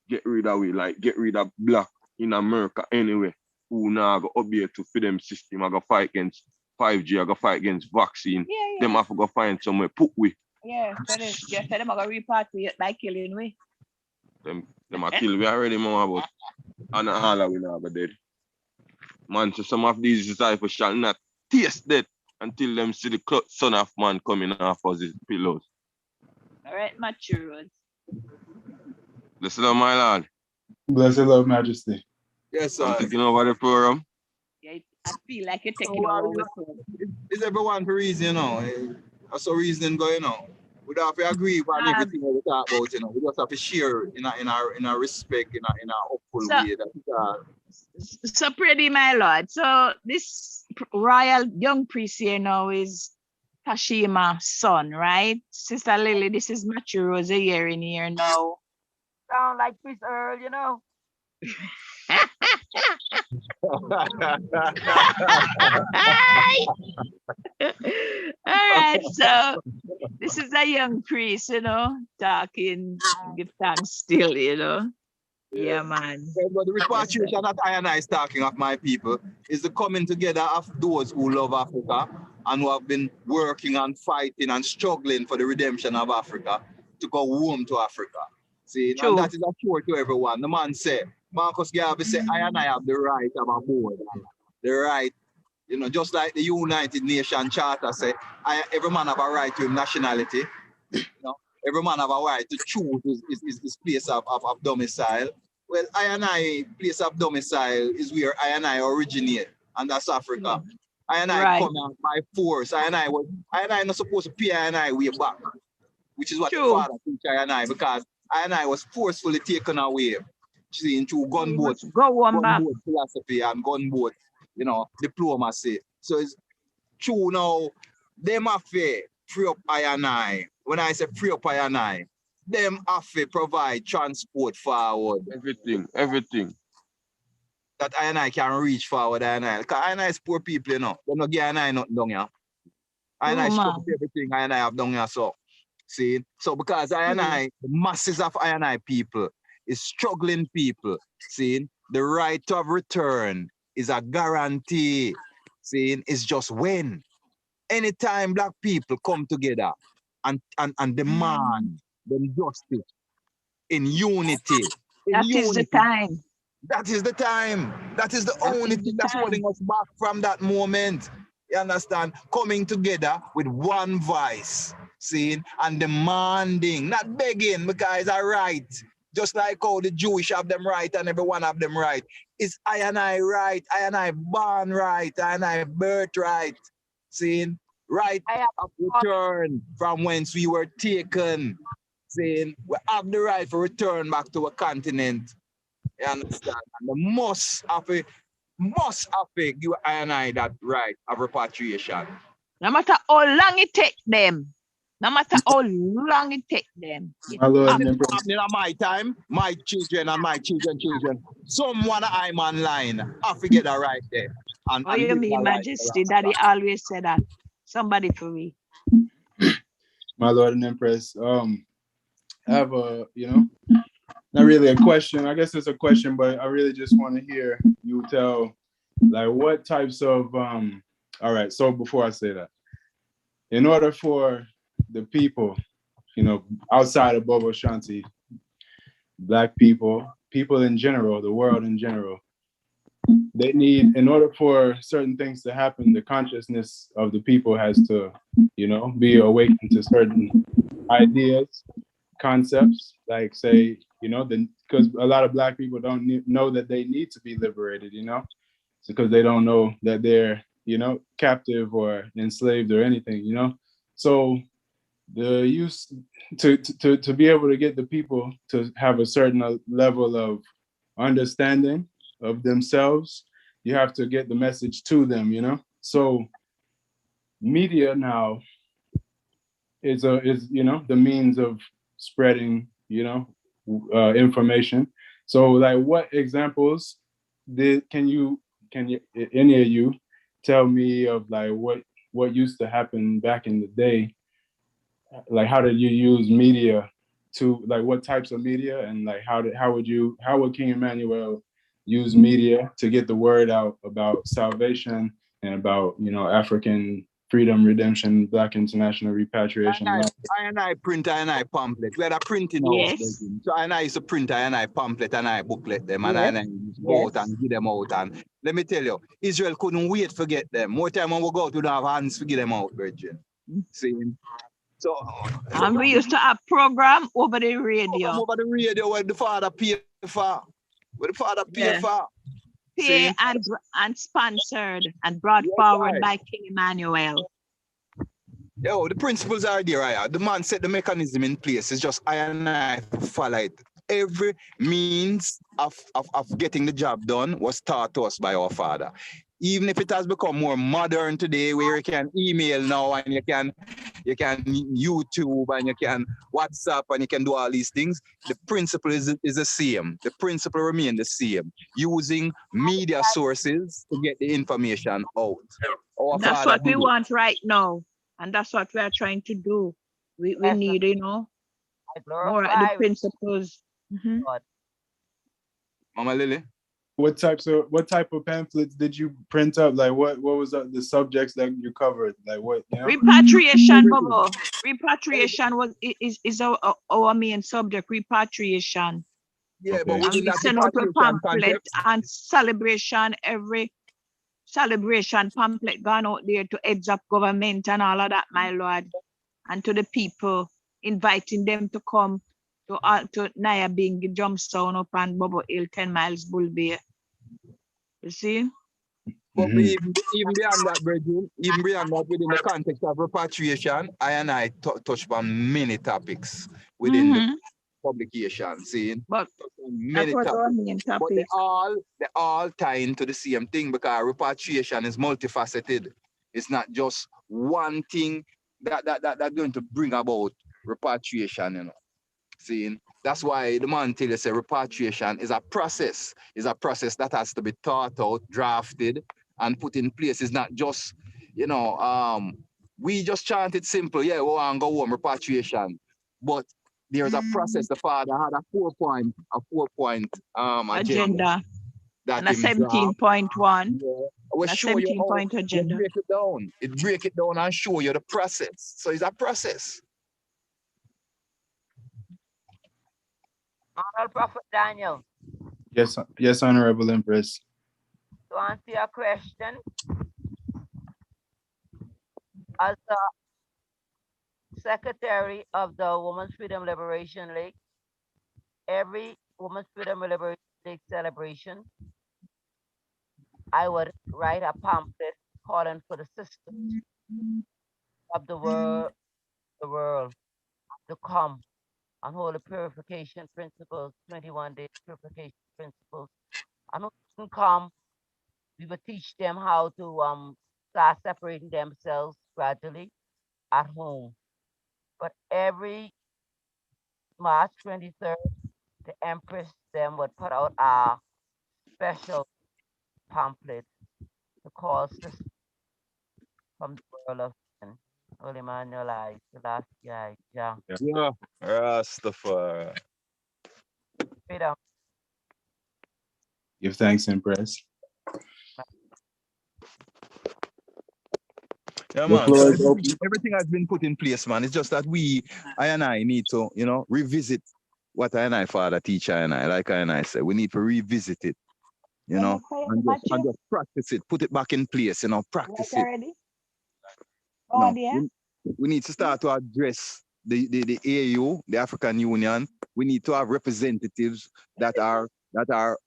Get rid of it, like get rid of black in America anyway. Who now go obey to for them system. I go fight against 5G, I go fight against vaccine. Yeah. Them have to go find somewhere put we. Yeah, so them are gonna repatriate by killing we. Them a kill we already, mama, but and all of we now go dead. Man, so some of these disciples shall not taste death until them see the Son of Man coming off of his pillows. All right, mature. Listen up, my lord. Bless the Lord, Majesty. yes, I'm sir. taking over the program. Yeah, I feel like you're taking over. It's everyone for reason, That's a reason going on. We don't have to agree on everything we talk about, We just have to share in a respect, in a hopeful way. So pretty, my lord. So this royal young priest here now is Tashima's son, right? Sister Lily, this is Mature Rosa here in here now. Sound like Chris Earl, you know. All right, so this is a young priest, talking, give thanks still, Yeah, man. But the repatriation that I and I is talking of, my people, is the coming together of those who love Africa and who have been working and fighting and struggling for the redemption of Africa to go home to Africa. See, True. and that is a cure to everyone. The man said, Marcus Garvey said, I and I have the right of a board. The right, just like the United Nations Charter say, every man have a right to nationality. Every man have a right to choose his place of domicile. Well, I and I place of domicile is where I and I originate, and that's Africa. I and I come out by force. I and I not supposed to pay I and I way back, which is what the father teach I and I, because I and I was forcefully taken away, into gunboat philosophy and gunboat, diplomacy. So it's true now. Them have to free up I and I. When I say free up I and I, them have to provide transport forward. Everything. That I and I can reach forward I and I. Because I and I is poor people, They don't give I and I nothing down here. I and I struggle everything I and I have down here, so. See? So because I and I, the masses of I and I people is struggling people, see? The right of return is a guarantee, see? It's just when. Anytime black people come together and demand them justice in unity. Is the time. That is the time. That is the only thing that's holding us back from that moment. You understand? Coming together with one voice, seeing, and demanding, not begging, because it's a right. Just like how the Jewish have them right and everyone have them right. It's I and I right, I and I born right, I and I birth right. Seeing? Right of return from whence we were taken. Saying we have the right to return back to a continent. You understand? And the must have give I and I that right of repatriation. No matter how long it take them. No matter how long it take them. It My Lord and happen. Empress. In my time, my children and my children, someone I'm online, I forget that right there. And What you live mean, my life. Majesty? Daddy always said that. Somebody for me. My Lord and Empress. I have a, not really a question. I guess it's a question, but I really just want to hear you tell, like, what types of, all right, so before I say that, in order for the people, outside of Bobo Shanti, Black people, people in general, the world in general, they need, in order for certain things to happen, the consciousness of the people has to, be awakened to certain ideas, concepts, like say, because a lot of Black people don't know that they need to be liberated, because they don't know that they're, captive or enslaved or anything, So the use to be able to get the people to have a certain level of understanding of themselves, you have to get the message to them, So media now is the means of spreading information. So like what examples can you any of you tell me of like what used to happen back in the day? Like how did you use media to, like, what types of media, and like how would King Emmanuel use media to get the word out about salvation and about African freedom, redemption, Black international repatriation? I print and I pamphlet. We had a printing house. Yes. So I used to print and I pamphlet and I booklet them and Yes. I used to go out and give them out. And let me tell you, Israel couldn't wait to get them. More time when we go out, we don't have hands to get them out, Virgin. See? So And we used to have program over the radio. over the radio where the father paid for. Where the father paid Yeah. for. Pay See? and sponsored and brought Yes, forward right. by King Emmanuel. Yo, the principles are there, right? The man set the mechanism in place. It's just I and I follow it. Every means of getting the job done was taught to us by our father. Even if it has become more modern today, where you can email now and you can YouTube and you can WhatsApp and you can do all these things, the principle is the same. The principle remains the same. Using media sources to get the information out. Our That's father what we did it. want right now. And that's what we are trying to do. We Yes, need, I more of the glorify principles. God. Mama Lily. What type of pamphlets did you print up? Like what was the subjects that you covered? Like what, Repatriation, Bobo. Repatriation is our main subject, repatriation. Yeah, Okay. but And within we that send out a repatriation pamphlet context, and celebration, every celebration pamphlet gone out there to heads of government and all of that, my lord. And to the people, inviting them to come to Naya Bing, Jumstown up and Bobo Hill, 10 miles Bull Bay. You see? but Mhm. even beyond that, Brethren, even beyond that, within the context of repatriation, I and I touch on many topics within the publication, seeing But many that's what our topics. main But topic. they all tie into the same thing because repatriation is multifaceted. It's not just one thing that going to bring about repatriation, Seeing that's why the man tell you say repatriation is a process. Is a process that has to be thought out, drafted, and put in place. It's not just, we just chant it simple. Yeah, we want to go home, repatriation. But there's a process. The father had a four point agenda Agenda. that And a him draft. 17.1. Yeah. We And a show you 17 how point you agenda. break it down. It break it down and show you the process. So it's a process. Honorable Prophet Daniel, Yes, Honorable Empress. to answer your question, as the secretary of the Women's Freedom Liberation League, every Women's Freedom Liberation League celebration, I would write a pamphlet calling for the sisters of the world to come and hold the purification principles, 21 day purification principles. And who can come, we will teach them how to start separating themselves gradually at home. But every March 23rd, the Empress them would put out a special pamphlet to call sisters from the world of sin. Holy Manuel I, Selassie I, Jah. Yeah. Rastafari. Freedom. Give thanks, Empress. Yeah, The man. floor So is open. everything has been put in place, man. It's just that I and I need to, revisit what I and I father teach I and I. Like I and I said, we need to revisit it, Yeah, and just practice it, put it back in place, practice it. already? No, Oh, dear. we need to start to address the AU, the African Union. We need to have representatives that are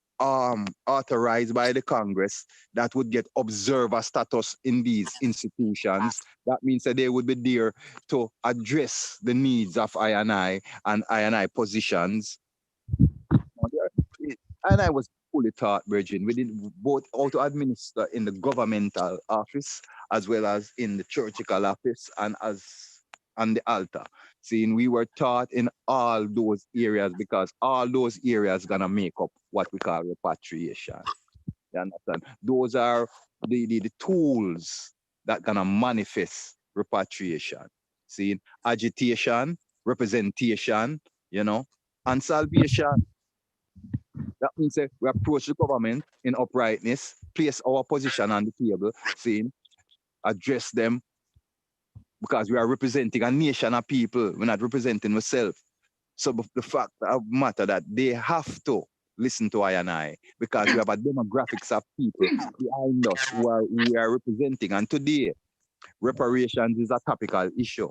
authorized by the Congress that would get observer status in these institutions. That means that they would be there to address the needs of I and I positions. And I was fully taught, Virgin. We did both how to administer in the governmental office as well as in the churchical office and as on the altar. Seeing we were taught in all those areas because all those areas gonna make up what we call repatriation. You understand? Those are the tools that gonna manifest repatriation. Seeing agitation, representation, and salvation. That means that we approach the government in uprightness, place our position on the table, saying, address them because we are representing a nation of people. We're not representing ourselves. So the fact of the matter that they have to listen to I and I because we have a demographics of people behind us who we are representing. And today, reparations is a topical issue.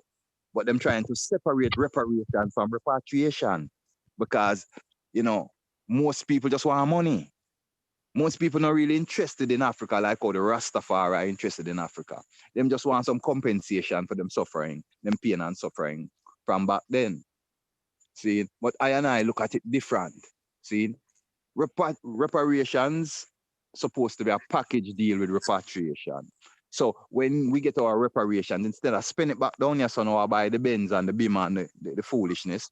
But them trying to separate reparation from repatriation because, most people just want money. Most people not really interested in Africa like how the Rastafari are interested in Africa. Them just want some compensation for them suffering, them pain and suffering from back then. See, but I and I look at it different. See, reparations supposed to be a package deal with repatriation. So when we get our reparations, instead of spend it back down here, so now I buy the Benz and the Beamer and the foolishness,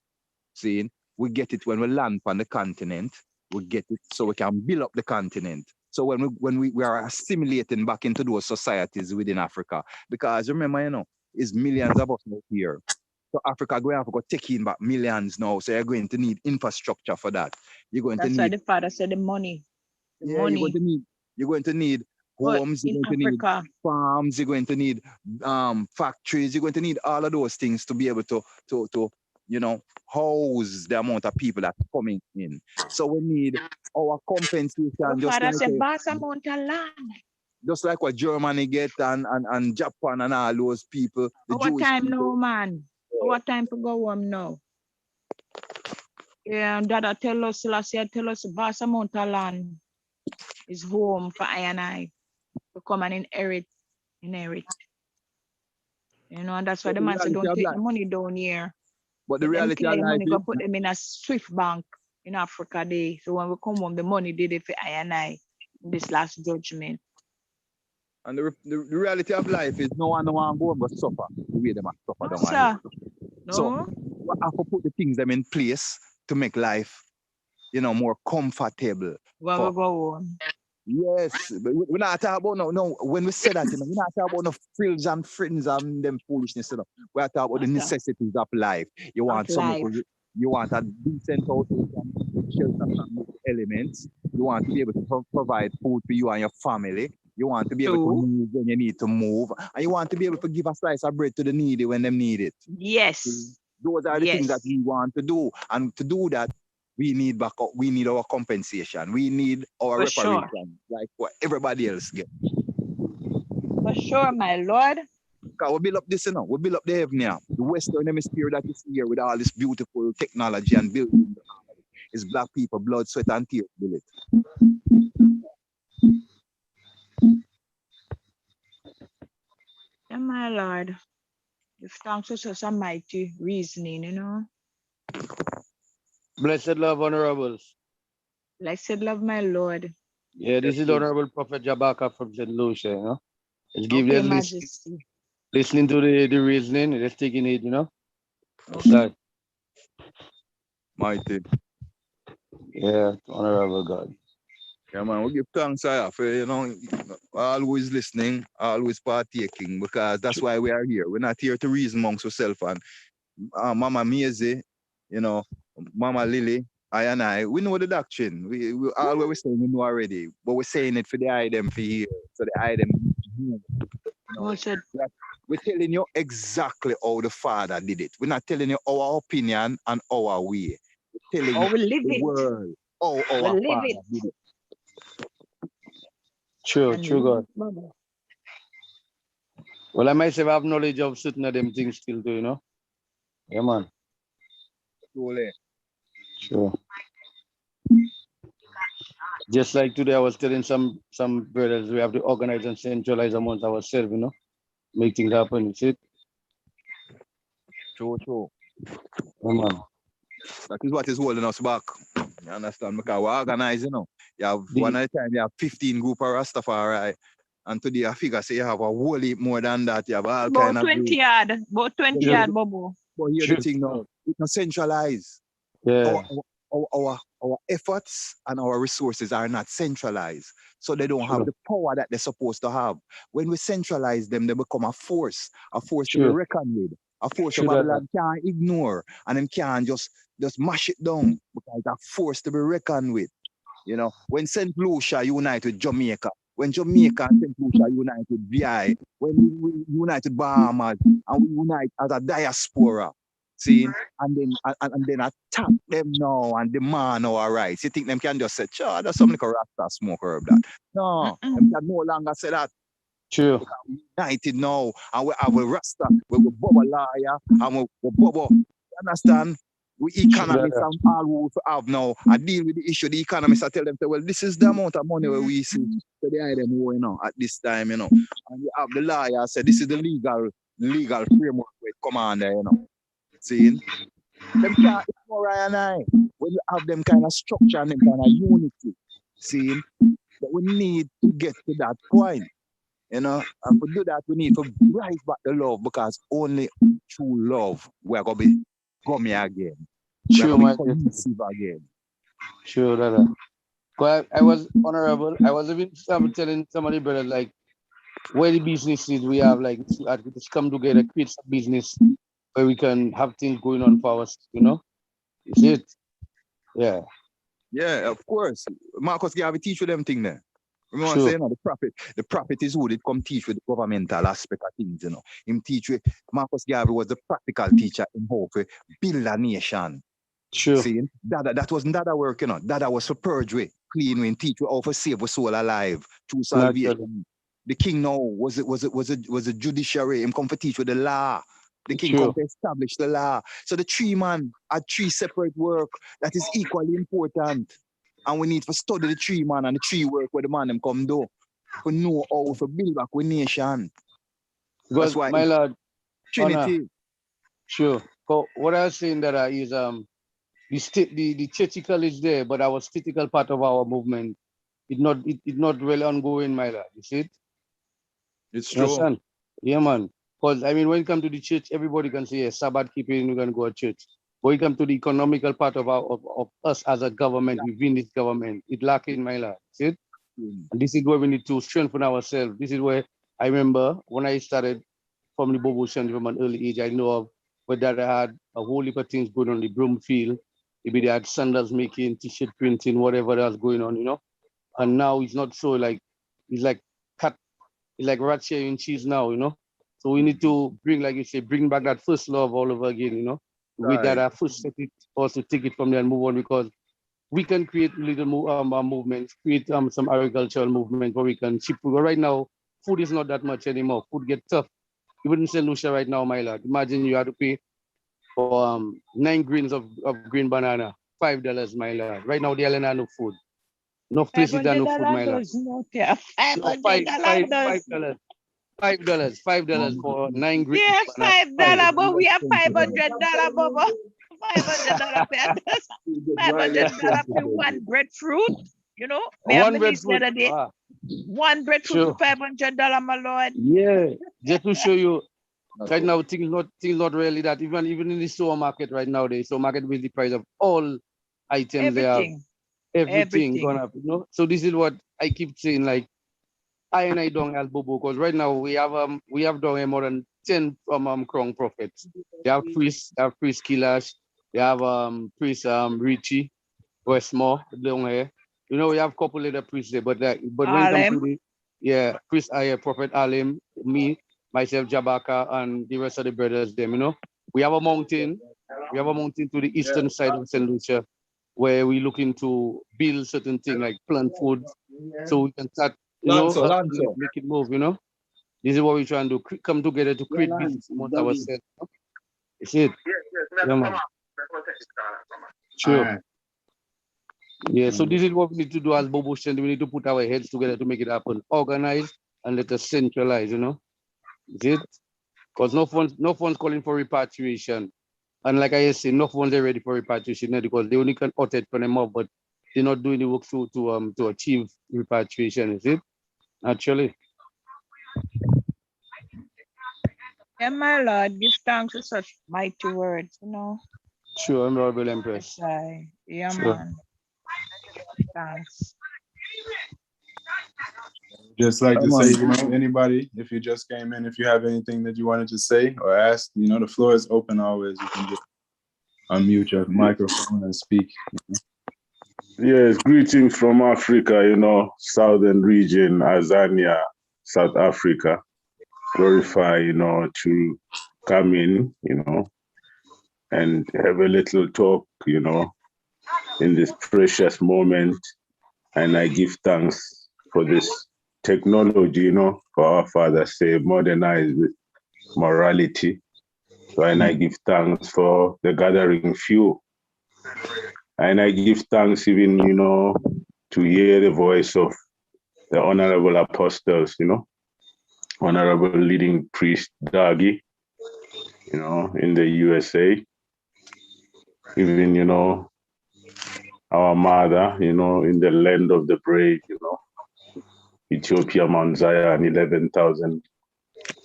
see, we get it when we land on the continent. We get it so we can build up the continent. So when we are assimilating back into those societies within Africa, because remember, it's millions of us out here. So Africa going to have to go take in back millions now. So you're going to need infrastructure for that. You're going That's to why need the father said the money. You're going to need But homes, you're in going to need Africa, farms, you're going to need factories, you're going to need all of those things to be able to house the amount of people that's coming in. So we need our compensation, the father said, vast amount of land. just like what Germany get and Japan and all those people. The What Jewish time people. now, man? What time to go home now? Yeah, and Dada tell us, tell us vast amount of land is home for I and I to come and inherit. And that's why the man said, don't take the money down here. But the reality of life money is, go put them in a Swift bank in Africa day. So when we come home, the money did it for I and I in this last judgment. And the reality of life is no one go home but suffer the way they must suffer down Sir, here. So we have to put the things them in place to make life, more comfortable. When we go home. Yes, but we're not talking about no. When we say that, we're not talking about no frills and friends and them foolishness. We're talking about the necessities of life. You want you want a decent house, shelter from elements. You want to be able to provide food for you and your family. You want to be able to move when you need to move, and you want to be able to give a slice of bread to the needy when they need it. Yes. Those are the things that we want to do, and to do that, we need backup. We need our compensation. We need our reparation, like what everybody else get. For sure, my Lord. Because we build up this, we build up the heaven here. The Western Hemisphere that you see here with all this beautiful technology and building is black people, blood, sweat, and tears build it. Yeah, my Lord. Give thanks to such a mighty reasoning, Blessed love, honorables. Blessed love, my Lord. Yeah, this is the Honorable Prophet Jabaka from St. Lucia, Let's give Okay, them listening to the reasoning, let's taking it, God. Mighty. Yeah, honorable God. Yeah, man, we give thanks for, always listening, always partaking, because that's why we are here. We're not here to reason amongst ourselves. And Mama Mieze, you know, Mama Lily, I, we know the doctrine. We all what we're saying we know already, but we're saying it for the item for here, so the item. Who said We're telling you exactly how the Father did it. We're not telling you our opinion and our way. We're telling oh, you we live the it. word, how We our live Father it. did it. True, And true live God. it, Bobo. Well, I myself have knowledge of certain of them things still too, you know? Yeah, man. Truly. Sure. Just like today, I was telling some brothers we have to organize and centralize amongst ourselves, you know, make things happen. You see? True. Yeah, man. That is what is holding us back. You understand? Because we're organized, you know. You have one at a time, you have 15 group of Rastafari. And today I figure say you have a whole heap more than that. You have all kind About of 20 group. yard. About 20 But yard, Bobo. here's the True. thing now. We can centralize. Yeah. Our efforts and our resources are not centralized. So they don't have Sure. the power that they're supposed to have. When we centralize them, they become a force to be Sure. reckoned with, a force True that that. Babylon can't ignore, and them can't just mash it down because it's a force to be reckoned with. You know, when St. Lucia unite with Jamaica, when Jamaica and St. Lucia unite with VI, when we unite with Bahamas, and we unite as a diaspora, see, and then attack them now and demand our rights. You think them can just say, sure, that's something like a Rasta smoke herb that. No, them can no longer say that. True. United now, and we have a Rasta, we Bobo lawyer, and we Bobo. You understand? We economists and all who have now, I deal with the issue. The economists, I tell them, well, this is the amount of money where we see. So they are them who, at this time, And you have the lawyer say, this is the legal framework where it come on there, Seeing? Them can't ignore I and I. When you have them kind of structure and them kind of unity, seeing? But we need to get to that point. And to do that, we need to rise back the love, because only through love we're going to be gummy again. True, We're man. going to be cohesive again. True, that. But I was honorable. I was even telling somebody, brother, like, where the business is, we have like let's come together, create some business where we can have things going on for us, You see it? Yeah. Yeah, of course. Marcus Garvey teach you them thing there. Remember True. saying the prophet is who did come teach with the governmental aspect of things, Him teach you. Marcus Garvey was the practical teacher in how to build a nation. True. See, that wasn't Dada work, Dada was for purge way, clean way, and teach you how to save a soul alive through salvation. The king now was a judiciary. Him come to teach with the law. The king come to establish the law. So the three man had three separate work that is equally important. And we need to study the three man and the three work where the man them come do. To know how to build back with nation. Because, that's why my Lord, Trinity. Sure. What I was saying that is the theoretical is there, but our theoretical part of our movement it not really ongoing, my Lord. You see it? It's true. Understand? Yeah, man. Because I mean, when you come to the church, everybody can say, yes, Sabbath keeping, we're gonna go to church. But when you come to the economical part of of us as a government, within this government, it lacking, my Lord. See it? And this is where we need to strengthen ourselves. This is where I remember when I started from the Bobo Shanti from an early age, I know of whether I had a whole heap of things going on the Broomfield. Maybe they had sandals making, t-shirt printing, whatever else going on, And now it's not so like, it's like rat sharing cheese now. So we need to bring, like you say, bring back that first love all over again, With that, I first set it, also take it from there and move on, because we can create little movements, create some agricultural movement where we can ship. But right now, food is not that much anymore. Food gets tough. Even in St. Lucia right now, my lord, imagine you have to pay for 9 grains of green banana, $5, my lord. Right now, the island have no food. Enough places that no food, my lord. $5. $5 for 9 grains. Yes, $5, but we have $500, Bobo. $500 $500 for one breadfruit. Me have One breadfruit. the other day. One breadfruit for $500, my lord. Yeah, just to show you Right now, things not really that. Even in the supermarket right now, the supermarket with the price of all items they have, everything gone up. You know. So this is what I keep saying. Like I don't help Bobo because right now we have done more than 10 from Crown Prophets. They have priest Kilash, they have priest Richie, Westmore, long hair. You know, we have couple other priests there, but when it comes to the priest Prophet Alim, me, myself, Jabaka, and the rest of the brothers, them, you know. We have a mountain to the eastern side of St. Lucia where we looking to build certain things like plant food so we can start, make it move, you know. This is what we're trying to come together to create business amongst ourselves. You know? It's it. Yeah, man. Sure. Yeah, so this is what we need to do as Bobo Shanti. We need to put our heads together to make it happen. Organize and let us centralize, you know. Is it? Because no one's calling for repatriation. And like I said, no one's ready for repatriation because they only can utter it from them up, but they're not doing the work to achieve repatriation, is it? Actually. Yeah, my Lord, give thanks for such mighty words, you know. Sure, Honorable Empress. Yeah, sure. man. Thanks. Just like to say, you know, anybody, if you just came in, if you have anything that you wanted to say or ask, you know, the floor is open always. You can just unmute your microphone and speak. Yes, greetings from Africa, you know, southern region, Azania, South Africa. Glorify, you know, to come in, you know, and have a little talk, you know, in this precious moment. And I give thanks for this technology, you know, for our Father say, modernize with morality. So, and I give thanks for the gathering few. And I give thanks even, you know, to hear the voice of the honorable apostles, you know, honorable leading priest Dagi, you know, in the USA. Even, you know, our mother, you know, in the land of the brave, you know, Ethiopia, Mount Zion, 11,000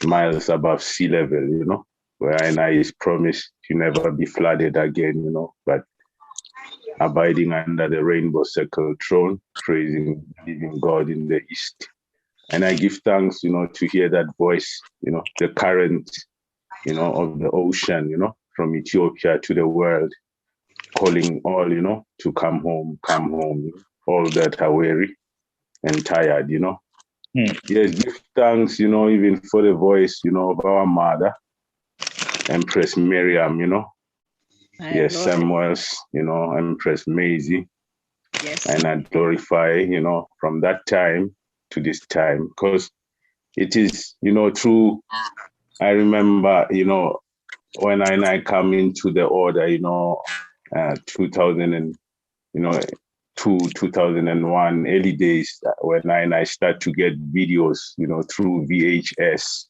miles above sea level, you know, where I is promised to never be flooded again, you know, but abiding under the rainbow circle throne, praising living God in the east. And I give thanks, you know, to hear that voice, you know, the current, you know, of the ocean, you know, from Ethiopia to the world, calling all, you know, to come home, all that are weary and tired, you know. Yes, give thanks, you know, even for the voice, you know, of our mother, Empress Miriam, you know. Yes, Samuel's, you know, Empress Maisie. Yes. And I glorify, you know, from that time to this time, because it is, you know, true. I remember, you know, when I come into the order, you know, 2000 and, you know, 2001, early days when I start to get videos, you know, through VHS,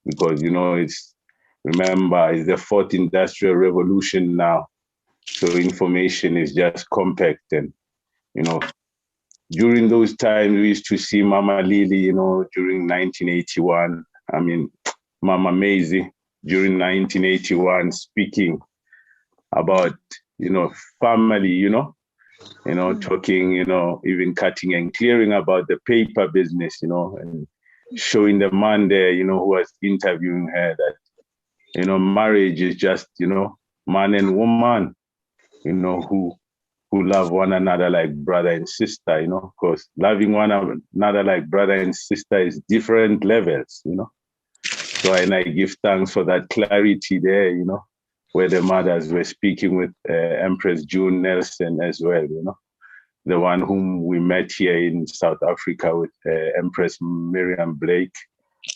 because, you know, it's the fourth industrial revolution now. So information is just compact. And, you know, during those times, we used to see Mama Lily, you know, during 1981. I mean, Mama Maisie during 1981 speaking about, you know, family, you know, talking, you know, even cutting and clearing about the paper business, you know, and showing the man there, you know, who was interviewing her that, you know, marriage is just, you know, man and woman, you know, who love one another like brother and sister, you know, because loving one another like brother and sister is different levels, you know. So, and I give thanks for that clarity there, you know, where the mothers were speaking with Empress June Nelson as well, you know, the one whom we met here in South Africa with Empress Miriam Blake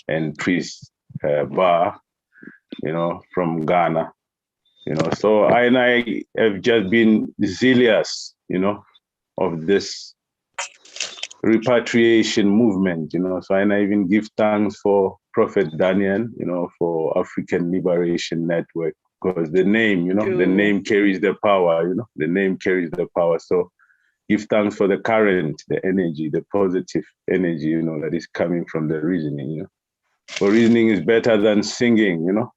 and Priest Bar, you know, from Ghana, you know. So I have just been zealous, you know, of this repatriation movement, you know. So I even give thanks for Prophet Daniel, you know, for African Liberation Network, because the name, you know, the name carries the power, you know, the name carries the power. So give thanks for the current, the energy, the positive energy, you know, that is coming from the reasoning, you know. For reasoning is better than singing, you know.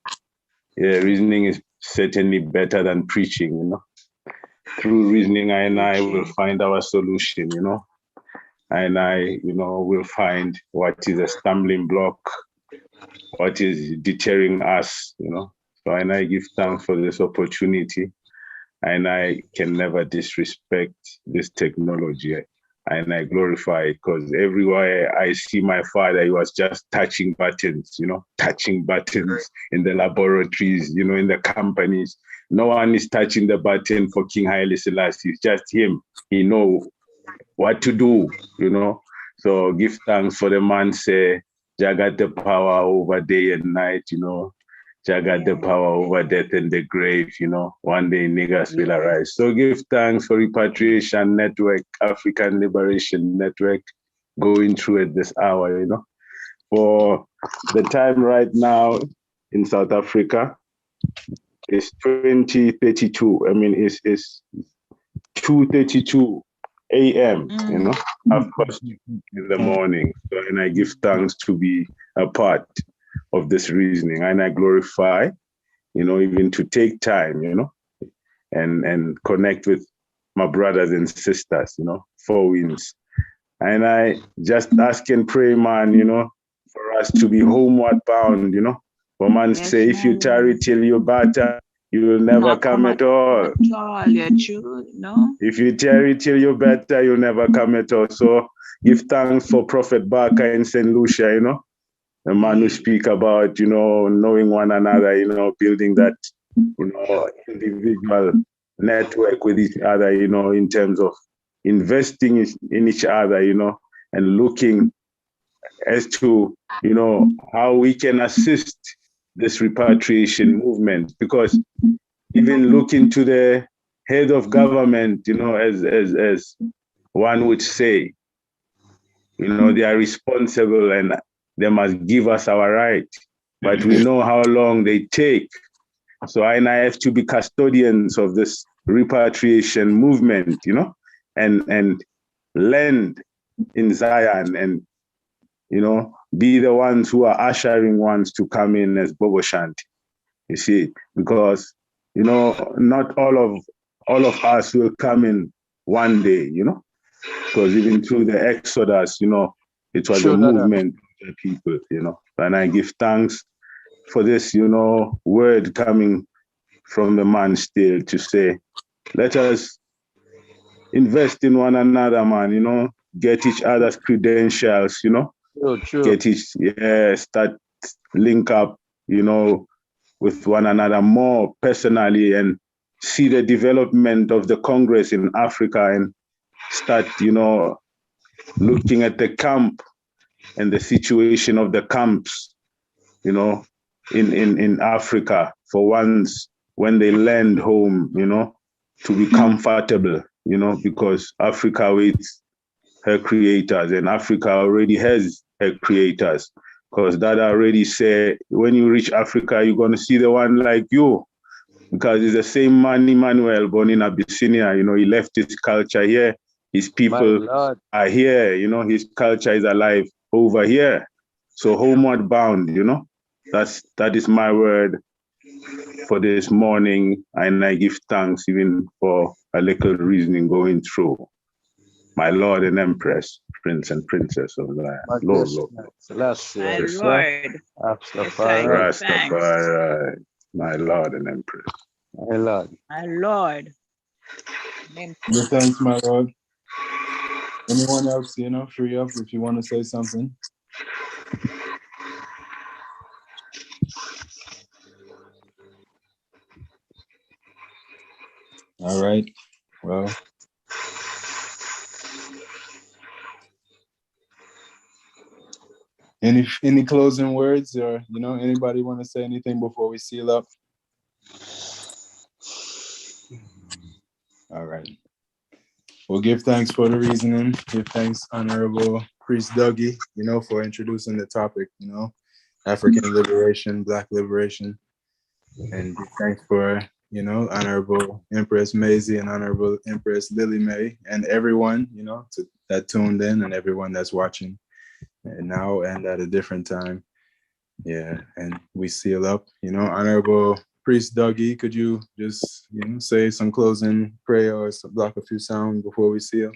Yeah, reasoning is certainly better than preaching, you know. Through reasoning, I will find our solution, you know. Will find what is a stumbling block, what is deterring us, you know. So I give thanks for this opportunity, and I can never disrespect this technology. And I glorify it because everywhere I see my father, he was just touching buttons, you know, touching buttons in the laboratories, you know, in the companies. No one is touching the button for King Haile Selassie. It's just him. He know what to do, you know. So give thanks for the man say, Jah got the power over day and night, you know. Jah got the power over death and the grave, you know. One day niggas will arise. So give thanks for Repatriation Network, African Liberation Network, going through it this hour, you know. For the time right now in South Africa, it's 2032. I mean, it's 2:32 a.m., you know, 1:30 in the morning. So, and I give thanks to be a part of this reasoning, and I glorify, you know, even to take time, you know, and connect with my brothers and sisters, you know, 4 winds. And I just ask and pray, man, you know, for us to be homeward bound, you know. For man say, if you tarry till you batter, you will never come at all. Yeah, true, no? If you tarry till you better, you'll never come at all. So give thanks for Prophet Barker in St. Lucia, you know, the man who speak about, you know, knowing one another, you know, building that, you know, individual network with each other, you know, in terms of investing in each other, you know, and looking as to, you know, how we can assist this repatriation movement. Because even looking to the head of government, you know, as one would say, you know, they are responsible and they must give us our right. But we know how long they take. So I have to be custodians of this repatriation movement, you know, and lend in Zion and, you know, be the ones who are ushering ones to come in as Bobo Shanti. You see, because, you know, not all of us will come in one day, you know, because even through the Exodus, you know, it was a movement of the people, you know, and I give thanks for this, you know, word coming from the man still to say, let us invest in one another, man, you know, get each other's credentials, you know, start link up, you know, with one another more personally and see the development of the Congress in Africa and start, you know, looking at the camp and the situation of the camps, you know, in Africa for once when they land home, you know, to be comfortable, you know, because Africa waits her creators and Africa already has her creators. Because that already said, when you reach Africa, you're going to see the one like you. Because it's the same man, Emmanuel, born in Abyssinia. You know, he left his culture here. His people are here. You know, his culture is alive over here. So homeward bound, you know. That is my word for this morning. And I give thanks even for a little reasoning going through. My Lord and Empress, Prince and Princess of Zion. Lord. My Lord. Rastafari, my Lord and Empress. My Lord. My Lord. Give thanks, my Lord. Anyone else, you know, free up if you want to say something. All right. Well, any closing words, or, you know, anybody want to say anything before we seal up? All right. Well, give thanks for the reasoning. Give thanks, Honorable Priest Dougie, you know, for introducing the topic, you know, African liberation, Black liberation. And give thanks for, you know, Honorable Empress Maisie and Honorable Empress Lily May and everyone, you know, that tuned in and everyone that's watching now and at a different time. Yeah, and we seal up. Honorable Priest Dougie, could you just say some closing prayer or block a few sounds before we seal?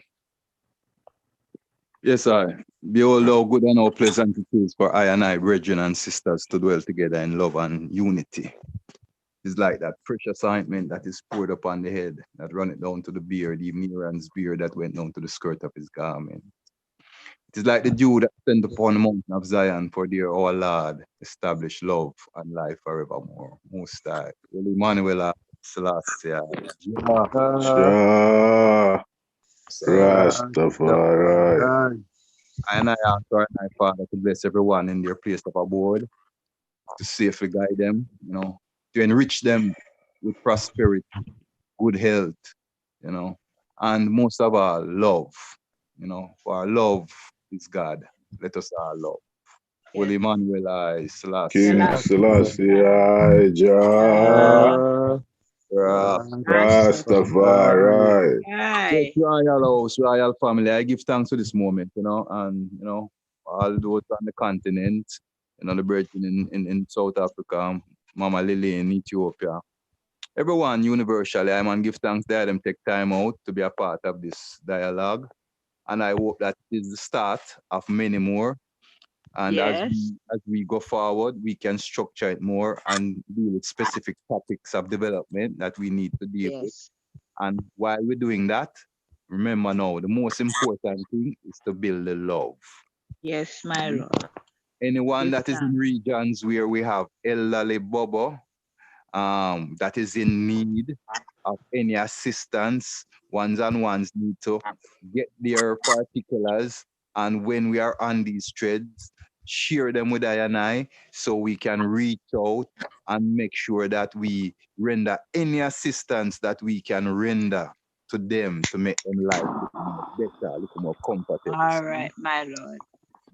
Yes, I. Behold, how good and how pleasant it is for I and I, brethren and sisters, to dwell together in love and unity. It's like that precious ointment that is poured upon the head, that runneth down to the beard, even Aaron's beard that went down to the skirt of his garment. It is like the dew that sent upon the mountain of Zion, for there our Lord established love and life forevermore. Most High. Well, Emmanuel, Selassie. Yeah. Jah Rastafari. And I ask our High Father to bless everyone in their place of abode, to safely guide them, to enrich them with prosperity, good health, and most of all, love. For our love is God. Let us all love. Well, Emmanuel, I, Selassie. King Selassie, Jah Rastafari. Yes, Royal House, Royal Family, I give thanks for this moment, and, all those on the continent, the brethren in South Africa, Mama Lily in Ethiopia. Everyone universally, I man give thanks that them take time out to be a part of this dialogue. And I hope that is the start of many more. And as we go forward, we can structure it more and deal with specific topics of development that we need to deal with. And while we're doing that, remember now, the most important thing is to build the love. Yes, my Lord. Anyone that is in regions where we have elderly Bobo, that is in need of any assistance, ones and ones need to get their particulars. And when we are on these threads, share them with I and I so we can reach out and make sure that we render any assistance that we can render to them to make them life a little more better, a little more comfortable. All right, my Lord.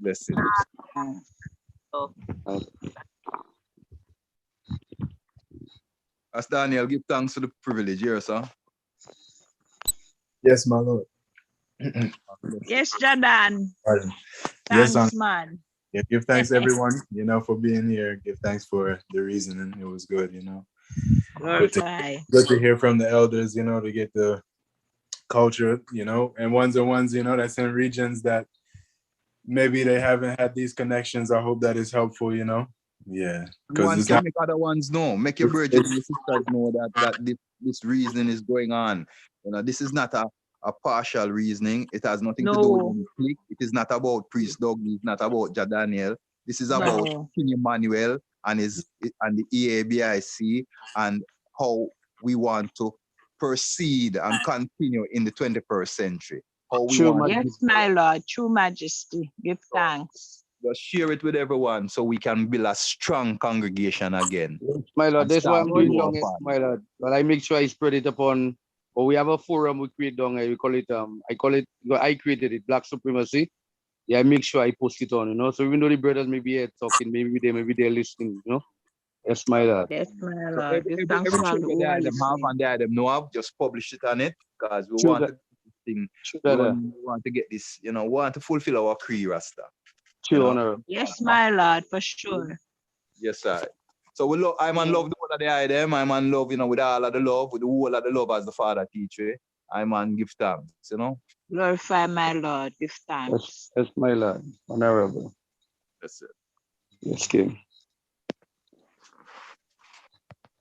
Blessings. As Daniel, give thanks for the privilege here, sir. Yes, my Lord. Yes, Jordan. Yes, Thanks, man. Yeah, give thanks everyone, for being here. Give thanks for the reasoning. It was good, Good to hear from the elders, to get the culture, and ones that's in regions that maybe they haven't had these connections. I hope that is helpful, Yeah. One can make other ones know. Make your brethren and sisters know that this reasoning is going on. This is not a partial reasoning. It has nothing to do with clique. It is not about Priest Doug. It's not about Jadaniel. This is about King Emmanuel and the EABIC and how we want to proceed and continue in the 21st century. Yes, my Lord, true majesty. Give thanks. Just share it with everyone so we can build a strong congregation again. Yes, my Lord, that's why I'm doing down it, my Lord. But I make sure I spread it upon, or we have a forum we create down here. We call it, I created it, Black Supremacy. Yeah, I make sure I post it on, So even though the brothers may be here talking, maybe they're listening, Yes, my Lord. Yes, my So Lord. every them know of, just publish it on it because we want to get this thing. We want to get this, we want to fulfill our creed, Rasta. Yes, my Lord, for sure. Yes, sir. So I man love the whole of the item. I man love, with all of the love, with the whole of the love as the Father teach you. I man give thanks, Glorify my Lord, give thanks. Yes, my Lord, honorable. That's it. Yes, King.